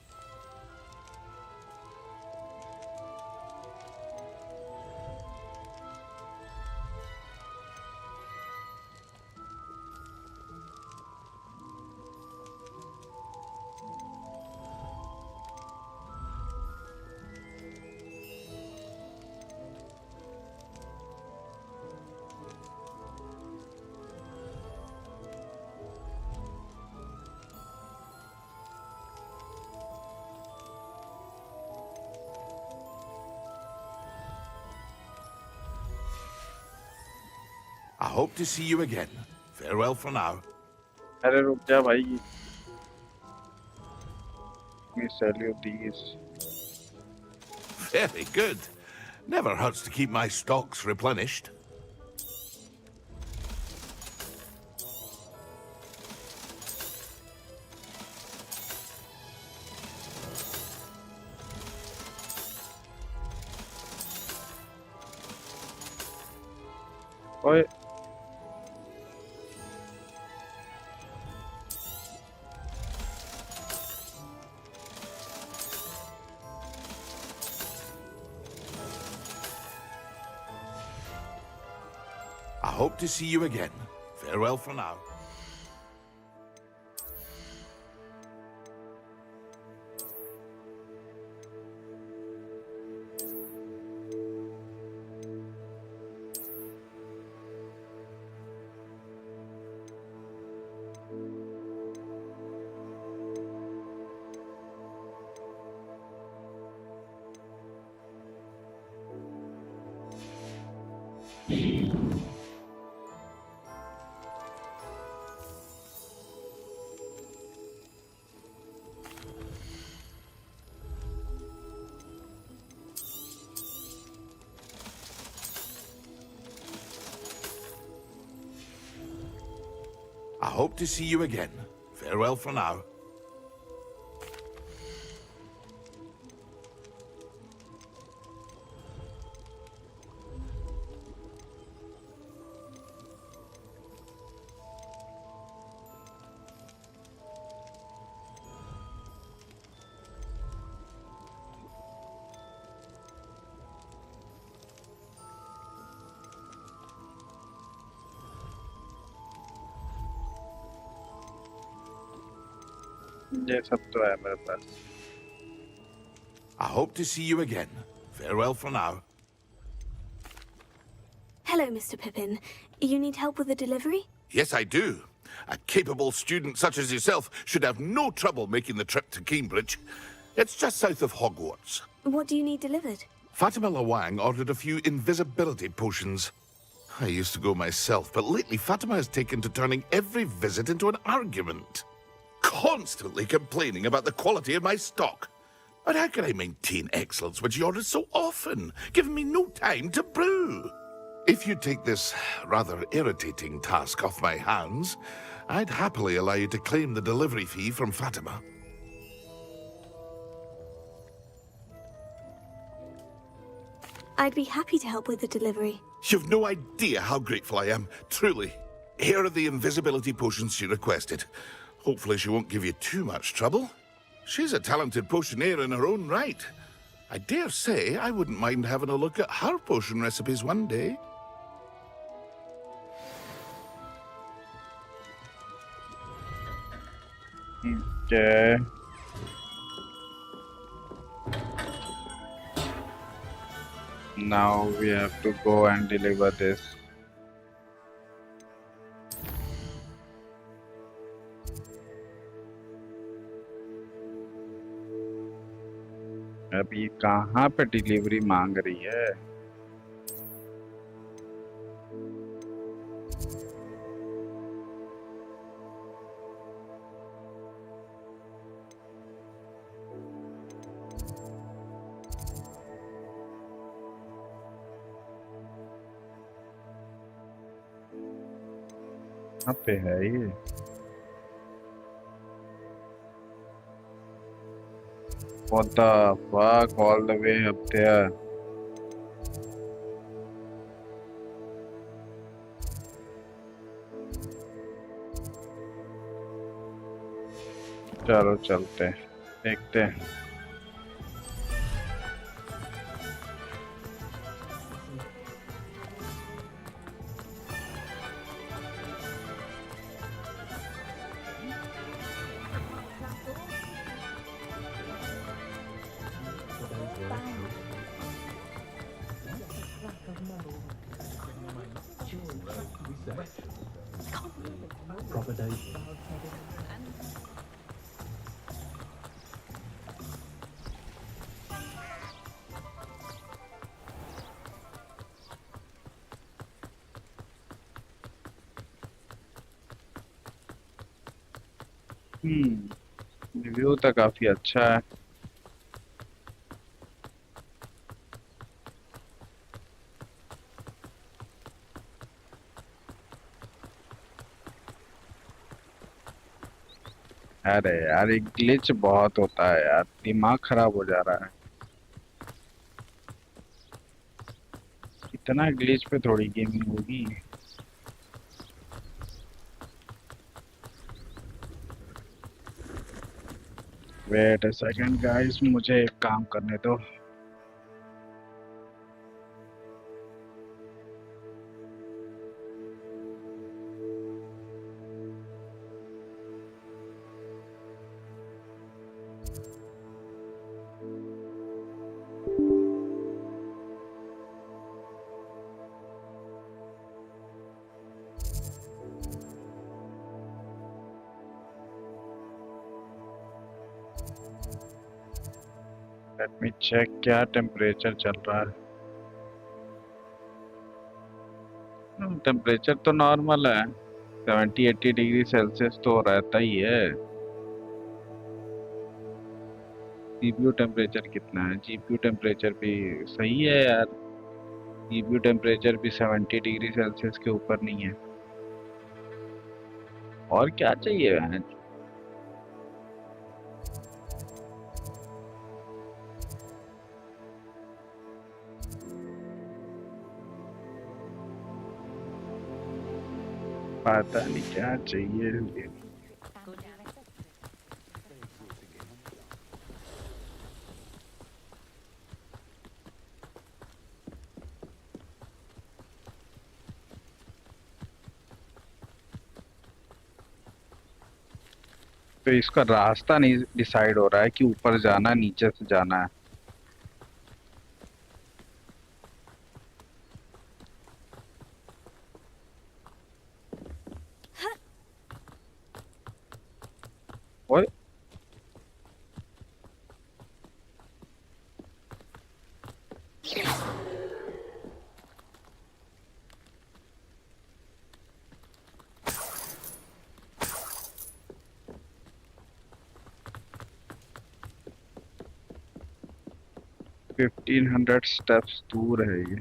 Speaker 17: I hope to see you again. Farewell for now.
Speaker 1: अरे रुक जा भाई. Let me sell you these.
Speaker 17: Very good. Never hurts to keep my stocks replenished.
Speaker 1: ओए.
Speaker 17: I hope to see you again. Farewell for now. I hope to see you again. Farewell for now.
Speaker 1: ये सब तो है मेरे पास.
Speaker 17: I hope to see you again. Farewell for now.
Speaker 10: Hello, Mr. Pippin. You need help with a delivery?
Speaker 17: Yes, I do. A capable student such as yourself should have no trouble making the trip to Cambridge. It's just south of Hogwarts.
Speaker 10: What do you need delivered?
Speaker 17: Fatima Lawang ordered a few invisibility potions. I used to go myself, but lately Fatima has taken to turning every visit into an argument. Constantly complaining about the quality of my stock. But how can I maintain excellence when she orders so often, giving me no time to brew? If you take this rather irritating task off my hands, I'd happily allow you to claim the delivery fee from Fatima.
Speaker 10: I'd be happy to help with the delivery.
Speaker 17: You've no idea how grateful I am, truly. Here are the invisibility potions she requested. Hopefully she won't give you too much trouble. She's a talented potioneer in her own right. I dare say I wouldn't mind having a look at her potion recipes one day.
Speaker 1: Okay. Now we have to go and deliver this. अभी कहाँ पे delivery मांग रही है? कहाँ पे है ये? What the fuck, all the way up there? चलो चलते हैं, देखते हैं।
Speaker 6: Proper day.
Speaker 1: रिव्यू तो काफी अच्छा है। अरे यार एक ग्लिच बहुत होता है यार, दिमाग खराब हो जा रहा है। इतना ग्लिच पे थोड़ी गेमिंग होगी। वेट अ सेकंड गाइस, मुझे एक काम करने दो। लेट मी चेक क्या टेम्परेचर चल रहा है। टेम्परेचर तो नॉर्मल है, 70-80 डिग्री सेल्सियस तो रहता ही है। जीपीयू टेम्परेचर कितना है? जीपीयू टेम्परेचर भी सही है यार, जीपीयू टेम्परेचर भी 70 डिग्री सेल्सियस के ऊपर नहीं है। और क्या चाहिए यार? पता नहीं क्या चाहिए। तो इसका रास्ता नहीं डिसाइड हो रहा है कि ऊपर जाना नीचे से जाना है। ओए $1500 स्टेप्स दूर है ये।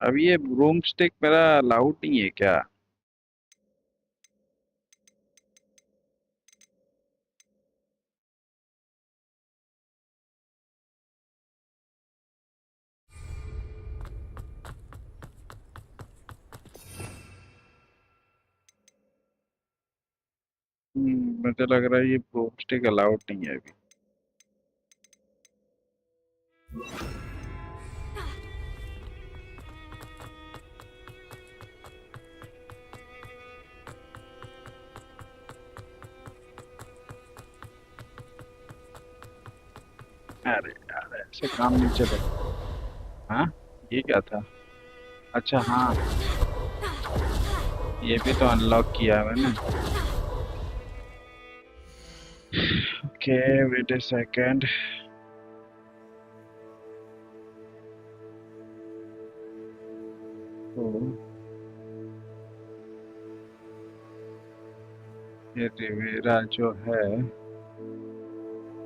Speaker 1: अब ये रूम स्टिक मेरा अलाउड नहीं है क्या? मुझे लग रहा है ये ब्रूमस्टिक अलाउड नहीं है अभी। अरे यार ऐसे काम नहीं चले। हाँ ये क्या था? अच्छा हाँ ये भी तो अनलॉक किया है मैंने। Okay wait a second. ये रिवेरा जो है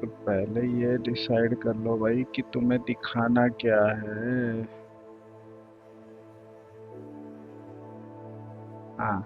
Speaker 1: तो पहले ये डिसाइड कर लो भाई कि तुम्हें दिखाना क्या है। हाँ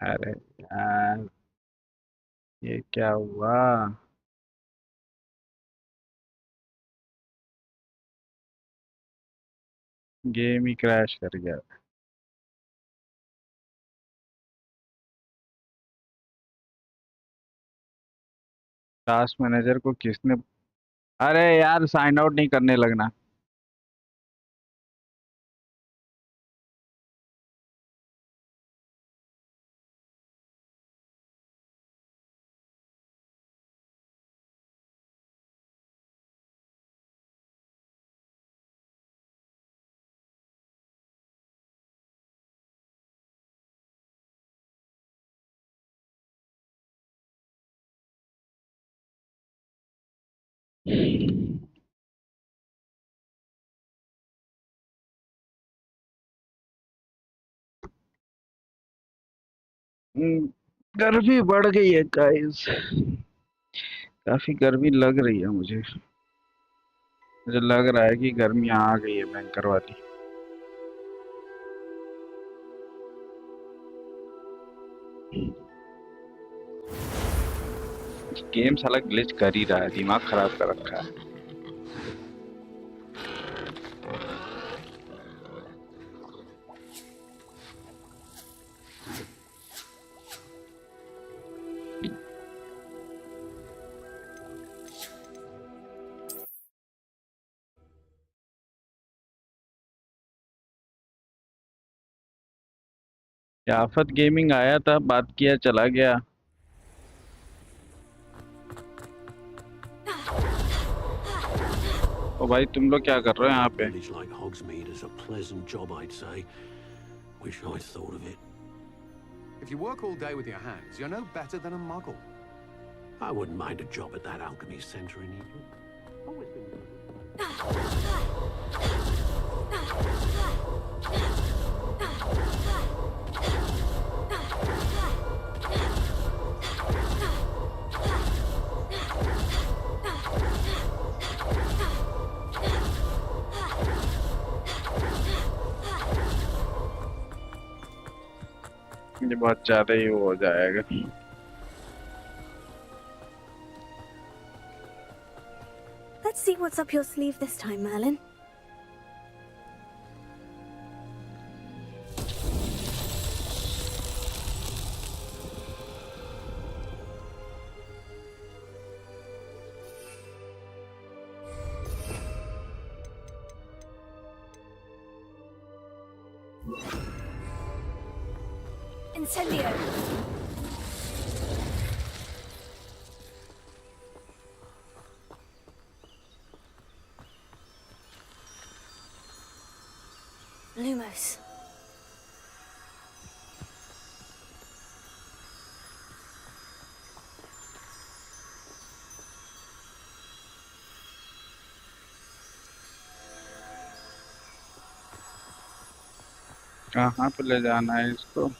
Speaker 1: अरे यार ये क्या हुआ? गेम ही क्रैश कर गया। टास्क मैनेजर को किसने? अरे यार साइन आउट नहीं करने लगना। गर्मी बढ़ गई है गाइस। काफी गर्मी लग रही है मुझे। मुझे लग रहा है कि गर्मियाँ आ गई है भयंकर वाली। गेम साला ग्लिच कर ही रहा है, दिमाग खराब कर रखा है। आफत गेमिंग आया था, बात किया, चला गया। ओ भाई तुम लोग क्या कर रहे हो यहाँ पे?
Speaker 12: Like Hogsmeade is a pleasant job, I'd say. Wish I'd thought of it.
Speaker 3: If you work all day with your hands, you're no better than a muggle.
Speaker 12: I wouldn't mind a job at that alchemy center in Eden. Always been good.
Speaker 1: ये बहुत ज्यादा ही हो जाएगा।
Speaker 10: see what's up your sleeve this time, Merlin.
Speaker 15: Incendio!
Speaker 10: Lumos.
Speaker 1: कहाँ पे ले जाना है इसको?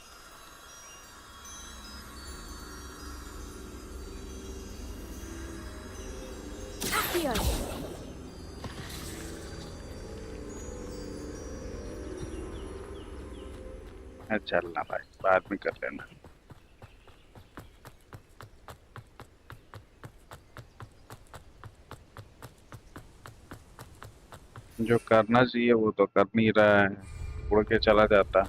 Speaker 1: चलना भाई, बाद में कर लेना। जो करना चाहिए वो तो कर नहीं रहा है, उड़ के चला जाता।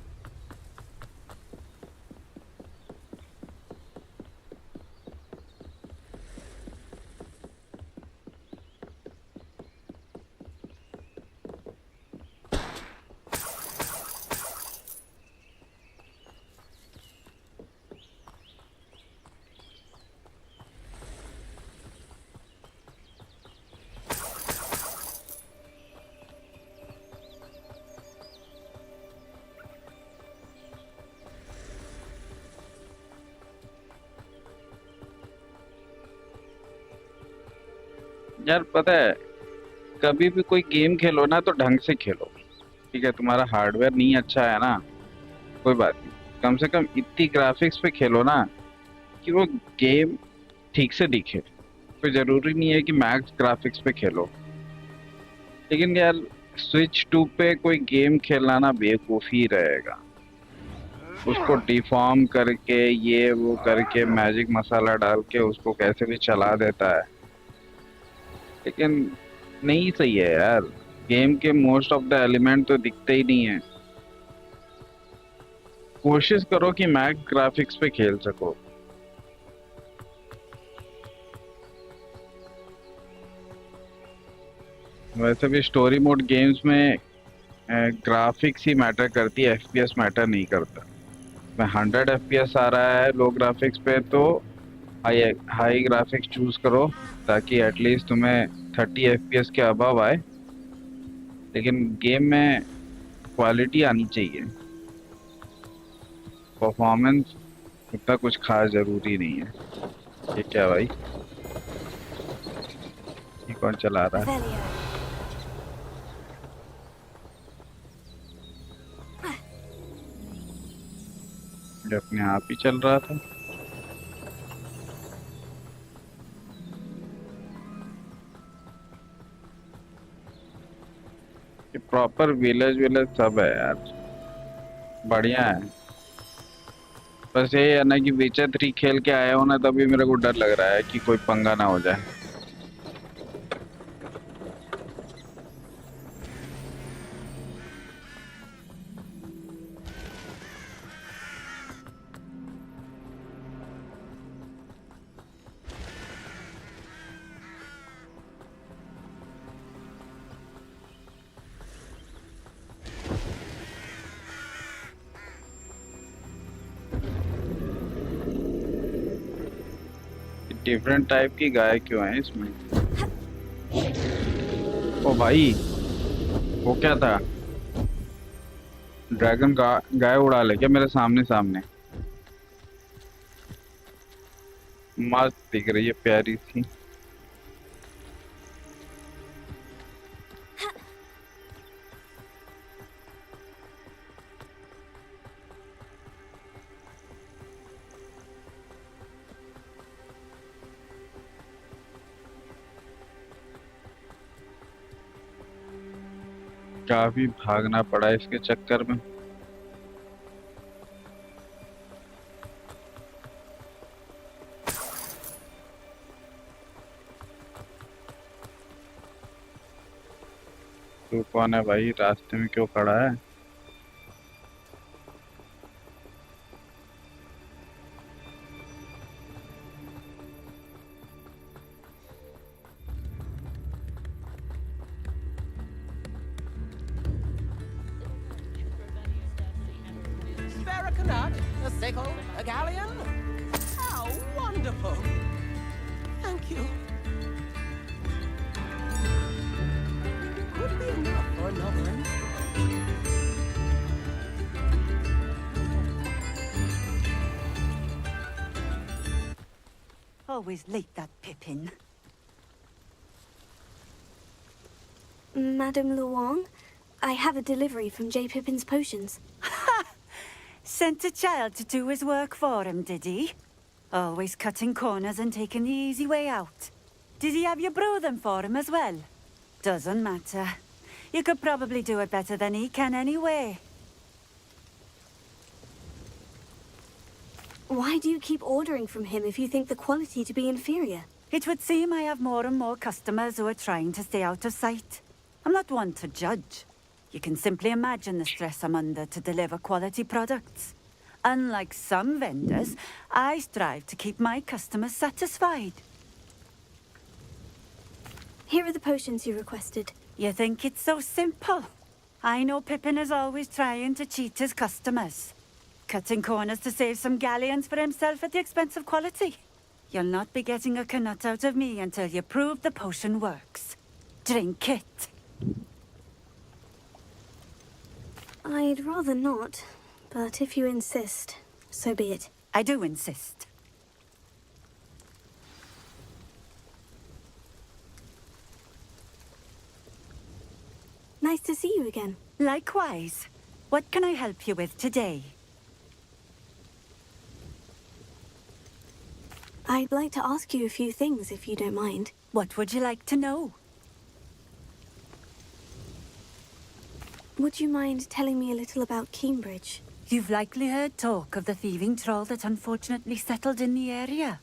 Speaker 1: यार पता है, कभी भी कोई गेम खेलो ना तो ढंग से खेलो, ठीक है? तुम्हारा हार्डवेयर नहीं अच्छा है ना, कोई बात नहीं, कम से कम इतनी ग्राफिक्स पे खेलो ना कि वो गेम ठीक से दिखे। कोई जरूरी नहीं है कि मैक्स ग्राफिक्स पे खेलो, लेकिन यार स्विच 2 पे कोई गेम खेलना ना बेवकूफ़ी रहेगा। उसको डिफॉर्म करके ये वो करके मैजिक मसाला डाल के उसको कैसे भी चला देता है, लेकिन नहीं सही है यार। गेम के मोस्ट ऑफ द एलिमेंट तो दिखते ही नहीं है। कोशिश करो कि मैक्स ग्राफिक्स पे खेल सको। वैसे भी स्टोरी मोड गेम्स में ग्राफिक्स ही मैटर करती है, एफपीएस मैटर नहीं करता। मैं 100 एफपीएस आ रहा है लो ग्राफिक्स पे तो हाई ग्राफिक्स चूज करो, ताकि एटलीस्ट तुम्हें 30 एफपीएस के अबव आए, लेकिन गेम में क्वालिटी आनी चाहिए। परफॉर्मेंस इतना कुछ खास जरूरी नहीं है। ये क्या भाई, ये कौन चला रहा है? ये अपने आप ही चल रहा था। प्रॉपर विलेज सब है यार, बढ़िया है। बस ये है ना कि विचर 3 खेल के आया हो ना, तभी मेरे को डर लग रहा है कि कोई पंगा ना हो जाए। डिफरेंट टाइप की गाय क्यों है इसमें? ओ भाई, वो क्या था? ड्रैगन गाय उड़ा ले क्या मेरे सामने सामने? मस्त दिख रही है, प्यारी सी। काफी भागना पड़ा इसके चक्कर में। तू कौन है भाई? रास्ते में क्यों खड़ा है?
Speaker 20: Spare a canut, a sickle, a galleon? How wonderful! Thank you. Could be enough for another instant.
Speaker 5: Always late, that Pippin.
Speaker 10: Madame Luong, I have a delivery from J. Pippin's potions.
Speaker 5: Sent a child to do his work for him, did he? Always cutting corners and taking the easy way out. Did he have you brew them for him as well? Doesn't matter. You could probably do it better than he can anyway.
Speaker 10: Why do you keep ordering from him if you think the quality to be inferior?
Speaker 5: It would seem I have more and more customers who are trying to stay out of sight. I'm not one to judge. You can simply imagine the stress I'm under to deliver quality products. Unlike some vendors, I strive to keep my customers satisfied.
Speaker 10: Here are the potions you requested.
Speaker 5: You think it's so simple? I know Pippin is always trying to cheat his customers. Cutting corners to save some galleons for himself at the expense of quality. You'll not be getting a canut out of me until you prove the potion works. Drink it.
Speaker 10: I'd rather not, but if you insist, so be it.
Speaker 5: I do insist.
Speaker 10: Nice to see you again.
Speaker 5: Likewise. What can I help you with today?
Speaker 10: I'd like to ask you a few things, if you don't mind.
Speaker 5: What would you like to know?
Speaker 10: Would you mind telling me a little about Cambridge?
Speaker 5: You've likely heard talk of the thieving troll that unfortunately settled in the area.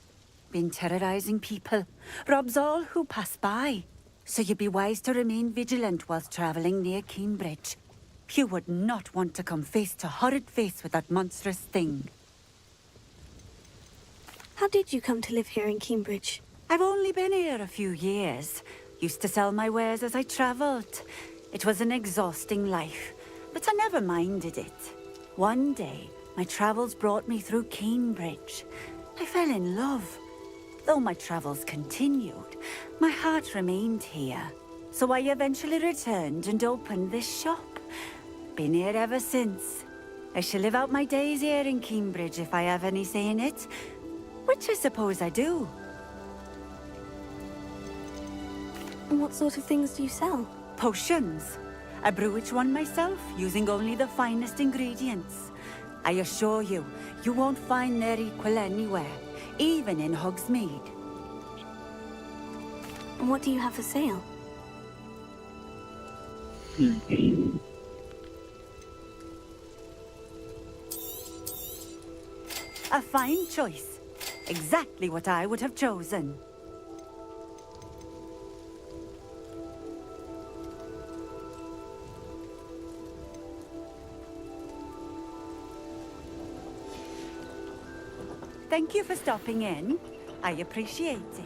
Speaker 5: Been terrorizing people. Robs all who pass by. So you'd be wise to remain vigilant whilst traveling near Cambridge. You would not want to come face to horrid face with that monstrous thing.
Speaker 10: How did you come to live here in Cambridge?
Speaker 5: I've only been here a few years. Used to sell my wares as I travelled. It was an exhausting life, but I never minded it. One day, my travels brought me through Cambridge. I fell in love. Though my travels continued, my heart remained here. So I eventually returned and opened this shop. Been here ever since. I shall live out my days here in Cambridge if I have any say in it. Which I suppose I do.
Speaker 10: What sort of things do you sell?
Speaker 5: Potions. I brew each one myself, using only the finest ingredients. I assure you, you won't find their equal anywhere, even in Hogsmeade.
Speaker 10: What do you have for sale?
Speaker 5: A fine choice. Exactly what I would have chosen. Thank you for stopping in. I appreciate it.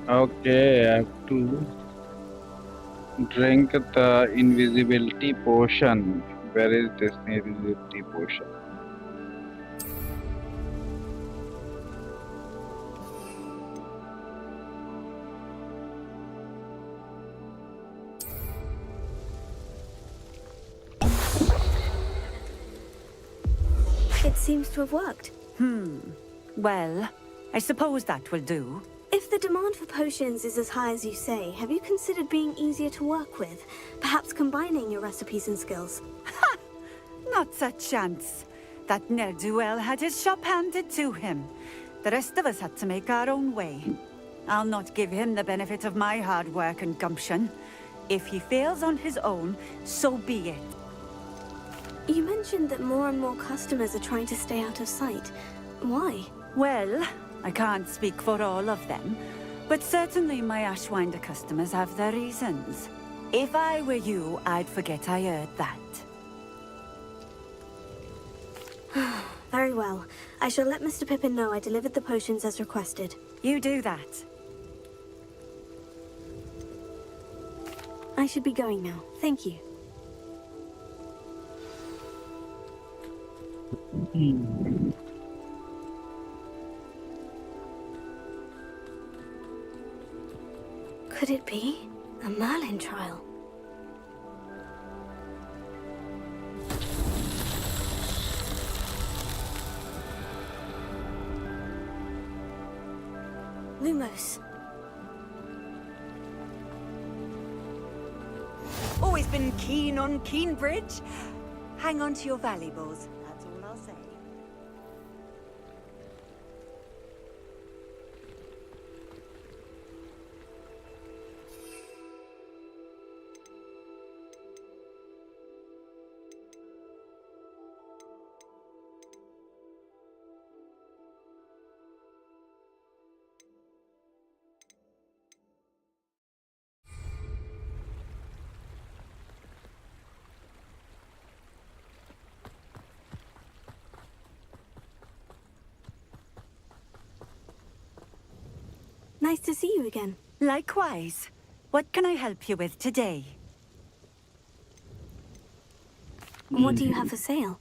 Speaker 1: Okay, I have to drink the invisibility potion. Where is this invisibility potion?
Speaker 10: It seems to have worked.
Speaker 5: Well, I suppose that will do.
Speaker 10: If the demand for potions is as high as you say, have you considered being easier to work with? Perhaps combining your recipes and skills?
Speaker 5: Ha! Not a chance. That ne'er-do-well had his shop handed to him. The rest of us had to make our own way. I'll not give him the benefit of my hard work and gumption. If he fails on his own, so be it.
Speaker 10: You mentioned that more and more customers are trying to stay out of sight. Why?
Speaker 5: Well, I can't speak for all of them, But certainly my Ashwinder customers have their reasons. If I were you, I'd forget I heard that.
Speaker 10: Very well. I shall let Mr. Pippin know I delivered the potions as requested.
Speaker 5: You do that.
Speaker 10: I should be going now. Thank you. Could it be a Merlin trial? Lumos.
Speaker 5: Always been keen on Keenbridge. Hang on to your valuables. That's all I'll say.
Speaker 10: Nice to see you again.
Speaker 5: Likewise. What can I help you with today?
Speaker 10: What do you have for sale?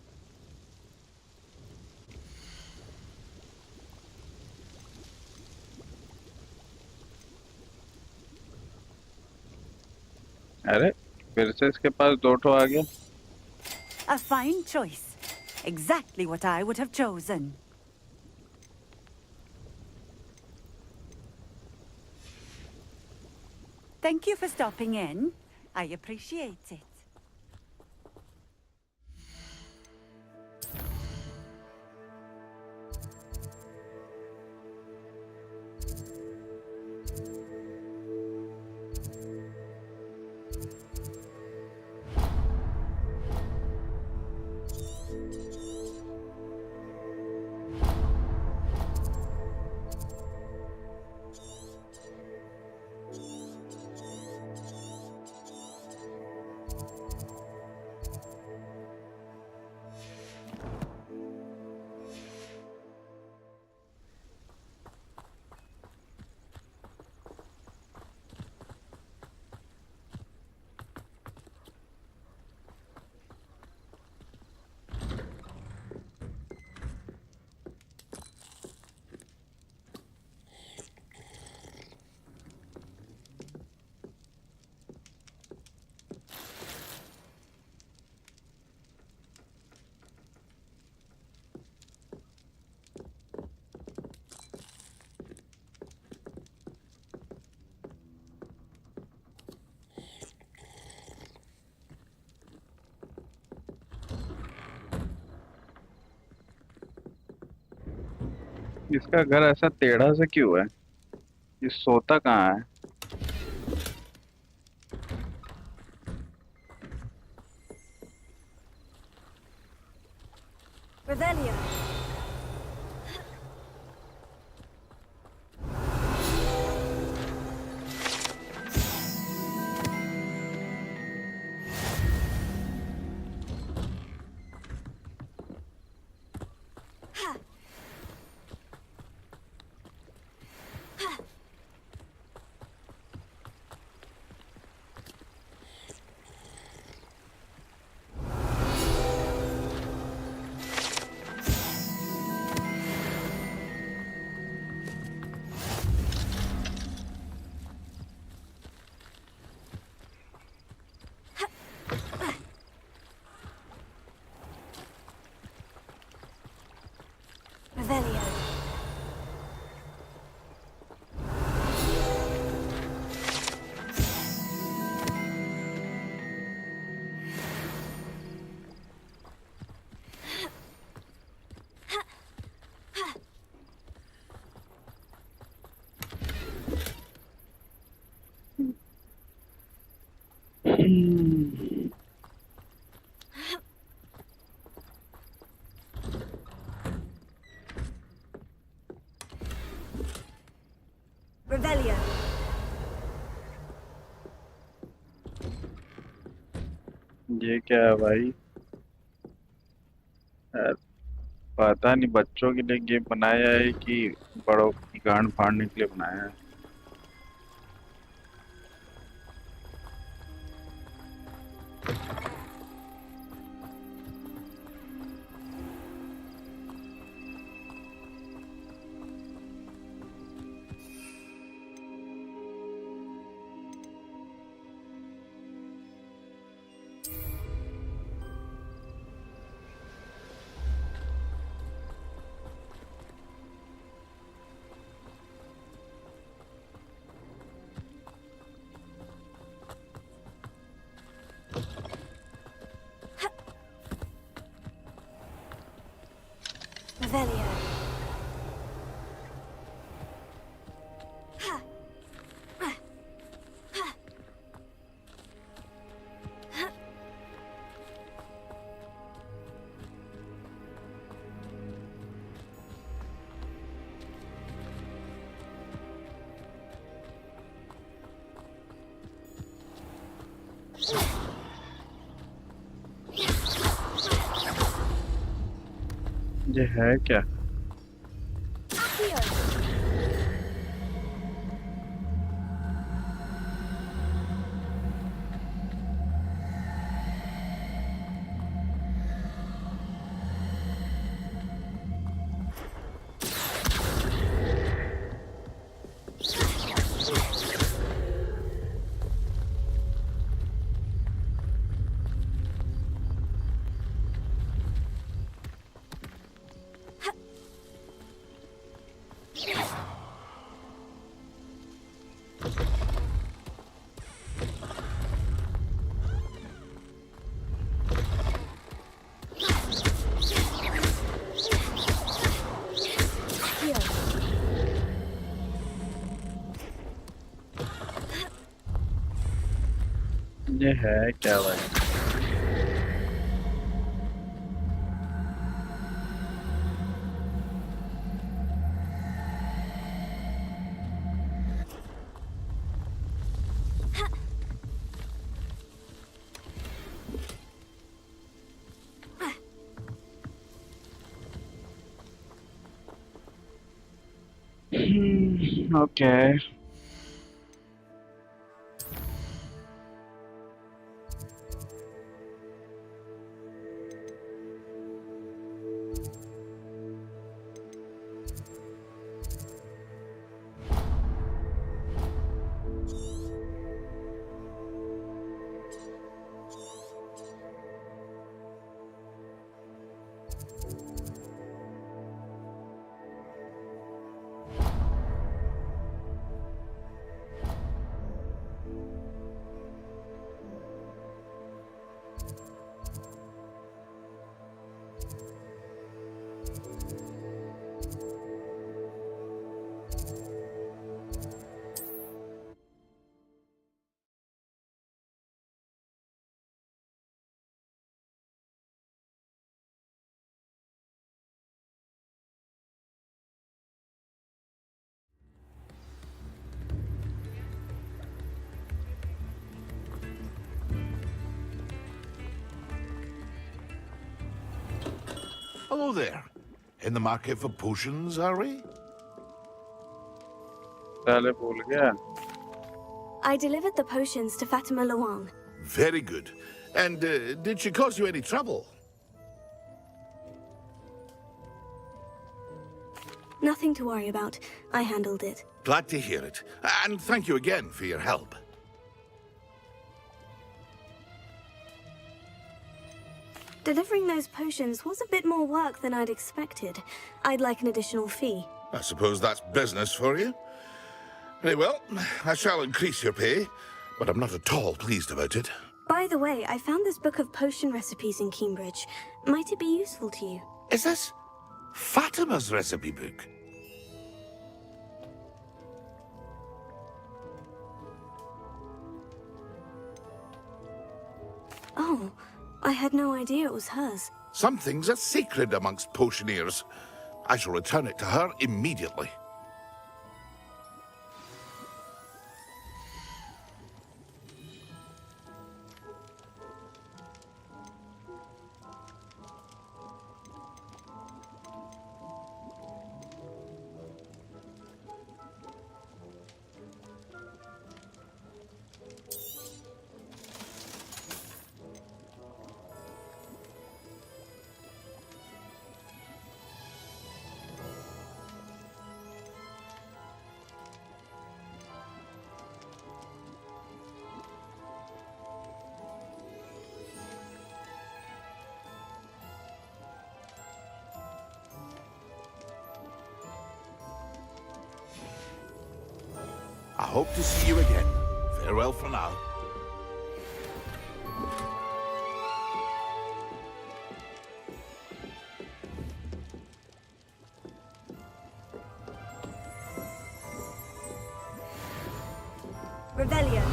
Speaker 1: अरे फिर से इसके पास दो ठो आ गया.
Speaker 5: A fine choice. Exactly what I would have chosen. Thank you for stopping in. I appreciate it.
Speaker 1: इसका घर ऐसा टेढ़ा से क्यों है? ये सोता कहाँ है?
Speaker 10: Revelio.
Speaker 15: Revelio.
Speaker 1: ये क्या है भाई? पता नहीं बच्चों के लिए गेम बनाया है कि बड़ों की गांड फाड़ने के लिए बनाया है।
Speaker 10: Revelio.
Speaker 1: ये है क्या? ये है क्या भाई? Okay.
Speaker 17: Hello there. In the market for potions, are we?
Speaker 10: I delivered the potions to Fatima Luang.
Speaker 17: Very good. And did she cause you any trouble?
Speaker 10: Nothing to worry about. I handled it.
Speaker 17: Glad to hear it. And thank you again for your help.
Speaker 10: Delivering those potions was a bit more work than I'd expected. I'd like an additional fee.
Speaker 17: I suppose that's business for you. Very well, I shall increase your pay, but I'm not at all pleased about it.
Speaker 10: By the way, I found this book of potion recipes in Cambridge. Might it be useful to you?
Speaker 17: Is this Fatima's recipe book?
Speaker 10: Oh, I had no idea it was hers.
Speaker 17: Some things are sacred amongst potioneers. I shall return it to her immediately. I hope to see you again. Farewell for now.
Speaker 18: Rebellion.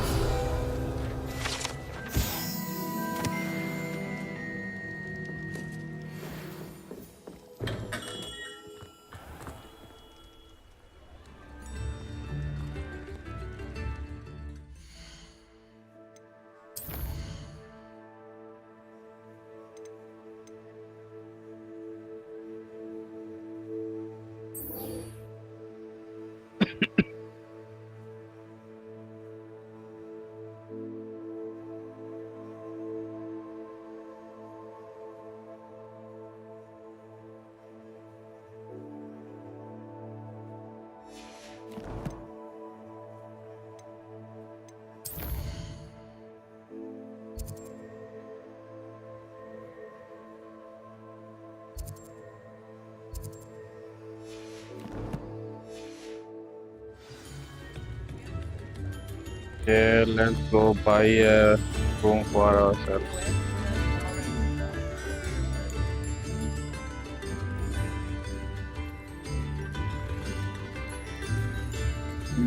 Speaker 1: Okay, let's go buy a room for ourselves.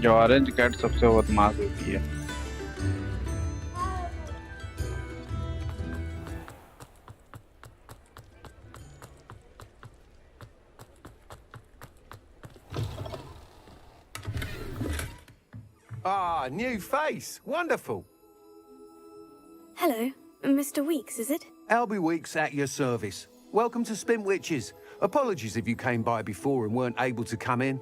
Speaker 1: जो orange cat सबसे बदमाश होती है।
Speaker 13: Ah, new face. Wonderful.
Speaker 10: Hello, Mr. Weeks, is it?
Speaker 13: Albie Weeks at your service. Welcome to Spintwitches. Apologies if you came by before and weren't able to come in.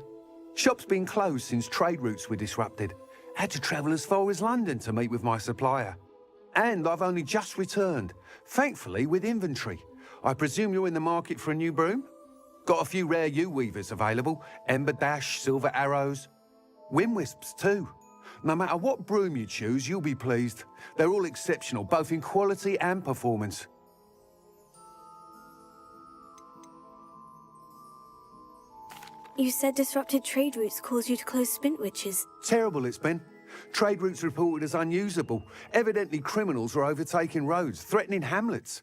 Speaker 13: Shop's been closed since trade routes were disrupted. Had to travel as far as London to meet with my supplier. And I've only just returned, thankfully with inventory. I presume you're in the market for a new broom? Got a few rare U-weavers available. Ember Dash, Silver Arrows. Wind Wisps too. No matter what broom you choose, you'll be pleased. They're all exceptional, both in quality and performance.
Speaker 10: You said disrupted trade routes caused you to close Spintwitches.
Speaker 13: Terrible it's been. Trade routes reported as unusable. Evidently criminals are overtaking roads, threatening hamlets.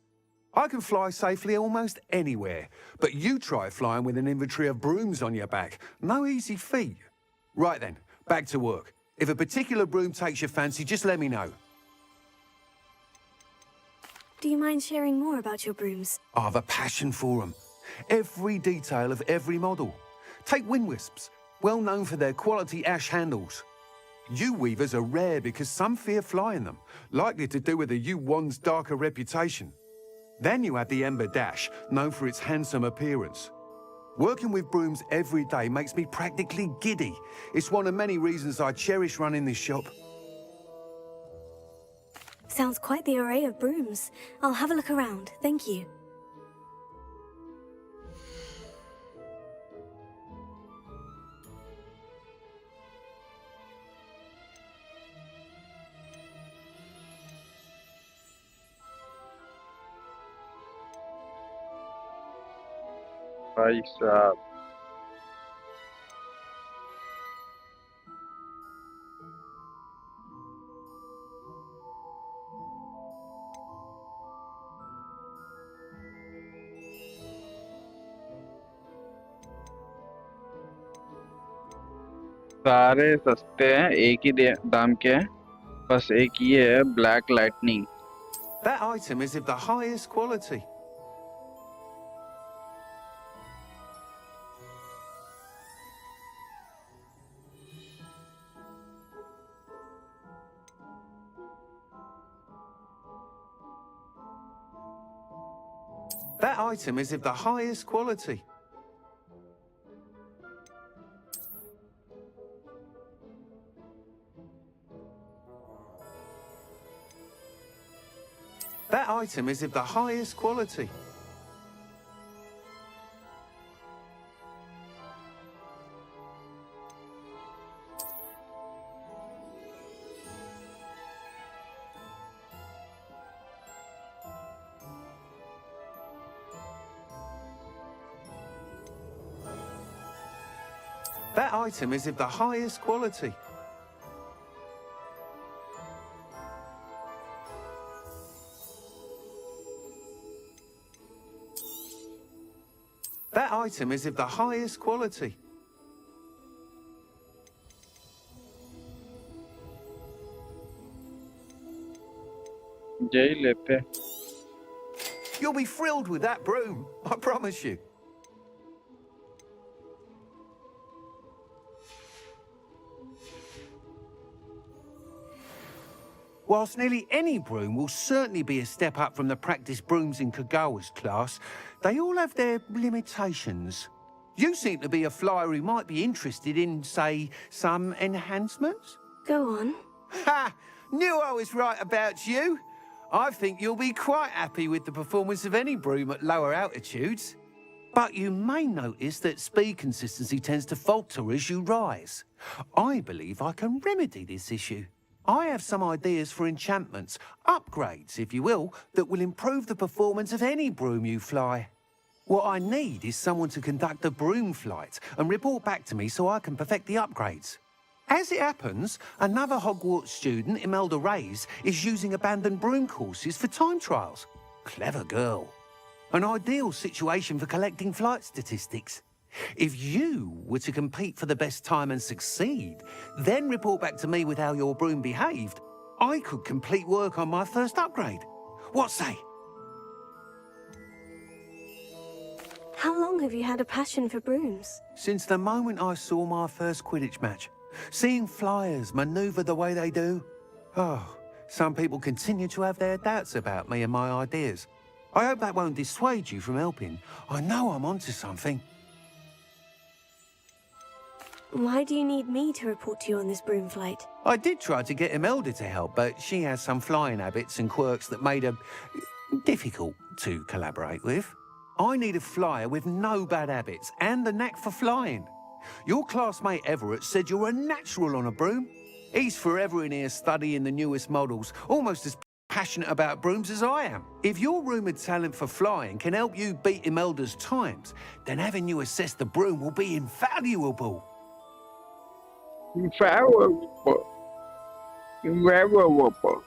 Speaker 13: I can fly safely almost anywhere, but you try flying with an inventory of brooms on your back. No easy feat. Right then, back to work. If a particular broom takes your fancy, just let me know.
Speaker 10: Do you mind sharing more about your brooms?
Speaker 13: I have a passion for them. Every detail of every model. Take Wind Wisps, well known for their quality ash handles. U-weavers are rare because some fear flying them, likely to do with the U-wand's darker reputation. Then you have the Ember Dash, known for its handsome appearance. Working with brooms every day makes me practically giddy. It's one of many reasons I cherish running this shop.
Speaker 10: Sounds quite the array of brooms. I'll have a look around, thank you.
Speaker 1: भाई साहब सारे सस्ते हैं, एक ही दाम के हैं, बस एक ये है black lightning.
Speaker 13: That item is of the highest quality. That item is of the highest quality. That item is of the highest quality. That item is of the highest quality. That item is of the highest quality.
Speaker 1: यही ले पे.
Speaker 13: You'll be thrilled with that broom, I promise you. Whilst nearly any broom will certainly be a step up from the practice brooms in Kagawa's class, they all have their limitations. You seem to be a flyer who might be interested in, say, some enhancements?
Speaker 10: Go on.
Speaker 13: Ha! Knew I was right about you. I think you'll be quite happy with the performance of any broom at lower altitudes. But you may notice that speed consistency tends to falter as you rise. I believe I can remedy this issue. I have some ideas for enchantments, upgrades, if you will, that will improve the performance of any broom you fly. What I need is someone to conduct a broom flight and report back to me so I can perfect the upgrades. As it happens, another Hogwarts student, Amd RX, is using abandoned broom courses for time trials. Clever girl. An ideal situation for collecting flight statistics. If you were to compete for the best time and succeed, then report back to me with how your broom behaved, I could complete work on my first upgrade. What say?
Speaker 10: How long have you had a passion for brooms?
Speaker 13: Since the moment I saw my first Quidditch match. Seeing flyers manoeuvre the way they do. Oh, some people continue to have their doubts about me and my ideas. I hope that won't dissuade you from helping. I know I'm onto something.
Speaker 10: Why do you need me to report to you on this broom flight?
Speaker 13: I did try to get Imelda to help, but she has some flying habits and quirks that made her difficult to collaborate with. I need a flyer with no bad habits and the knack for flying. Your classmate Everett said you're a natural on a broom. He's forever in here studying the newest models, almost as passionate about brooms as I am. If your rumoured talent for flying can help you beat Imelda's times, then having you assess the broom will be invaluable.
Speaker 1: Invaluable.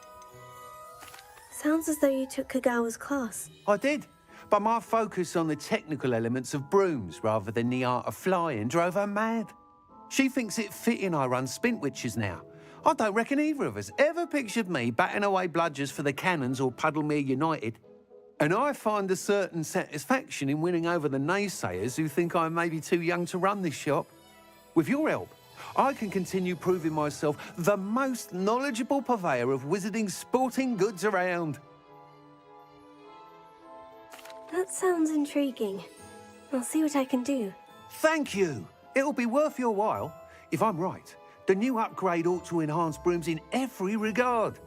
Speaker 10: Sounds as though you took Kagawa's class.
Speaker 13: I did, but my focus on the technical elements of brooms rather than the art of flying drove her mad. She thinks it fitting I run Spintwitches now. I don't reckon either of us ever pictured me batting away bludgers for the Cannons or Puddlemere United. And I find a certain satisfaction in winning over the naysayers who think I may be too young to run this shop. With your help, I can continue proving myself the most knowledgeable purveyor of wizarding sporting goods around.
Speaker 10: That sounds intriguing. I'll see what I can do.
Speaker 13: Thank you. It'll be worth your while. If I'm right, the new upgrade ought to enhance brooms in every regard.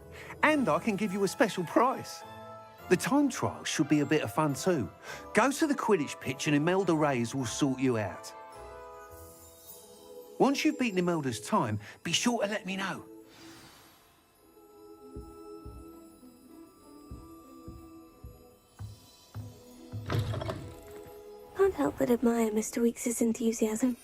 Speaker 13: And I can give you a special price. The time trial should be a bit of fun too. Go to the Quidditch pitch and Imelda Reyes will sort you out. Once you've beaten Imelda's time, be sure to let me know.
Speaker 10: Can't help but admire Mr. Weekes' enthusiasm.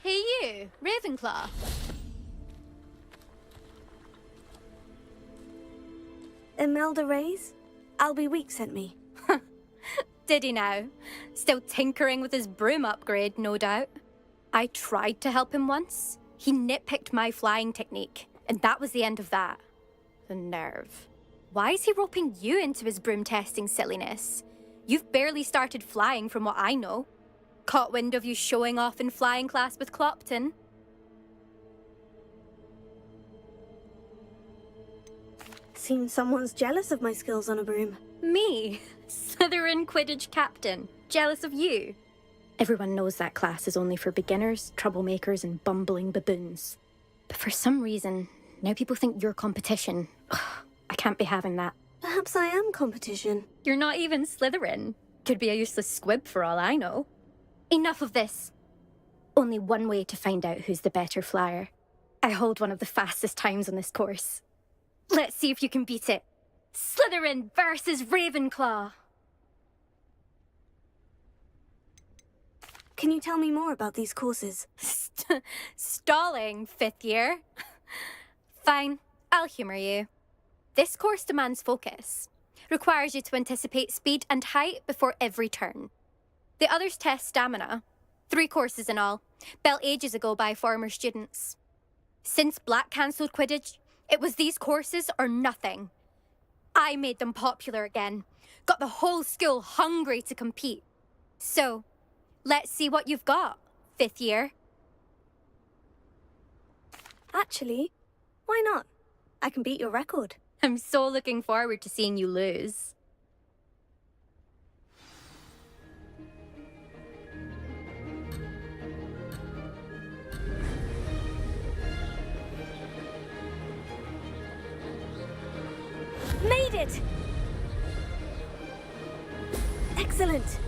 Speaker 2: Hey you, Ravenclaw.
Speaker 10: Imelda Reyes? Albie Week sent me.
Speaker 2: Did he now? Still tinkering with his broom upgrade, no doubt. I tried to help him once. He nitpicked my flying technique, and that was the end of that. The nerve. Why is he roping you into his broom testing silliness? You've barely started flying from what I know. Caught wind of you showing off in flying class with Clopton.
Speaker 10: Seems someone's jealous of my skills on a broom.
Speaker 2: Me? Slytherin Quidditch captain. Jealous of you? Everyone knows that class is only for beginners, troublemakers, and bumbling baboons. But for some reason, now people think you're competition. Ugh, I can't be having that.
Speaker 10: Perhaps I am competition.
Speaker 2: You're not even Slytherin. Could be a useless squib for all I know. Enough of this. Only one way to find out who's the better flyer. I hold one of the fastest times on this course. Let's see if you can beat it. Slytherin versus Ravenclaw.
Speaker 10: Can you tell me more about these courses?
Speaker 2: Stalling, 5th year? Fine, I'll humour you. This course demands focus. Requires you to anticipate speed and height before every turn. The others test stamina. 3 courses in all, built ages ago by former students. Since Black cancelled Quidditch, it was these courses or nothing. I made them popular again. Got the whole school hungry to compete. So, let's see what you've got, 5th year.
Speaker 10: Actually, why not? I can beat your record.
Speaker 2: I'm so looking forward to seeing you lose.
Speaker 10: Made it! Excellent!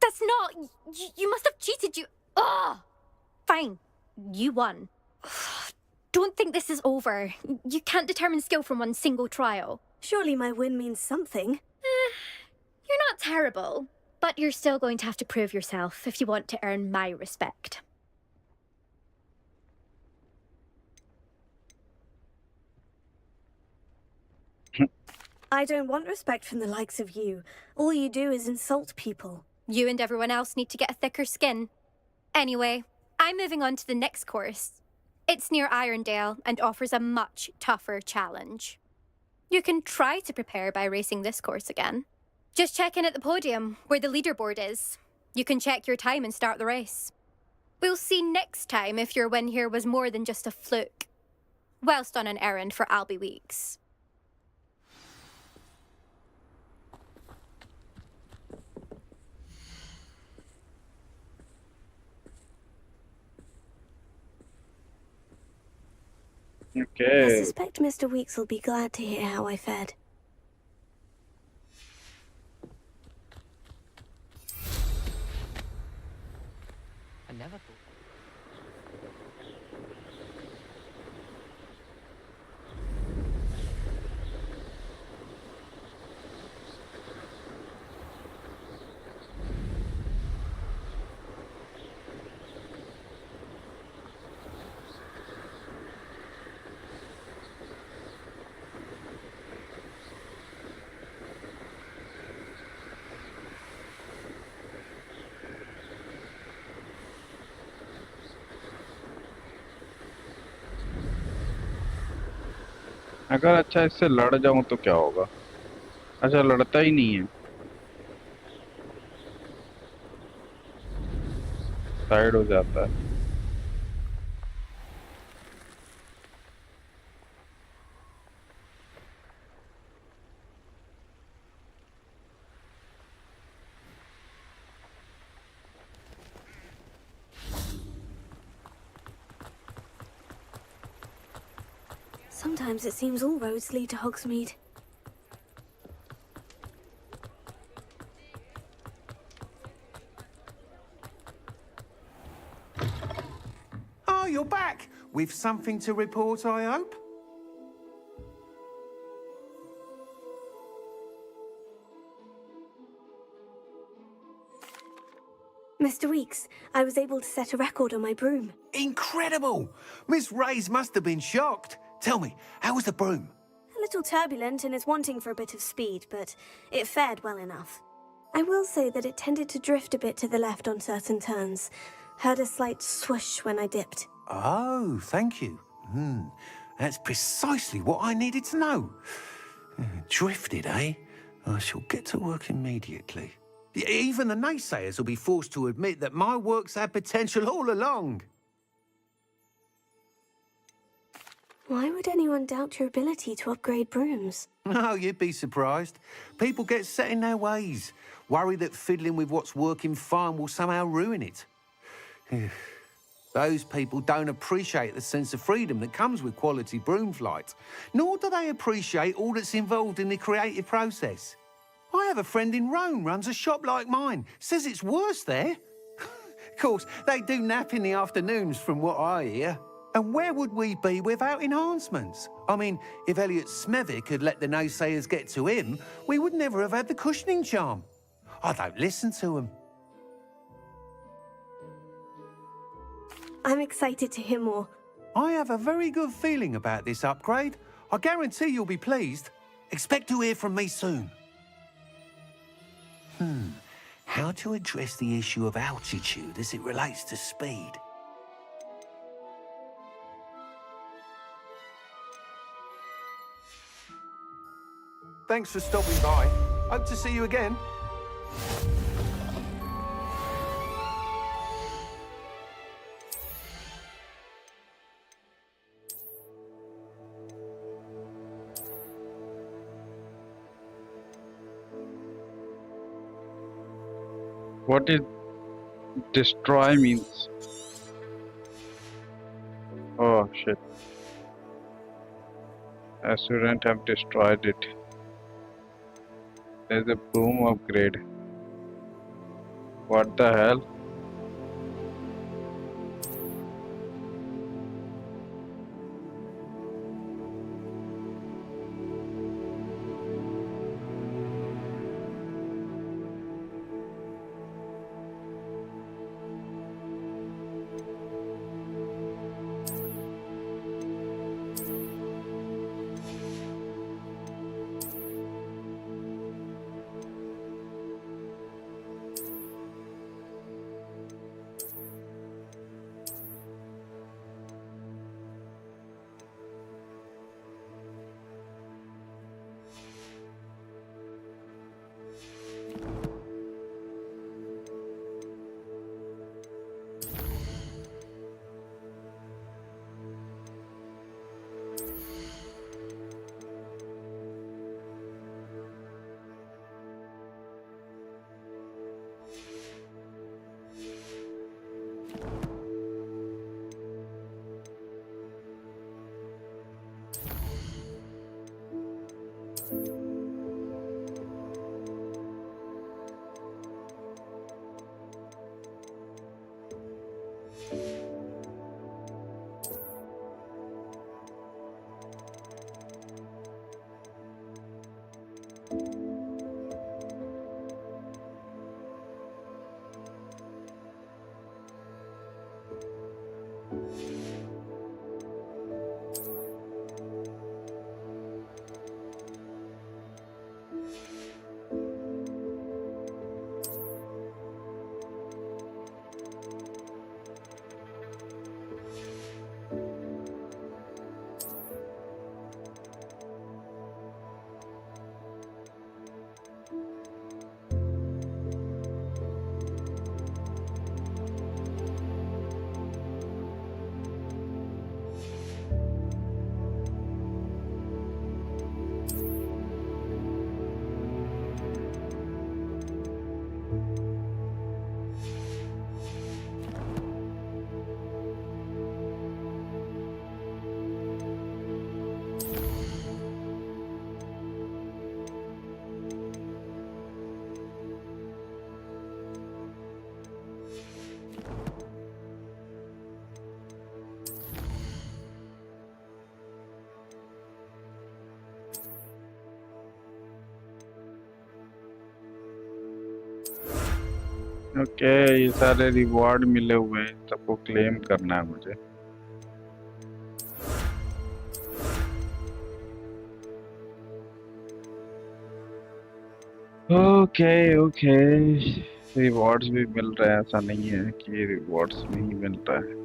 Speaker 2: That's not... You must have cheated, you... Fine. You won. Don't think this is over. You can't determine skill from one single trial.
Speaker 10: Surely my win means something.
Speaker 2: You're not terrible, but you're still going to have to prove yourself if you want to earn my respect.
Speaker 10: I don't want respect from the likes of you. All you do is insult people.
Speaker 2: You and everyone else need to get a thicker skin. Anyway, I'm moving on to the next course. It's near Irondale and offers a much tougher challenge. You can try to prepare by racing this course again. Just check in at the podium, where the leaderboard is. You can check your time and start the race. We'll see next time if your win here was more than just a fluke. Whilst on an errand for Albie Weeks.
Speaker 1: Okay.
Speaker 10: I suspect Mr. Weeks will be glad to hear how I fared.
Speaker 11: I never thought.
Speaker 1: अगर अच्छा इससे लड़ जाऊं तो क्या होगा? अच्छा लड़ता ही नहीं है, साइड हो जाता है।
Speaker 10: Sometimes it seems all roads lead to Hogsmeade.
Speaker 13: Oh, you're back! With something to report, I hope?
Speaker 10: Mr. Weeks, I was able to set a record on my broom.
Speaker 13: Incredible! Miss Ray's must have been shocked. Tell me, how was the broom?
Speaker 10: A little turbulent and is wanting for a bit of speed, but it fared well enough. I will say that it tended to drift a bit to the left on certain turns. Heard a slight swoosh when I dipped.
Speaker 13: Oh, thank you. That's precisely what I needed to know. Drifted, eh? I shall get to work immediately. Even the naysayers will be forced to admit that my work's had potential all along.
Speaker 10: Why would anyone doubt your ability to upgrade brooms?
Speaker 13: Oh, you'd be surprised. People get set in their ways, worry that fiddling with what's working fine will somehow ruin it. Those people don't appreciate the sense of freedom that comes with quality broom flight, nor do they appreciate all that's involved in the creative process. I have a friend in Rome runs a shop like mine, says it's worse there. Of course, they do nap in the afternoons from what I hear. And where would we be without enhancements? I mean, if Elliot Smethwick had let the naysayers get to him, we would never have had the cushioning charm. I don't listen to them.
Speaker 10: I'm excited to hear more.
Speaker 13: I have a very good feeling about this upgrade. I guarantee you'll be pleased. Expect to hear from me soon. How to address the issue of altitude as it relates to speed? Thanks for stopping by. Hope to see you again.
Speaker 1: What is destroy means? Oh shit. A student have destroyed it. There's a broom upgrade. What the hell? Okay ये सारे reward मिले हुए हैं, सबको claim करना है मुझे। Okay okay rewards भी मिल रहे हैं, ऐसा नहीं है कि रिवॉर्ड्स नहीं मिल रहा है।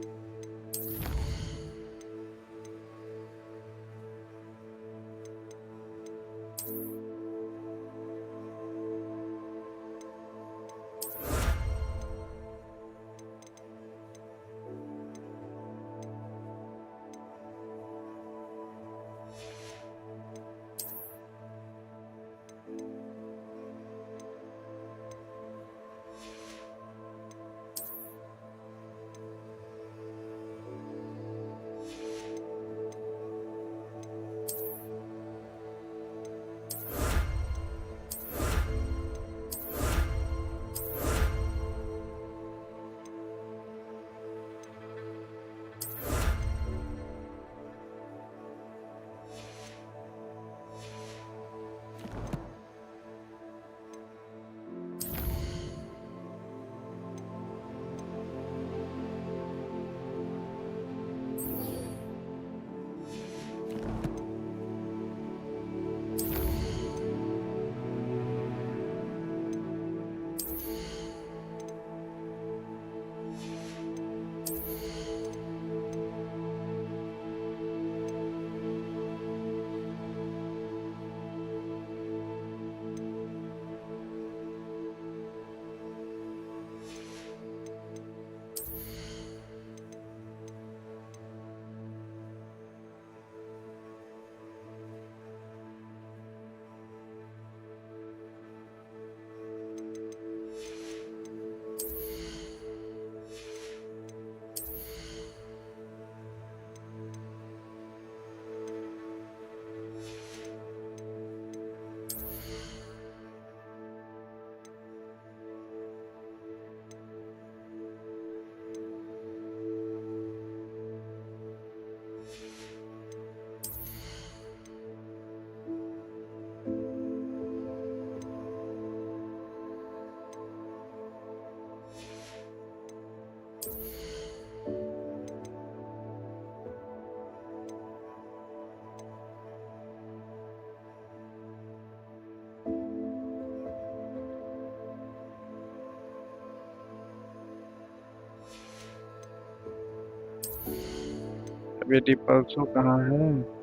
Speaker 1: बेटी परसों कहाँ है?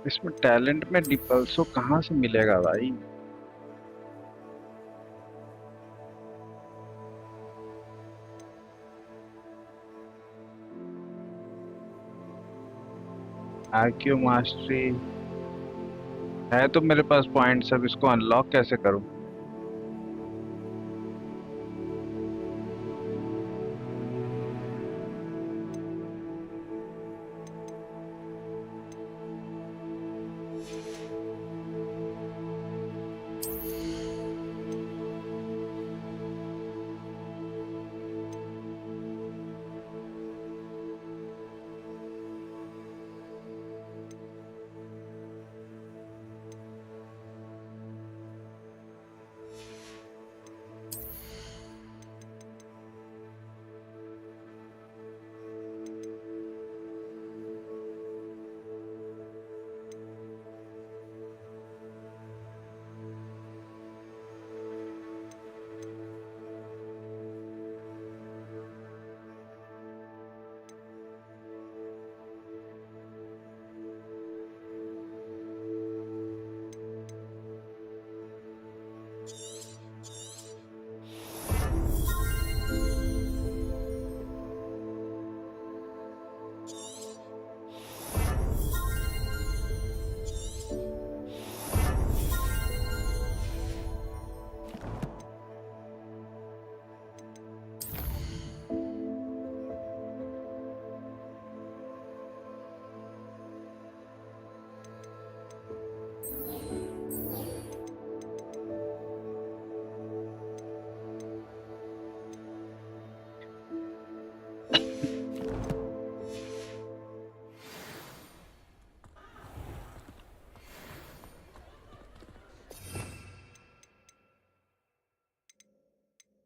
Speaker 1: इसमें टैलेंट में डिपल्सो कहाँ से मिलेगा भाई? आईक्यू मास्टरी है तो मेरे पास पॉइंट्स, अब इसको अनलॉक कैसे करूं?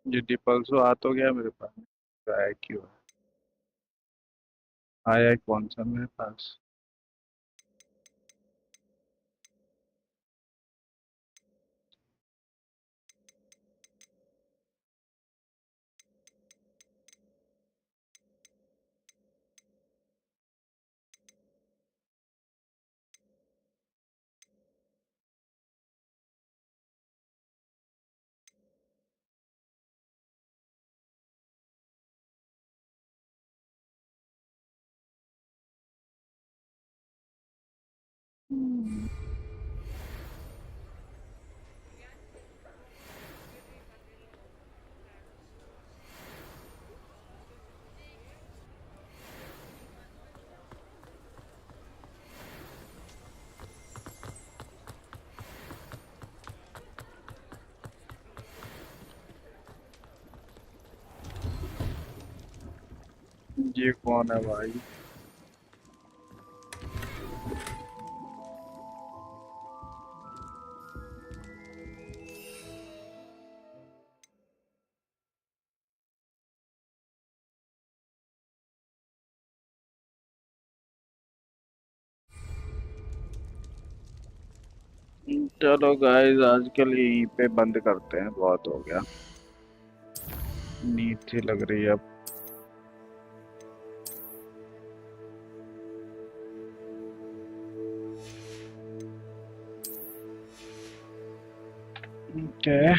Speaker 1: ये डिपल्सो आ तो गया मेरे पास, आया क्यों? आया कौन सा मेरे पास? ये कौन है भाई? चलो गाइस, आज के लिए यहीं पे बंद करते हैं, बहुत हो गया, नींद सी लग रही है अब। Okay.